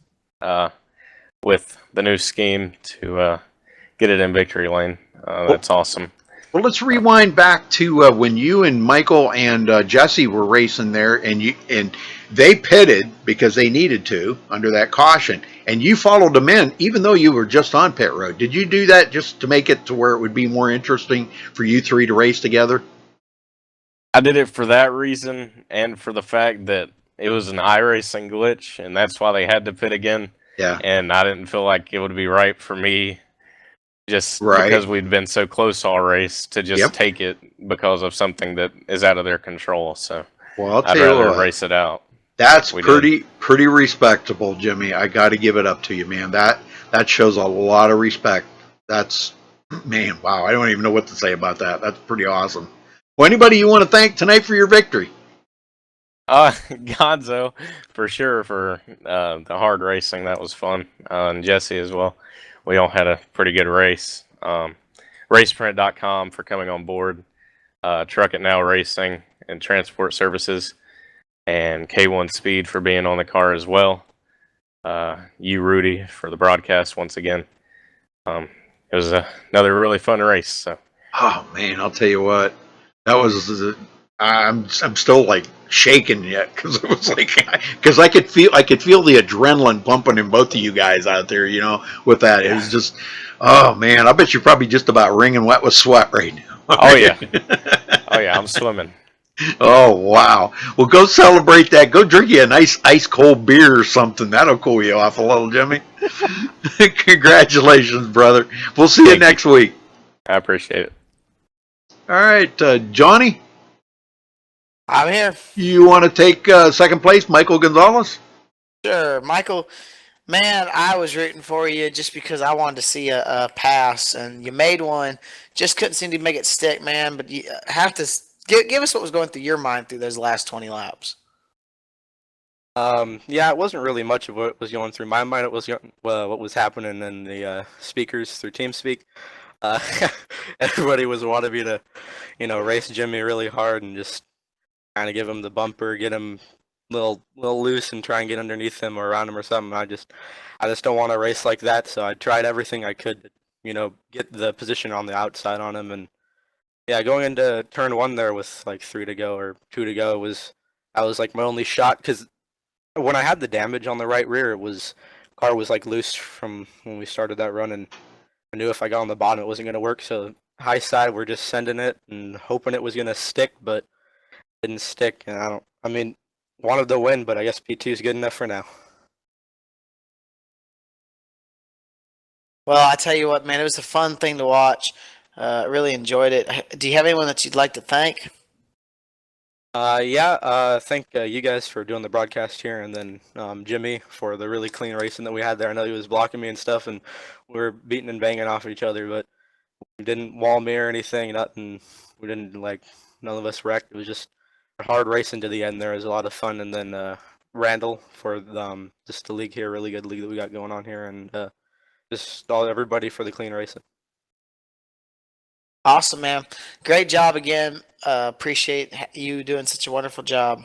with the new scheme to get it in victory lane. That's awesome. Well, let's rewind back to when you and Michael and Jesse were racing there, and they pitted because they needed to under that caution, and you followed them in, even though you were just on pit road. Did you do that just to make it to where it would be more interesting for you three to race together? I did it for that reason, and for the fact that it was an iRacing glitch, and that's why they had to pit again. Yeah. And I didn't feel like it would be right for me, just because we'd been so close all race, to just take it because of something that is out of their control. So I'd rather race it out. That's pretty respectable, Jimmy. I got to give it up to you, man. That shows a lot of respect. That's, man, wow. I don't even know what to say about that. That's pretty awesome. Well, anybody you want to thank tonight for your victory? Gonzo, for sure, for the hard racing. That was fun. And Jesse as well. We all had a pretty good race. Raceprint.com for coming on board. Truck It Now Racing and Transport Services. And K1 Speed for being on the car as well. You, Rudy, for the broadcast once again. It was another really fun race. So. Oh, man, I'll tell you what. That was... I'm still like shaking yet because it was like I could feel the adrenaline pumping in both of you guys out there, with that. It was just, oh man, I bet you're probably just about wringing wet with sweat right now. Oh yeah, I'm swimming. Oh wow, well go celebrate that. Go drink you a nice ice cold beer or something. That'll cool you off a little, Jimmy. Congratulations, brother. We'll see you next week. I appreciate it. All right, Johnny. I'm here. You want to take second place, Michael Gonzalez? Sure. Michael, man, I was rooting for you just because I wanted to see a pass, and you made one. Just couldn't seem to make it stick, man. But you have to give us what was going through your mind through those last 20 laps. Yeah, it wasn't really much of what was going through my mind. It was what was happening in the speakers through TeamSpeak. Everybody was wanting me to, race Jimmy really hard and just kind of give him the bumper, get him little loose, and try and get underneath him or around him or something. I just don't want to race like that. So I tried everything I could to, get the position on the outside on him. And yeah, going into turn 1 there with like 3 to go or 2 to go was like my only shot, because when I had the damage on the right rear, car was like loose from when we started that run, and I knew if I got on the bottom it wasn't going to work. So high side, we're just sending it and hoping it was going to stick, but didn't stick, and I mean, wanted to win, but I guess P2 is good enough for now. Well, I tell you what, man, it was a fun thing to watch. Really enjoyed it. Do you have anyone that you'd like to thank? Thank you guys for doing the broadcast here, and then Jimmy for the really clean racing that we had there. I know he was blocking me and stuff, and we were beating and banging off each other, but we didn't wall me or anything, nothing. We didn't, none of us wrecked. It was just a hard racing to the end. There was a lot of fun, and then Randall for just the league here, really good league that we got going on here, and just everybody for the clean racing. Awesome, man. Great job again. Appreciate you doing such a wonderful job.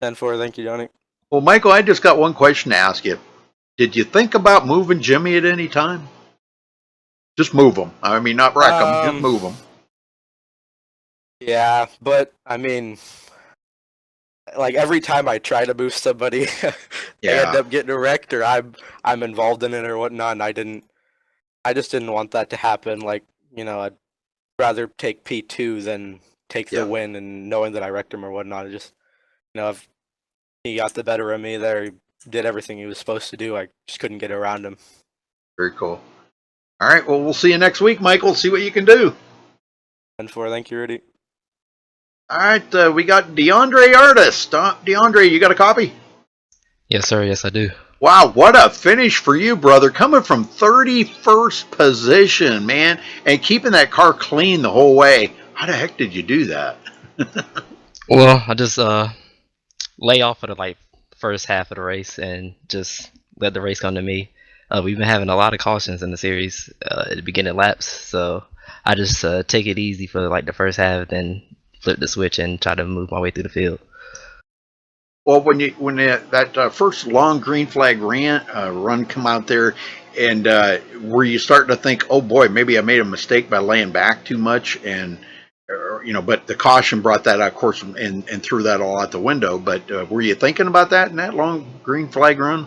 10-4, thank you, Johnny. Well, Michael, I just got one question to ask you. Did you think about moving Jimmy at any time? Just move him. I mean, not wreck him, just move him. Yeah, but I mean, every time I try to move somebody, they end up getting wrecked, or I'm involved in it or whatnot. And I just didn't want that to happen. I'd rather take P2 than take the win, and knowing that I wrecked him or whatnot. I just, if he got the better of me there, he did everything he was supposed to do. I just couldn't get around him. Very cool. All right, well, we'll see you next week, Michael. See what you can do. 10-4, thank you, Rudy. All right, we got DeAndre Artist. DeAndre, you got a copy? Yes, sir. Yes, I do. Wow, what a finish for you, brother. Coming from 31st position, man, and keeping that car clean the whole way. How the heck did you do that? Well, I just lay off for the first half of the race and just let the race come to me. We've been having a lot of cautions in the series at the beginning laps, so I just take it easy for the first half, then flip the switch and try to move my way through the field. Well, when that first long green flag run come out there, and were you starting to think, oh boy, maybe I made a mistake by laying back too much, and but the caution brought that out, of course, and threw that all out the window. But were you thinking about that in that long green flag run?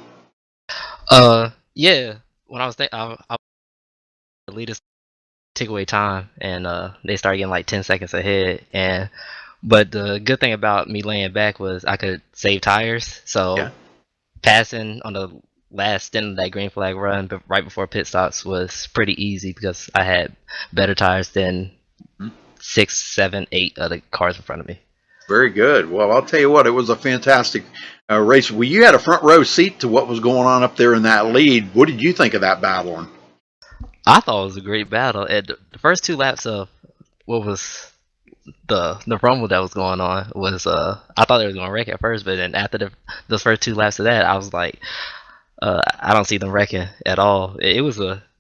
Yeah. When I was thinking, I the leaders take away time, and they started getting 10 seconds ahead, but the good thing about me laying back was I could save tires. So passing on the last stint of that green flag run, but right before pit stops, was pretty easy because I had better tires than 6, 7, 8 other cars in front of me. Very good. Well, I'll tell you what, it was a fantastic race. Well, you had a front row seat to what was going on up there in that lead. What did you think of that battle? I thought it was a great battle. At the first 2 laps of what was the rumble that was going on was I thought they were going to wreck at first, but then after the first 2 laps of that, I was like, I don't see them wrecking at all. I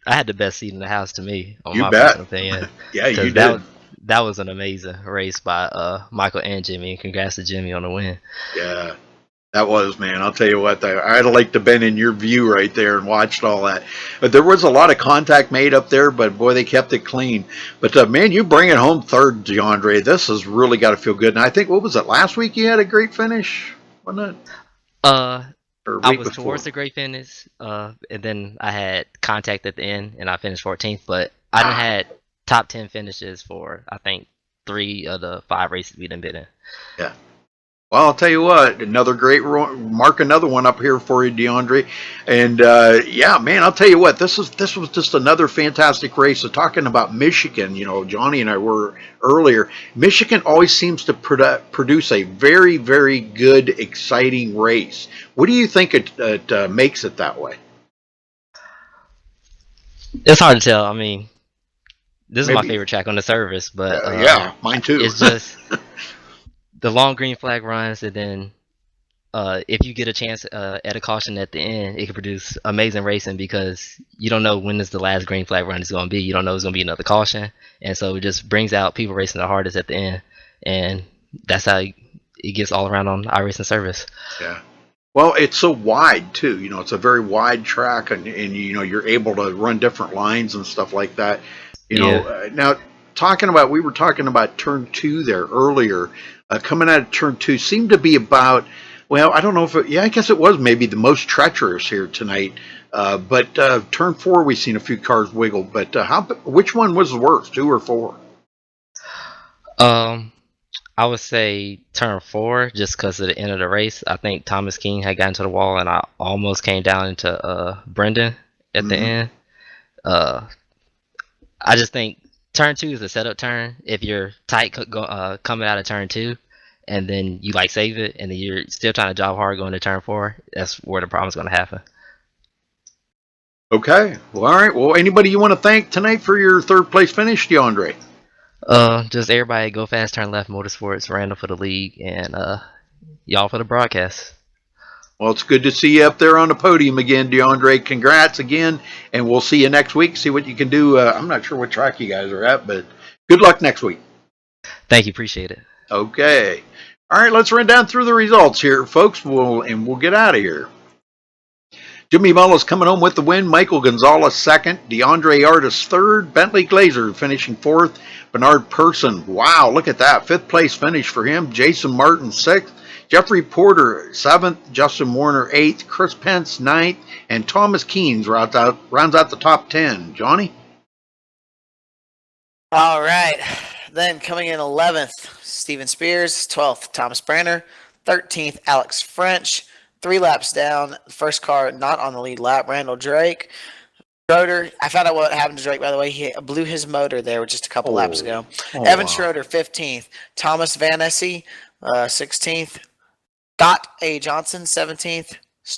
had the best seat in the house to me, on my personal opinion. Yeah, you did. That was an amazing race by Michael and Jimmy, and congrats to Jimmy on the win. Yeah, that was, man. I'll tell you what, I'd like to been in your view right there and watched all that. But there was a lot of contact made up there, but boy, they kept it clean. But man, you bring it home third, DeAndre. This has really got to feel good. And I think, what was it, last week you had a great finish, wasn't it? I was towards the great finish, and then I had contact at the end, and I finished 14th. But I done had top 10 finishes for, I think, 3 of the 5 races we done been in. Yeah. Well, I'll tell you what, another great mark, another one up here for you, DeAndre. And yeah, man, I'll tell you what, this was just another fantastic race. So talking about Michigan, Johnny and I were earlier. Michigan always seems to produce a very, very good, exciting race. What do you think it makes it that way? It's hard to tell. I mean, this is my favorite track on the service, but yeah, mine too. It's just the long green flag runs, and then if you get a chance at a caution at the end, it can produce amazing racing because you don't know when is the last green flag run is going to be. You don't know it's going to be another caution, and so it just brings out people racing the hardest at the end, and that's how it gets all around on iRacing service. Yeah. Well, it's so wide too. It's a very wide track, and you're able to run different lines and stuff like that. Now we were talking about turn 2 there earlier. Coming out of turn 2 seemed to be about, well, I don't know if I guess it was maybe the most treacherous here tonight. But turn 4 we've seen a few cars wiggle. But which one was the worst, 2 or 4? I I would say turn 4, just because of the end of the race. I think Thomas King had gotten to the wall, and I almost came down into Brendan at the end. I just think turn 2 is a setup turn. If you're tight coming out of turn 2, and then you like save it, and then you're still trying to drive hard going to turn 4, that's where the problem's going to happen. Okay. Well, all right. Well, anybody you want to thank tonight for your third place finish, DeAndre? Just everybody go fast, turn left, Motorsports, Randall for the league, and y'all for the broadcast. Well, it's good to see you up there on the podium again, DeAndre. Congrats again, and we'll see you next week. See what you can do. I'm not sure what track you guys are at, but good luck next week. Thank you, appreciate it. Okay. All right, let's run down through the results here, folks. We'll get out of here. Jimmy Mullis coming home with the win. Michael Gonzalez second. DeAndre Artis third. Bentley Glazer finishing fourth. Bernard Person, wow, look at that. Fifth place finish for him. Jason Martin sixth. Jeffrey Porter 7th, Justin Warner 8th, Chris Pence 9th, and Thomas Keynes rounds out the top 10. Johnny? All right. Then coming in 11th, Steven Spears. 12th, Thomas Branner. 13th, Alex French. 3 laps down. First car not on the lead lap, Randall Drake. Schroeder, I found out what happened to Drake, by the way. He blew his motor there just a couple laps ago. Evan Schroeder, 15th. Thomas Van Essy, 16th. Scott A. Johnson, 17th.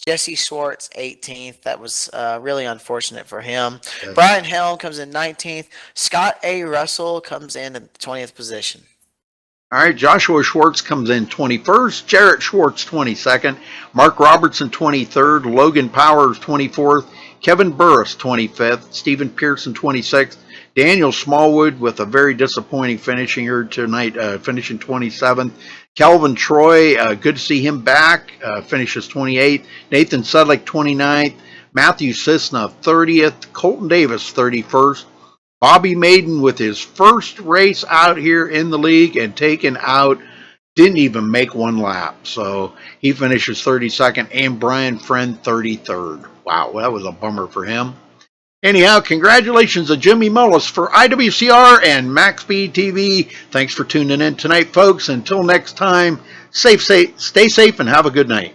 Jesse Schwartz, 18th. That was really unfortunate for him. Yes. Brian Helm comes in 19th. Scott A. Russell comes in the 20th position. All right, Joshua Schwartz comes in 21st. Jarrett Schwartz, 22nd. Mark Robertson, 23rd. Logan Powers, 24th. Kevin Burris, 25th. Stephen Pearson, 26th. Daniel Smallwood with a very disappointing finishing here tonight, finishing 27th. Calvin Troy, good to see him back, finishes 28th. Nathan Sedlick, 29th. Matthew Cisna, 30th. Colton Davis, 31st. Bobby Maiden with his first race out here in the league and taken out, didn't even make one lap. So he finishes 32nd, and Brian Friend 33rd. Wow, that was a bummer for him. Anyhow, congratulations to Jimmy Mullis for IWCR and MaxSpeedTV. Thanks for tuning in tonight, folks. Until next time, stay safe and have a good night.